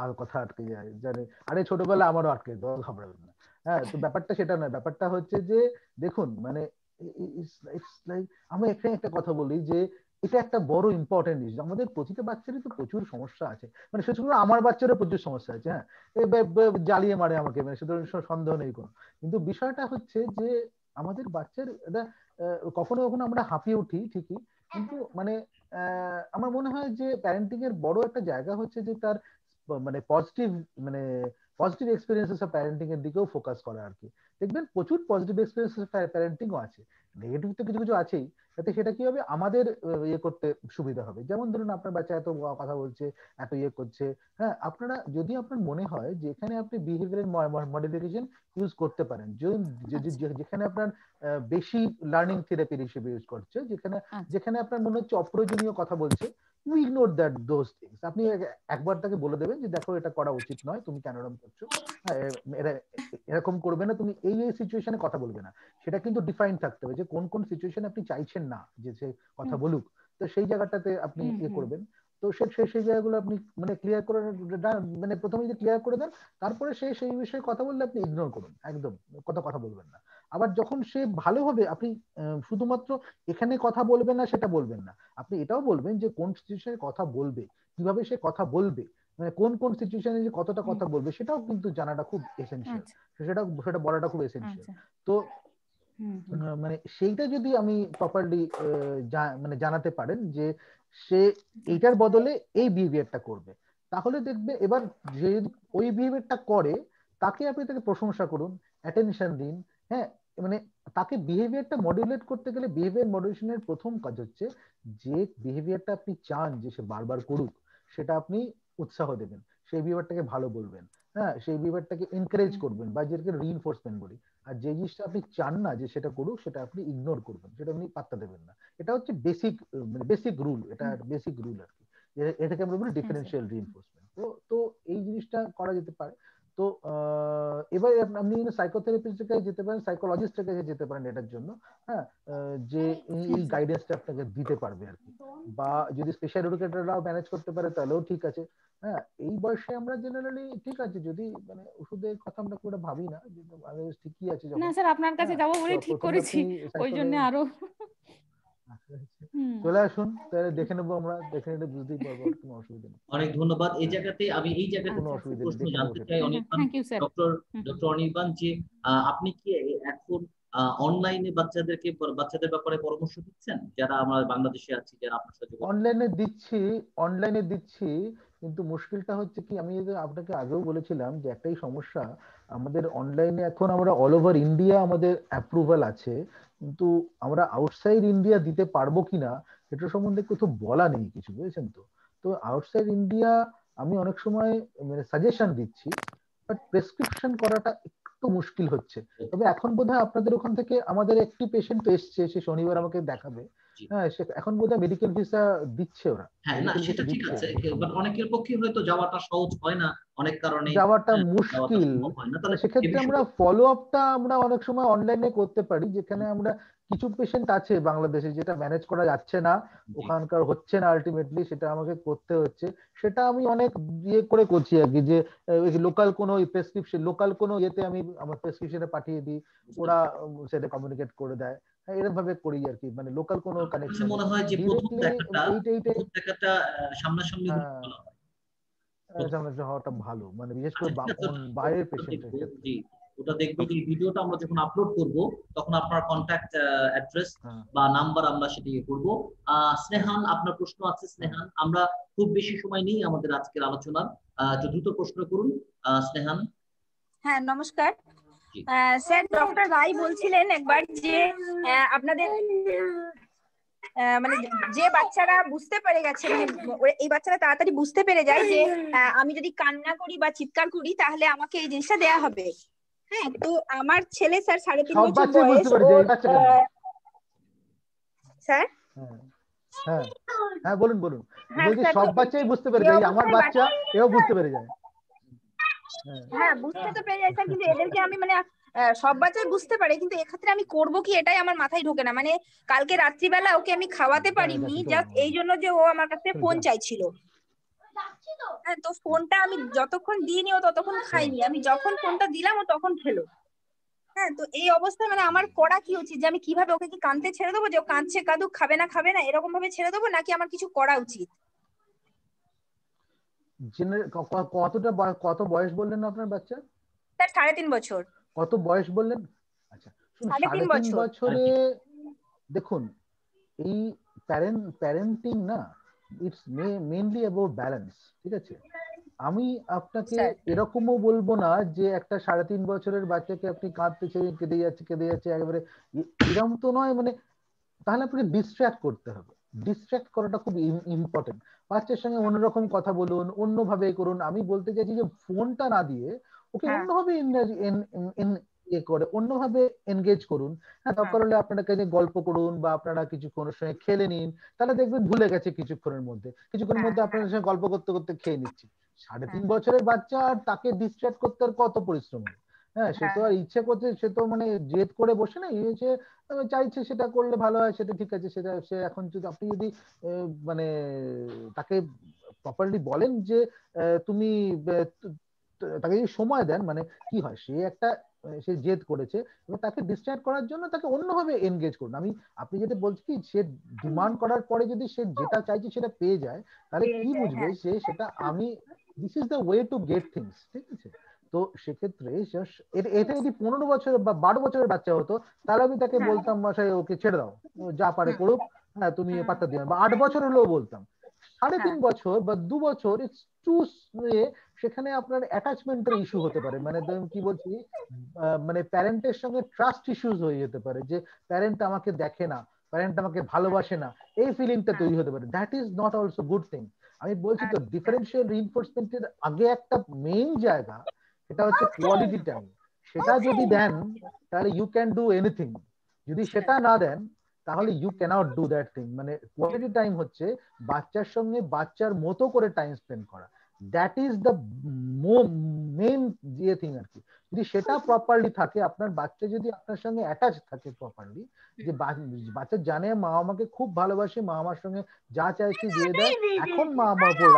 আর কথা আটকে যায় জানে, আরে ছোটবেলা আমারও আটকে, ঘাবড়াবেন না। হ্যাঁ, তো ব্যাপারটা সেটা নয়, ব্যাপারটা হচ্ছে যে দেখুন মানে ইটস লাইক, আমি এখানে একটা কথা বলি যে এটা একটা বড় ইম্পর্টেন্ট ইস্যু। আমাদের প্রতিটা বাচ্চারই তো প্রচুর সমস্যা আছে, মানে সেটা আমার বাচ্চারও প্রচুর সমস্যা আছে। হ্যাঁ, জ্বালিয়ে মারে আমাকে, মানে সেটা সন্দেহ নেই কোনো। কিন্তু বিষয়টা হচ্ছে যে আমাদের বাচ্চার এটা কখনো কখনো আমরা হাঁপিয়ে উঠি ঠিকই, কিন্তু মানে আমার মনে হয় যে প্যারেন্টিং এর বড় একটা জায়গা হচ্ছে যে তার মানে পজিটিভ এক্সপিরিয়েন্সেস অফ প্যারেন্টিং এর দিকেও ফোকাস করা আর কি। দেখবেন প্রচুর পজিটিভ এক্সপিরিয়েন্সেস প্যারেন্টিংও আছে, নেগেটিভ তো কিছু কিছু আছেই। তাতে সেটা কি হবে, আমাদের ইয়ে করতে সুবিধা হবে। যেমন ধরুন আপনার বাচ্চা এত কথা বলছে, এত ইয়ে করছে, হ্যাঁ, আপনারা যদি আপনার মনে হয় যে এখানে আপনি বিহেভিয়ারাল মডিফিকেশন ইউজ করতে পারেন, যেখানে আপনার বেশি লার্নিং থেরাপি হিসেবে ইউজ করছে, যেখানে আপনার মনে হচ্ছে অপ্রয়োজনীয় কথা বলছে, you ignore that those things. আপনি একবার তাকে বলে দেবেন যে দেখো এটা করা উচিত নয়, তুমি কেন এরকম করছো, এরকম করবে না, তুমি এই এই সিচুয়েশনে কথা বলবে না। সেটা কিন্তু ডিফাইন থাকতে হবে যে কোন কোন সিচুয়েশনে আপনি চাইছেন না যে সে কথা বলুক, তো সেই জায়গাটাতে আপনি ইয়ে করবেন। তো সেই জায়গাগুলো আপনি মানে ক্লিয়ার করে, মানে প্রথমে যদি ক্লিয়ার করে দেন, তারপরে সেই বিষয়ে কথা বললে আপনি ইগনোর করুন, একদম কথা বলবেন না। আবার যখন সে ভালো হবে, আপনি শুধুমাত্র এখানে কথা বলবেন না সেটা বলবেন না, আপনি এটাও বলবেন যে কোন সিচুয়েশনে কথা বলবে, কিভাবে সে কথা বলবে, মানে কোন কোন সিচুয়েশনে যে কতটা কথা বলবে, সেটাও কিন্তু জানাটা খুব এসেনশিয়াল, সেটা বলাটা খুব এসেনশিয়াল। তো মানে সেইটা যদি আমি প্রপারলি মানে জানাতে পারেন যে সে এইটার বদলে এই বিহেভিয়ারটা করবে, তাহলে দেখবে এবার যে ওই বিহেভিয়ারটা করে তাকে আপনি তাকে প্রশংসা করুন, অ্যাটেনশন দিন। হ্যাঁ, মানে তাকে বিহেভিয়ারটা মডুলেট করতে গেলে বিহেভিয়ার মডুলেশনের প্রথম কাজ হচ্ছে যে বিহেভিয়ারটা আপনি চান যে সে বারবার করুক, সেটা আপনি উৎসাহ দেবেন, সেই বিহেভিয়ারটাকে ভালো বলবেন, হ্যাঁ, সেই বিহেভিয়ারটাকে এনকারেজ করবেন বা যেটাকে রিইনফোর্সমেন্ট বলি। আর যে জিনিসটা আপনি চান না যে সেটা করুক, সেটা আপনি ইগনোর করবেন, সেটা আপনি পাত্তা দেবেন না। এটা হচ্ছে বেসিক রুল, এটা বেসিক রুল আর কি, এটাকে আমরা বলি ডিফারেন্সিয়াল রিইনফোর্সমেন্ট। তো এই জিনিসটা করা যেতে পারে। তো এবার আপনি সাইকোথেরাপিস্টের কাছে যেতে পারেন, সাইকোলজিস্টের কাছে যেতে পারেন এটার জন্য, হ্যাঁ, যে এই গাইডেন্সটা আপনাকে দিতে পারবে আর কি। বা যদি স্পেশাল এডুকেটররাও ম্যানেজ করতে পারে তাহলেও ঠিক আছে। হ্যাঁ, এই বয়সে আমরা জেনারেলি ঠিক আছে, যদি মানে ওষুধের কথা আমরা পুরো ভাবি না, যে ঠিকই আছে। না স্যার, আপনার কাছে যাবো বলে ঠিক করেছি, ওই জন্য আরো চলে আসুন, তাহলে দেখে নেবো, আমরা দেখে নিলে বুঝতেই পারবো, কোনো অসুবিধা নেই। অনেক ধন্যবাদ। এই জায়গাতে আমি কোনো অসুবিধা প্রশ্ন নেই, জানতে চাই ডক্টর অনির্বাণ, যে আপনি কি এখন অনলাইনে বাচ্চাদের ব্যাপারে পরামর্শ দিচ্ছেন, যারা আমরা বাংলাদেশে আছি, যারা আপনার সাথে অনলাইনে দিচ্ছি, কিন্তু মুশকিলটা হচ্ছে কি, আমি আপনাকে আগেও বলেছিলাম যে একটাই সমস্যা, আমাদের অনলাইনে এখন আমরা অল ওভার ইন্ডিয়া আমাদের অ্যাপ্রুভাল আছে, কিন্তু আমরা আউটসাইড ইন্ডিয়া দিতে পারবো কিনা এটা সম্বন্ধে কিছু বলা নেই কিছু, বুঝেছেন তো। তো আউটসাইড ইন্ডিয়া আমি অনেক সময় মানে সাজেশন দিচ্ছি, বাট প্রেসক্রিপশন করাটা একটু মুশকিল হচ্ছে। তবে এখন বোধহয় আপনাদের ওখান থেকে আমাদের একটি পেশেন্ট এসছে, সে শনিবার আমাকে দেখাবে। হ্যাঁ, এখন বোধহয় মেডিকেল ভিসা দিচ্ছে ওরা। হ্যাঁ, না সেটা ঠিক আছে, বাট অনেকের পক্ষে হয়তো যাওয়াটা সহজ হয় না, অনেক কারণে যাওয়াটা মুশকিল। সেক্ষেত্রে আমরা ফলো আপটা আমরা অনেক সময় অনলাইনে করতে পারি, যেখানে আমরা কিছু পেশেন্ট আছে বাংলাদেশে যেটা ম্যানেজ করা যাচ্ছে না, ওখানকার হচ্ছে না, আলটিমেটলি সেটা আমাকে করতে হচ্ছে। সেটা আমি অনেক ইয়ে করে করছি আর কি, যে লোকাল কোনো প্রেসক্রিপশন, লোকাল কোনো ইয়েতে আমি আমার প্রেসক্রিপশনে পাঠিয়ে দিই, ওরা সেটা কমিউনিকেট করে দেয়, এরকম ভাবে করি আর কি, মানে লোকাল কোনো কানেকশন। মনে হয় যে প্রথম দেখাটা সামনাসামনি হওয়াটা ভালো, মানে বিশেষ করে বাইরের পেশেন্টের ক্ষেত্রে। ওটা দেখবে যে ভিডিওটা আমরা যখন আপলোড করব তখন আপনার কন্টাক্ট অ্যাড্রেস বা নাম্বার আমরা সেটা ইয়ে করব। স্নেহান, আপনার প্রশ্ন আছে? স্নেহান, আমরা খুব বেশি সময় নেই আমাদের আজকের আলোচনার, দ্রুত প্রশ্ন করুন স্নেহান। হ্যাঁ, নমস্কার স্যার। ডক্টর রায় বলছিলেন একবার যে আপনাদের মানে যে বাচ্চারা বুঝতে পেরে গেছে, মানে এই বাচ্চারা তাড়াতাড়ি বুঝতে পেরে যায় যে আমি যদি কান্না করি বা চিৎকার করি তাহলে আমাকে এই জিনিসটা দেয়া হবে। হ্যাঁ, তো আমার ছেলে স্যার 3.5 বছর বয়স। স্যার হ্যাঁ হ্যাঁ বলুন বলুন। বলছি সব বাচ্চাই বুঝতে পেরে যায়, আমার বাচ্চা এও বুঝতে পেরে যায়। হ্যাঁ, বুঝতে তো পেরে যায় স্যার, কিন্তু এদেরকে আমি মানে সব বাচ্চাই বুঝতে পারে, কিন্তু এক্ষেত্রে আমি করব কি এটাই আমার মাথায় ঢোকে না। মানে কালকে রাত্রিবেলা ওকে আমি খাওয়াতে পারিনি জাস্ট এই জন্য যে ও আমার কাছে ফোন চাইছিল। হ্যাঁ, তো ফোনটা আমি যতক্ষণ দিইনি ও ততক্ষণ খাইনি, আমি যখন ফোনটা দিলাম ও তখন খেলো। হ্যাঁ, তো এই অবস্থায় মানে আমার করা কি উচিত, যে আমি কিভাবে ওকে কি কাঁদতে ছেড়ে দেবো, যে ও কাঁদছে কাঁদুক, খাবে না এরকম ভাবে ছেড়ে দেবো, নাকি আমার কিছু করা উচিত? কত বয়স বললেন আপনার বাচ্চা? স্যার 3.5 বছর। কত বয়স বললেন? আচ্ছা শুনুন, 3.5 3.5 বছর। বছরে দেখুন, এই প্যারেন্টিং না, ইটস মেইনলি অ্যাবাউট ব্যালেন্স, ঠিক আছে? আমি আপনাকে এরকমও বলবো না যে একটা 3.5 বছরের বাচ্চাকে আপনি কাঁদতে কেঁদে যাচ্ছে একেবারে, এরকম তো নয়। মানে তাহলে আপনাকে ডিস্ট্র্যাক্ট করতে হবে। ডিস্ট্র্যাক্ট করাটা খুব ইম্পর্টেন্ট। বাচ্চার সঙ্গে অন্যরকম কথা বলুন, অন্যভাবে করুন। আমি বলতে চাইছি যে ফোনটা না দিয়ে ওকে অন্যভাবে অন্যভাবে এনগেজ করুন। হ্যাঁ, দরকার হলে আপনারা কাছে গল্প করুন বা আপনারা কিছুক্ষণের সঙ্গে খেলে নিন, তাহলে দেখবেন ভুলে গেছে কিছুক্ষণের মধ্যে আপনাদের সঙ্গে গল্প করতে করতে খেয়ে নিচ্ছি। 3.5 বছরের বাচ্চা, আর তাকে ডিস্ট্র্যাক্ট করতে আর কত পরিশ্রম। হ্যাঁ, সে তো আর ইচ্ছে করছে, সে তো মানে জেদ করে বসে না, সে চাইছে সেটা করলে ভালো হয়, সেটা ঠিক আছে। সেটা সে এখন যদি আপনি যদি মানে তাকে প্রপারলি বলেন যে তুমি তাকে যদি সময় দেন, মানে কি হয়, সে জেদ করেছে এবং তাকে ডিস্ট্র্যাক্ট করার জন্য তাকে অন্যভাবে এনগেজ করুন। আপনি যেটা বলছি কি, সে ডিমান্ড করার পরে যদি সে যেটা চাইছে সেটা পেয়ে যায়, তাহলে কি বুঝবে সেটা this is the way to get things, ঠিক আছে? তো সেক্ষেত্রে এটা যদি 15 বছর বা 12 বছরের বাচ্চা হতো, তাহলে আমি তাকে বলতাম মশাই ওকে ছেড়ে দাও, যা পারে করুক, হ্যাঁ তুমি পাত্তা দিও না। বা 8 বছর হলেও বলতাম। 3.5 বছর বা 2 বছর, ইটস টু, সেখানে আপনার অ্যাটাচমেন্টের ইস্যু হতে পারে। মানে কি বলছি, মানে প্যারেন্টের সঙ্গে ট্রাস্ট ইস্যুস হয়ে যেতে পারে, যে প্যারেন্ট আমাকে দেখে না, প্যারেন্ট আমাকে ভালোবাসে না, এই ফিলিংটা তৈরি হতে পারে। That is not also good thing. আমি বলছি তো, ডিফারেন্সিয়াল রিইনফোর্সমেন্টের আগে একটা মেইন জায়গা, সেটা হচ্ছে কোয়ালিটি টাইম। সেটা যদি দেন তাহলে ইউ ক্যান ডু এনিথিং। যদি সেটা না দেন তাহলে you can't do that thing. মানে কোয়ালিটি টাইম হচ্ছে বাচ্চার সঙ্গে বাচ্চার মতো করে টাইম স্পেন্ড করা। That is the main thing আর কি। যদি সেটা প্রপারলি থাকে, আপনার বাচ্চা যদি আপনার সঙ্গে অ্যাটাচ থাকে প্রপারলি, যে বাচ্চা জানে মা আমাকে খুব ভালোবাসে, মা আমার সঙ্গে যা চাইছে দিয়ে দেয়, এখন মা আমার উপর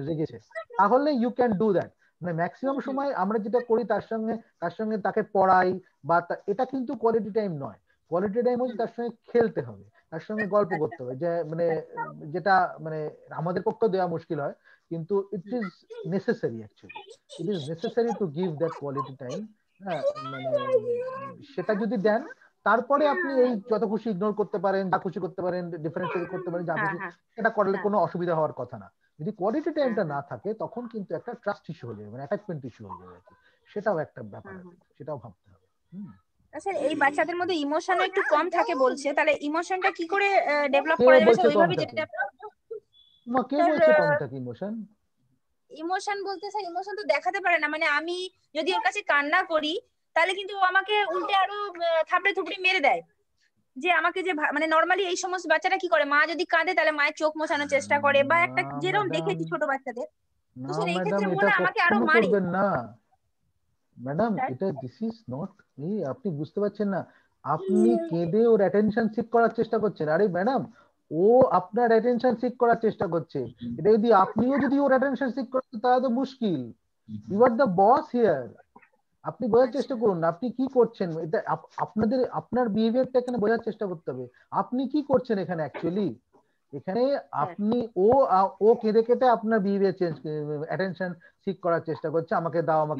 রেগেছে, তাহলে ইউ ক্যান ডু দ্যাট। মানে ম্যাক্সিমাম সময় আমরা যেটা করি, তার সঙ্গে তাকে পড়াই বা এটা কিন্তু কোয়ালিটি টাইম নয়। কোয়ালিটি টাইম হচ্ছে তার সঙ্গে খেলতে হবে, তার সঙ্গে গল্প করতে হবে, যে মানে যেটা মানে আমাদের পক্ষে দেওয়া মুশকিল হয়, কিন্তু it is necessary, actually it is necessary to give that quality time. হ্যাঁ, মানে সেটা যদি দেন, তারপরে আপনি এই যত খুশি ইগনোর করতে পারেন, যা খুশি করতে পারেন, ডিফারেন্সিয়েট করতে পারেন, যা খুশি, এটা করলে কোনো অসুবিধা হওয়ার কথা না। যদি কোয়ালিটি টাইমটা না থাকে, তখন কিন্তু একটা ট্রাস্ট ইস্যু হয়ে যাবে, মানে অ্যাটাচমেন্ট ইস্যু হয়ে যাবে আর কি। সেটাও একটা ব্যাপার আছে, সেটাও ভাবতে হবে। স্যার, এই বাচ্চাদের মধ্যে ইমোশনও একটু কম থাকে বলছে, তাহলে ইমোশনটা কি করে ডেভেলপ করা যাবে স্যার ওইভাবে? যেটা কে বলছে কম থাকে ইমোশন? ইমোশন বলতে স্যার, ইমোশন তো দেখাতে পারে না। মানে আমি যদি ওর কাছে কান্না করি, তাহলে কিন্তু ও আমাকে উল্টে আরো থাপড়ে থুপড়ে মেরে দেয়। যে আমাকে যে মানে নরমালি এই সমস্ত বাচ্চারা কি করে, মা যদি কাঁদে তাহলে মায়ের চোখ মোছানোর চেষ্টা করে, বা একটা যেরকম দেখেছি ছোট বাচ্চাদের, তো স্যার এই ক্ষেত্রে মনে হয় আমাকে আরো মারে না ম্যাডাম। এটা দিস ইজ নট, আপনি বুঝতে পারছেন না। আপনি কেঁদে ওর অ্যাটেনশন সিক করার চেষ্টা করছেন। আরে ম্যাডাম, ও আপনার অ্যাটেনশন সিক করার চেষ্টা করছে। এটা যদি আপনিও যদি ওর অ্যাটেনশন সিক করেন, তাহলে তো মুশকিল। You are the boss here. আপনি বোঝার চেষ্টা করুন আপনি কি করছেন। এটা আপনার বিহেভিয়ারটা এখানে বোঝার চেষ্টা করতে হবে। আপনি কি করছেন এখানে অ্যাকচুয়ালি? এখানে আপনি ও কেঁদে কেটে আপনার বিহেভিয়ার চেঞ্জ, অ্যাটেনশন সিক করার চেষ্টা করছে, আমাকে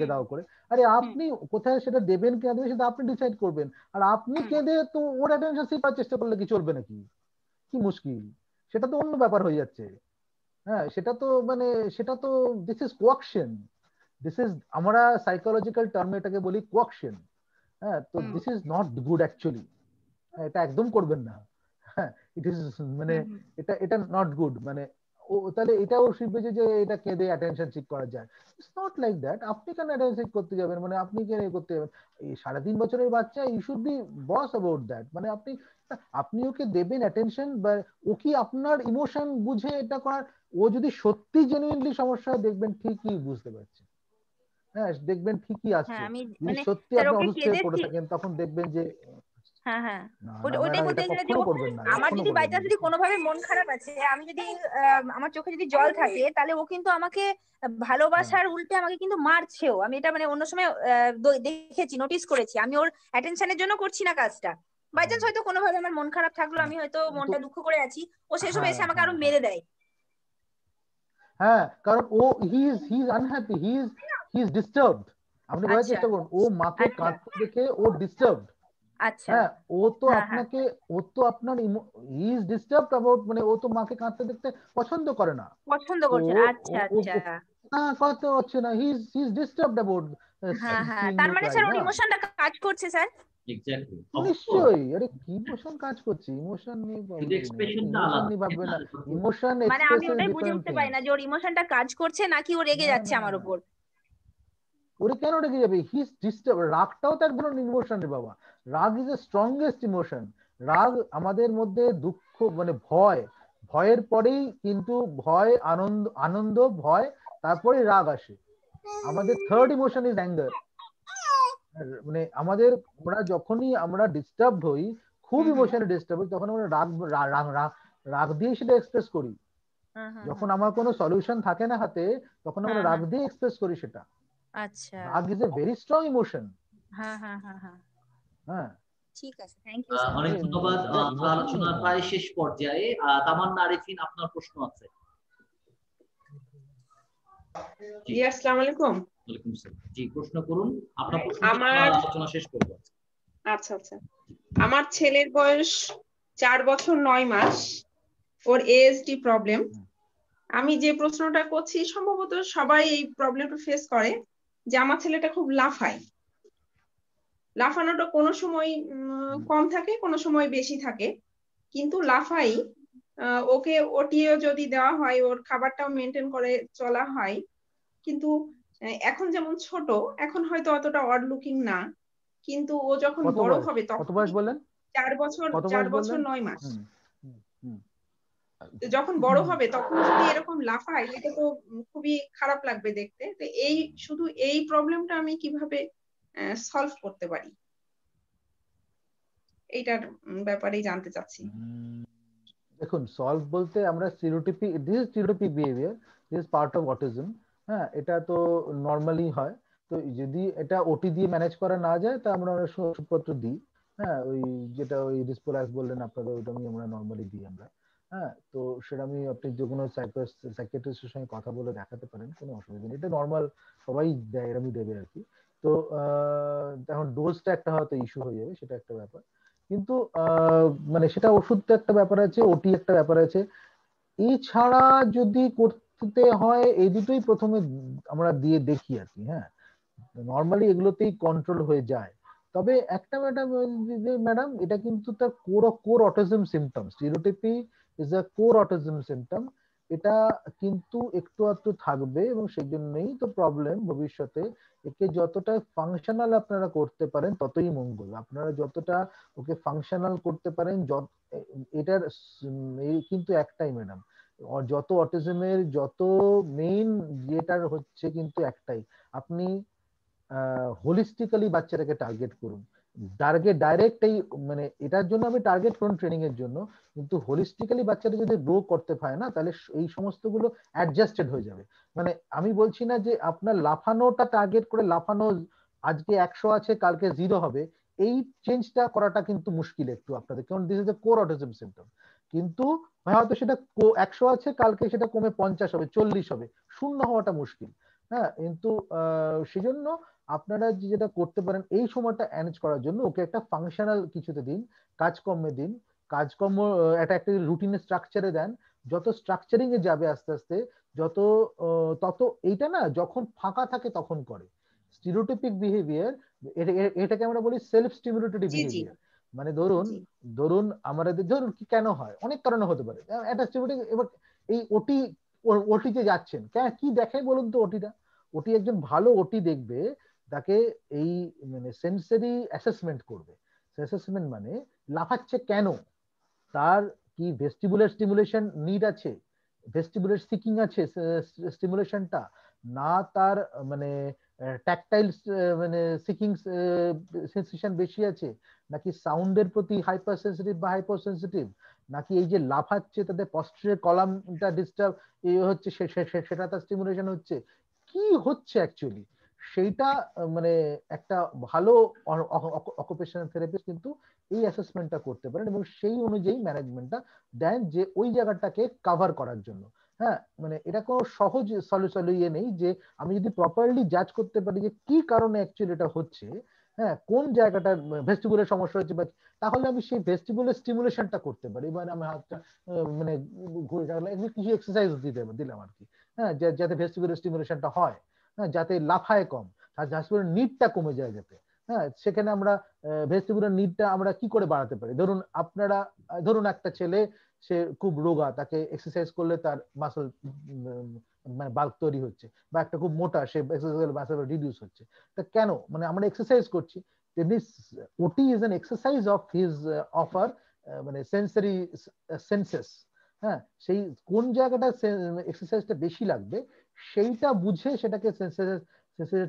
দাও করে। আরে আপনি কোথায় সেটা দেবেন কিনা দেবেন সেটা আপনি ডিসাইড করবেন। আর আপনি কেঁদে তো ওর অ্যাটেনশন সিক করার চেষ্টা করলে কি চলবে নাকি? কি মুশকিল, সেটা তো অন্য ব্যাপার হয়ে যাচ্ছে। হ্যাঁ, সেটা তো দিস ইজ কোয়াকশন। দিস ইজ, আমরা সাইকোলজিক্যাল টার্মে এটাকে বলি কোয়াকশন। হ্যাঁ, তো this is not good actually. এটা একদম করবেন না। হ্যাঁ, ইট ইজ মানে এটা নট গুড। মানে ও তাহলে এটাও শিখবে যে এটা কেঁদে অ্যাটেনশন সিক করা যায়। It's not like that. আপনি কেন অ্যাটেনশন সিক করতে যাবেন? মানে আপনি কেন করতে যাবেন? এই 3.5 বছরের বাচ্চা, you should be boss about that. মানে আপনি ওকে দেবেন অ্যাটেনশন, বা ও কি আপনার ইমোশন বুঝে এটা করার। ও যদি সত্যি জেনুইনলি সমস্যা, দেখবেন ঠিকই বুঝতে পারছে। হ্যাঁ, দেখবেন ঠিকই আসছে। যদি সত্যি আপনি অসুস্থ হয়ে পড়ে থাকেন, তখন দেখবেন যে হ্যাঁ হ্যাঁ না না ওইটাই ম্যাডাম, বলতে এটা চাইছিলাম যে কখনো করবেন না, আমার কখনো যদি বাই করবেন চান্স না। যদি কোনোভাবে মন খারাপ আছে, আমি যদি আমার চোখে যদি জল থাকে, তাহলে ও কিন্তু আমাকে ভালোবাসার উল্টে আমাকে কিন্তু মারছেও। আমি এটা মানে অন্য সময় দেখেছি, নোটিস করেছি। আমি ওর অ্যাটেনশনের জন্য করছি না কাজটা, বাই চান্স হয়তো কোনোভাবে আমার মন খারাপ থাকলো, আমি হয়তো মনটা দুঃখ করে আছি, ও সেই সময় এসে আমাকে আরো মেরে দেয়। হ্যাঁ, কারণ ও he is unhappy, he is disturbed. আপনি বোঝার চেষ্টা করুন, ও মাকে কাঁদতে দেখে ও ডিস্টার্বড। আচ্ছা হ্যাঁ, ও তো হ্যাঁ হ্যাঁ আপনাকে, ও তো আপনার হি ইজ ডিস্টার্বড অ্যাবাউট, মানে ও তো মাকে কাঁদতে দেখতে পছন্দ করে না। পছন্দ তো করছেন, আচ্ছা আচ্ছা। না, করতে হচ্ছে না, হি ইজ ডিস্টার্বড অ্যাবাউট হ্যাঁ হ্যাঁ, সিইং তার ইউ মানে ক্রাই স্যার ওর না। ইমোশনটা কাজ করছে স্যার। এক্স্যাক্টলি, নিশ্চয়ই। আরে কি ইমোশন কাজ করছে, ইমোশন নিয়ে কিন্তু প্রবলেম নেই, আপনি এক্সপ্রেশনটা ইমোশন আলাদা, নিয়ে তাই ভাববেন না? না। ইমোশন মানে আমি এক্সপ্রেস ইজ ওটাই বুঝে ডিফারেন্ট উঠতে পারি থিং। না যে ওর ইমোশনটা কাজ করছে নাকি ও রেগে না যাচ্ছে না, আমার উপর। ওরে কেন রেগে যাবে? He is disturb. রাগটাও তো এক ধরনের ইমোশন রে বাবা। রাগ ইজ এ স্ট্রংগেস্ট ইমোশন। রাগ আমাদের মধ্যে দুঃখ, মানে ভয়, ভয়ের পরেই কিন্তু ভয়, আনন্দ, আনন্দ, ভয়, তারপরে রাগ আসে। আমাদের থার্ড ইমোশন ইজ অ্যাঙ্গার। মানে আমাদের, আমরা যখনই আমরা ডিস্টার্বড হই, খুব ইমোশনে ডিস্টার্ব হই, তখন আমরা রাগ রাগ রাগ রাগ দিয়ে সেটা এক্সপ্রেস করি। যখন আমার কোনো সলিউশন থাকে না হাতে, তখন আমরা রাগ দিয়ে এক্সপ্রেস করি সেটা। আচ্ছা, রাগ is a very strong emotion. হ্যাঁ হ্যাঁ হ্যাঁ হ্যাঁ, হ্যাঁ, ঠিক আছে, থ্যাংক ইউ স্যার। অনেক ধন্যবাদ। এটা ইমোশন আলোচনা প্রায় শেষ পর্যায়ে। তামান্না আরিফিন, আপনার প্রশ্ন আছে? জি, আসসালামু আলাইকুম। ওয়ালাইকুম আসসালাম। জি, প্রশ্ন করুন, আপনার প্রশ্ন আমার আলোচনা শেষ করব। আচ্ছা আচ্ছা, আমার ছেলের বয়স 4 বছর 9 মাস, ওর এএসডি প্রবলেম। আমি যে প্রশ্নটা করছি, সম্ভবত সবাই এই প্রবলেমটা ফেস করে, যে আমার ছেলেটা খুব লাফায়। লাফানোটা কোনো সময় কম থাকে, কোনো সময় বেশি থাকে, কিন্তু লাফাই। ওকে ওটিও যদি দেওয়া হয়, ওর খাবারটাও মেনটেন করে চলা হয়, কিন্তু এখন যেমন ছোট, এখন হয়তো অতটা অড লুকিং না, কিন্তু ও যখন বড় হবে কত তখন বয়স বললেন? 4 বছর, কত 4 বয়স বছর বললেন? 9 মাস। যখন বড় হবে তখন যদি এরকম লাফায়, এটা তো খুবই খারাপ লাগবে দেখতে। তো এই শুধু এই প্রবলেমটা আমি কিভাবে সলভ করতে পারি, এইটার ব্যাপারেই জানতে চাচ্ছি। দেখুন, সলভ বলতে আমরা stereotypic, this is stereotypic behaviour, this is part of autism. হ্যাঁ, এটা তো নর্মালি হয়। তো যদি এটা ওটি দিয়ে ম্যানেজ করা না যায়, তা আমরা অনেক সময় ওষুধপত্র দিই। হ্যাঁ, ওই যেটা ওই রিসপোলাক্স বললেন আপনাদের, ওইটা আমরা নর্মালি দিই আমরা। হ্যাঁ, তো সেটা আমি, আপনি যে কোনো সাইকিয়াট্রিস্টের সঙ্গে কথা বলে দেখাতে পারেন, কোনো অসুবিধা নেই। এটা নর্মাল, সবাই দেয়, এরমই দেবে আর কি। তো এখন ডোজটা একটা হয়তো ইস্যু হয়ে যাবে, সেটা একটা ব্যাপার। কিন্তু মানে সেটা ওষুধ তো একটা ব্যাপার আছে, ওটি একটা ব্যাপার আছে। এছাড়া যদি করতে হয়, এই দুটোই প্রথমে আমরা দিয়ে দেখি আর কি। হ্যাঁ, নর্মালি এগুলোতেই কন্ট্রোল হয়ে যায়। তবে একটা ম্যাডাম, এটা কিন্তু তার core autism symptom. Stereotypy is a core autism symptom. এটা কিন্তু একটু আধটু থাকবে, এবং সেই জন্যই তো প্রবলেম ভবিষ্যতে। একে যতটা ফাংশনাল আপনারা করতে পারেন ততই মঙ্গল। আপনারা যতটা ওকে ফাংশনাল করতে পারেন, এটার এই কিন্তু একটাই ম্যাডাম, যত অটিজমের যত মেইন যেটার হচ্ছে কিন্তু একটাই, আপনি হোলিস্টিক্যালি বাচ্চাটাকে টার্গেট করুন। ডাইরেক্ট এই, মানে এটার জন্য আমি টার্গেট করুন ট্রেনিং এর জন্য, কিন্তু হোলিস্টিক্যালি বাচ্চাটা যদি গ্রো করতে পারে না, তাহলে এই সমস্ত গুলো অ্যাডজাস্টেড হয়ে যাবে। মানে আমি বলছি না যে আপনার লাফানোটা টার্গেট করে লাফানো, আজকে 100 আছে কালকে 0 হবে, এই চেঞ্জটা করাটা কিন্তু মুশকিল একটু আপনাদের, কারণ this is a core autism symptom. কিন্তু হয়তো সেটা 100 আছে কালকে সেটা কমে 50 হবে, 40 হবে, 0 হওয়াটা মুশকিল। হ্যাঁ, কিন্তু সেজন্য আপনারা যেটা করতে পারেন, এই সময়টা ম্যানেজ করার জন্য ওকে একটা ফাংশনাল কিছুতে দিন, কাজকর্মে দিন। কাজকর্ম একটা রুটিন স্ট্রাকচারে দেন। যত স্ট্রাকচারিং এ যাবে আস্তে আস্তে, যত তত এইটা না যখন ফাঁকা থাকে তখন করে। স্টিরিওটাইপিক বিহেভিয়ার, এটাকে আমরা বলি সেলফ স্টিমুলেটরি বিহেভিয়ার। মানে ধরুন ধরুন আমাদের, ধরুন কি কেন হয়, অনেক কারণে হতে পারে। একটা এবার এই ওটি যে যাচ্ছেন, কি দেখে বলুন তো ওটিটা? ওটি একজন ভালো ওটি দেখবে, তাকে এই মানে সেন্সরি অ্যাসেসমেন্ট করবে। অ্যাসেসমেন্ট মানে লাফাচ্ছে কেন, তার কি ভেস্টিবুলার স্টিমুলেশন নিড আছে, ভেস্টিবুলার সিকিং আছে স্টিমুলেশনটা, না তার মানে ট্যাকটাইল মানে সিকিং সেন্সেশন বেশি আছে, নাকি সাউন্ডের প্রতি হাইপার সেন্সিটিভ বা হাইপার সেন্সিটিভ, নাকি এই যে লাফাচ্ছে তাদের পশ্চারের কলামটা ডিস্টার্ব হচ্ছে সেটা তার স্টিমুলেশন হচ্ছে, কি হচ্ছে অ্যাকচুয়ালি সেইটা মানে একটা ভালো অকুপেশনাল থেরাপিস্ট কিন্তু এই অ্যাসেসমেন্টটা করতে পারেন এবং সেই অনুযায়ী ম্যানেজমেন্টটা দেন যে ওই জায়গাটাকে কভার করার জন্য। হ্যাঁ, মানে এটা কোনো সহজ ইয়ে নেই যে আমি যদি প্রপারলি জাজ করতে পারি যে কি কারণে অ্যাকচুয়ালি এটা হচ্ছে, হ্যাঁ কোন জায়গাটা ভেস্টিবুলের সমস্যা হচ্ছে, বা তাহলে আমি সেই ভেস্টিবুলের স্টিমুলেশনটা করতে পারি, মানে আমি হাতটা মানে ঘুরে কিছু এক্সারসাইজ দিলাম আর কি, হ্যাঁ যাতে ভেস্টিবুলার স্টিমুলেশনটা হয়, হ্যাঁ যাতে লাফায় কম, আর ভেস্টিবুলার নিডটা কমে যায় যাতে। হ্যাঁ, সেখানে আমরা ভেস্টিবুলার নিডটা আমরা কি করে বাড়াতে পারি? ধরুন একটা ছেলে সে খুব রোগা, তাকে এক্সারসাইজ করলে তার মাসল মানে বাল্ক তৈরি হচ্ছে, বা একটা খুব মোটা সে এক্সারসাইজ করলে মাসল রিডিউস হচ্ছে। তা কেন? মানে আমরা এক্সারসাইজ করছি, তেমনি ওটি is an exercise of his offer মানে সেন্সরি সেন্সেস। হ্যাঁ, সেই কোন জায়গাটা এক্সারসাইজটা বেশি লাগবে সেইটা বুঝে সেটাকে সেন্সেস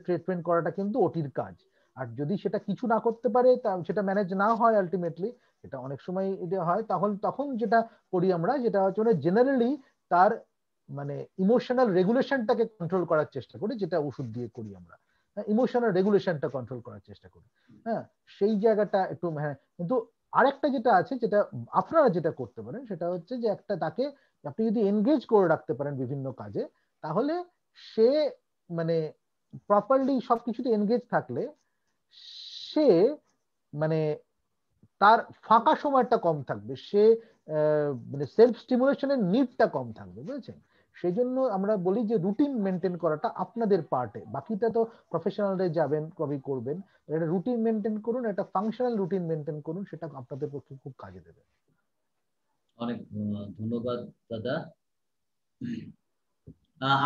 ট্রিটমেন্ট করাটা কিন্তু ওটির কাজ। আর যদি সেটা কিছু না করতে পারে, সেটা ম্যানেজ না হয় আলটিমেটলি, এটা অনেক সময় এটা হয়, তখন যেটা করি আমরা, যেটা হচ্ছে জেনারেলি তার মানে ইমোশনাল রেগুলেশনটাকে কন্ট্রোল করার চেষ্টা করি, যেটা ওষুধ দিয়ে করি আমরা, ইমোশনাল রেগুলেশনটা কন্ট্রোল করার চেষ্টা করি। হ্যাঁ, সেই জায়গাটা একটু, হ্যাঁ কিন্তু আরেকটা যেটা আছে, যেটা আপনারা যেটা করতে পারেন সেটা হচ্ছে যে একটা তাকে আপনি যদি এনগেজ করে রাখতে পারেন বিভিন্ন কাজে, তাহলে সে মানে প্রপারলি সবকিছুতে এনগেজ থাকলে সে মানে তার ফাঁকা সময়টা কম থাকবে, সে মানে সেলফ স্টিমুলেশনের নিডটা কম থাকবে, বুঝেছেন? সেই জন্য আমরা বলি যে রুটিন মেনটেন করাটা আপনাদের পার্টে, বাকিটা তো প্রফেশনালরা যাবেন কবি করবেন, একটা রুটিন মেনটেন করুন, একটা ফাংশনাল রুটিন মেনটেন করুন, সেটা আপনাদের পক্ষে খুব কাজে দেবে। অনেক ধন্যবাদ দাদা।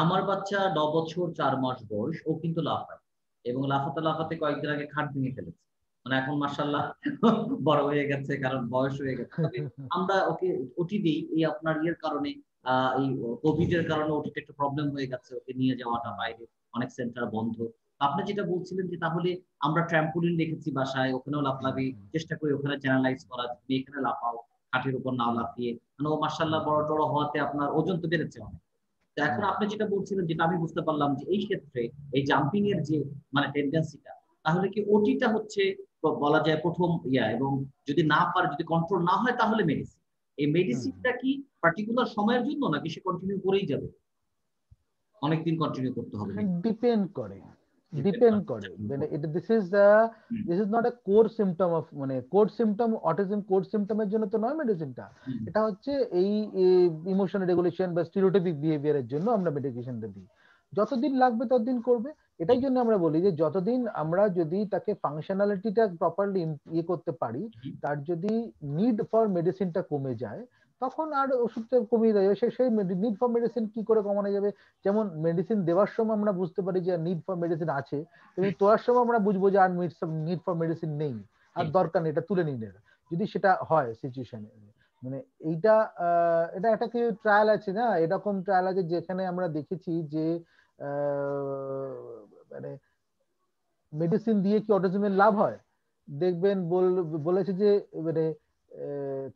আমার বাচ্চা 9 বছর 4 মাস বয়স, ও কিন্তু লাফায় এবং লাফাতে লাফাতে কয়েকদিন আগে খাট ভেঙে ফেলেছে। মানে এখন মাশাআল্লাহ বড় হয়ে গেছে, কারণ বয়স হয়ে গেছে। তবে আমরা ওকে ওটি দিই এই আপনার ইয়ের কারণে, এই কোভিড এর কারণে ওটিতে একটু প্রবলেম হয়ে গেছে, ওকে নিয়ে যাওয়াটা বাইরে, অনেক সেন্টার বন্ধ। আপনি যেটা বলছিলেন যে তাহলে আমরা ট্র্যাম্পোলিন রেখেছি বাসায়, ওখানেও লাফাবি, চেষ্টা করি ওখানে চ্যানেলাইজ করা, তুমি এখানে লাফাও খাটের উপর নাও লাফিয়ে, মানে ও মাশাআল্লাহ বড় টড় হওয়াতে আপনার ওজন তো বেড়েছে অনেক। তো এখন আপনি যেটা বলছিলেন, যেটা আমি বুঝতে পারলাম যে এই ক্ষেত্রে এই জাম্পিং এর যে মানে টেন্ডেন্সিটা, তাহলে কি ওটিটা হচ্ছে বলা যায় প্রথম ইয়া, এবং যদি না পারে, যদি কন্ট্রোল না হয়, তাহলে মেডিসিন। এই মেডিসিনটা কি পার্টিকুলার সময়ের জন্য, নাকি সে কন্টিনিউ করেই যাবে, অনেকদিন কন্টিনিউ করতে হবে? ডিপেন্ড করে মানে এটা this is not a core symptom of, মানে কোর সিম্পটম অটিজম কোর সিম্পটমের জন্য তো নয় মেডিসিনটা, এটা হচ্ছে এই ইমোশনাল রেগুলেশন বা স্টিরিওটাইপিক বিহেভিয়ারের জন্য আমরা মেডিকেশনটা দিই। যতদিন লাগবে ততদিন করবে, এটাই জন্য আমরা বলি যে যতদিন আমরা যদি তাকে ফাংশনালিটিটা প্রপারলি ইয়ে করতে পারি, তার যদি নিড ফর মেডিসিনটা কমে যায়, তখন আর ওষুধটা কমিয়ে দেয়। সেই নিড ফর মেডিসিন কি করে কমানো যাবে? যেমন মেডিসিন দেওয়ার সময় আমরা বুঝতে পারি যে নিড ফর মেডিসিন আছে, কিন্তু তোলার সময় আমরা বুঝবো যে আর নিড ফর মেডিসিন নেই, আর দরকার নেই, এটা তুলে নিন। যদি সেটা হয় সিচুয়েশনে, মানে এইটা এটা একটা কি ট্রায়াল আছে না, এরকম ট্রায়াল আছে যেখানে আমরা দেখেছি যে মানে মেডিসিন দিয়ে কি অটিজমের লাভ হয়? দেখবেন বলেছে যে মানে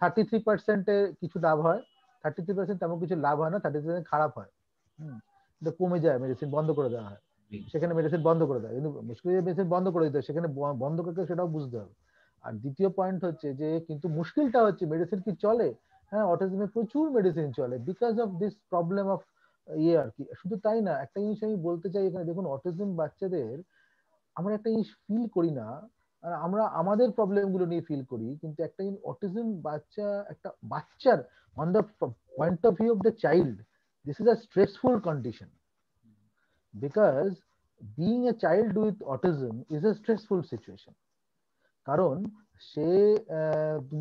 33% কিছু লাভ হয়, 33% তেমন কিছু লাভ হয় না, 33% খারাপ হয়। এটা কমে যায়, মেডিসিন বন্ধ করে দেওয়া হয়, সেখানে মেডিসিন বন্ধ করে দেয়। কিন্তু মুশকিল মেডিসিন বন্ধ করে দিতে, সেখানে বন্ধ করতে সেটাও বুঝতে হবে। আর দ্বিতীয় পয়েন্ট হচ্ছে যে কিন্তু মুশকিলটা হচ্ছে মেডিসিন কি চলে? হ্যাঁ, অটিজমে প্রচুর মেডিসিন চলে because of this problem of ইয়ে আর কি। শুধু তাই না, একটা জিনিস আমি বলতে চাই এখানে, দেখুন অটিজম বাচ্চাদের আমরা একটা জিনিস ফিল করি না, আর আমরা আমাদের প্রবলেম গুলো নিয়ে ফিল করি, কিন্তু একটা অটিজম বাচ্চার on the point of view of the child, this is a stressful condition because being a child with autism is a stressful situation. কারণ সে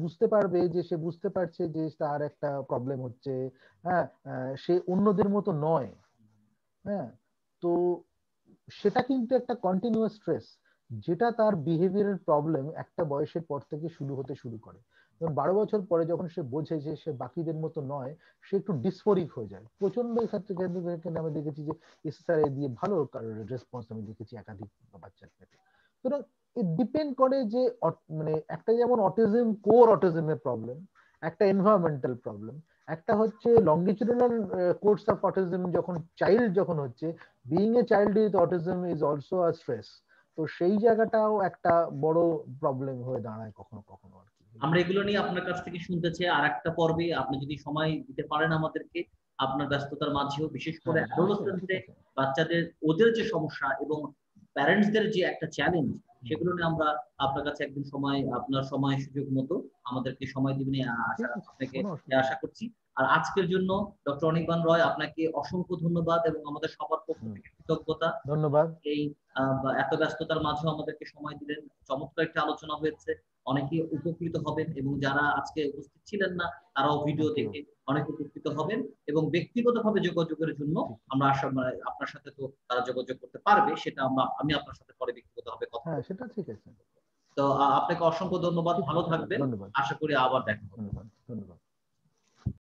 বুঝতে পারবে যে সে বুঝতে পারছে যে তার একটা প্রবলেম হচ্ছে, হ্যাঁ সে অন্যদের মতো নয়, হ্যাঁ তো সেটা কিন্তু একটা কন্টিনিউয়াস স্ট্রেস, যেটা তার বিহেভিয়ারাল প্রবলেম একটা বয়সের পর থেকে শুরু হতে শুরু করে। 12 বছর পরে যখন সে বোঝে যে সে বাকিদের মতো নয়, সে একটু ডিসফোরিক হয়ে যায় প্রচন্ড। ক্ষেত্রে আমি দেখেছি যে এসএসআরআই দিয়ে ভালো রেসপন্স আমি দেখেছি একাধিক বাচ্চার ক্ষেত্রে। সুতরাং ডিপেন্ড করে যে মানে একটা যেমন অটিজম কোর অটিজমের প্রবলেম, একটা এনভায়রনমেন্টাল প্রবলেম, একটা হচ্ছে লঙ্গিচুডানাল কোর্স অফ অটিজম যখন চাইল্ড যখন হচ্ছে, being a child with autism is also a stress. তো সেই জায়গাটাও একটা বড় প্রবলেম হয়ে দাঁড়ায় কখনো কখনো আর কি। আমরা এগুলো নিয়ে আপনার কাছ থেকে শুনতে চাই আর একটা পর্বে, আপনি যদি সময় দিতে পারেন আমাদেরকে আপনার ব্যস্ততার মাঝেও, বিশেষ করে অ্যাডোলেসেন্সে বাচ্চাদের ওদের যে সমস্যা এবং প্যারেন্টসদের যে একটা চ্যালেঞ্জ, সেগুলো নিয়ে আমরা আপনার কাছে একদিন সময়, আপনার সময় সুযোগ মতো আমাদেরকে সময় দিবেন আপনাকে আশা করছি। আর আজকের জন্য ডক্টর অনির্বাণ রয়, আপনাকে অসংখ্য ধন্যবাদ এবং আমাদের সবার পক্ষ থেকে কৃতজ্ঞতা। ধন্যবাদ। এই এত ব্যস্ততার মাঝেও আমাদেরকে সময় দিলেন, চমৎকার একটা আলোচনা হয়েছে, অনেকে উপকৃত হবেন এবং যারা আজকে উপস্থিত ছিলেন না তারাও ভিডিও দেখে অনেক উপকৃত হবেন। এবং ব্যক্তিগতভাবে যোগাযোগের জন্য আমরা আশা, আপনার সাথে তো তারা যোগাযোগ করতে পারবে, সেটা আমি আপনার সাথে পরে ব্যক্তিগতভাবে কথা বলবো। সেটা ঠিক আছে। তো আপনাকে অসংখ্য ধন্যবাদ, ভালো থাকবেন, আশা করি আবার দেখা হবে। ধন্যবাদ।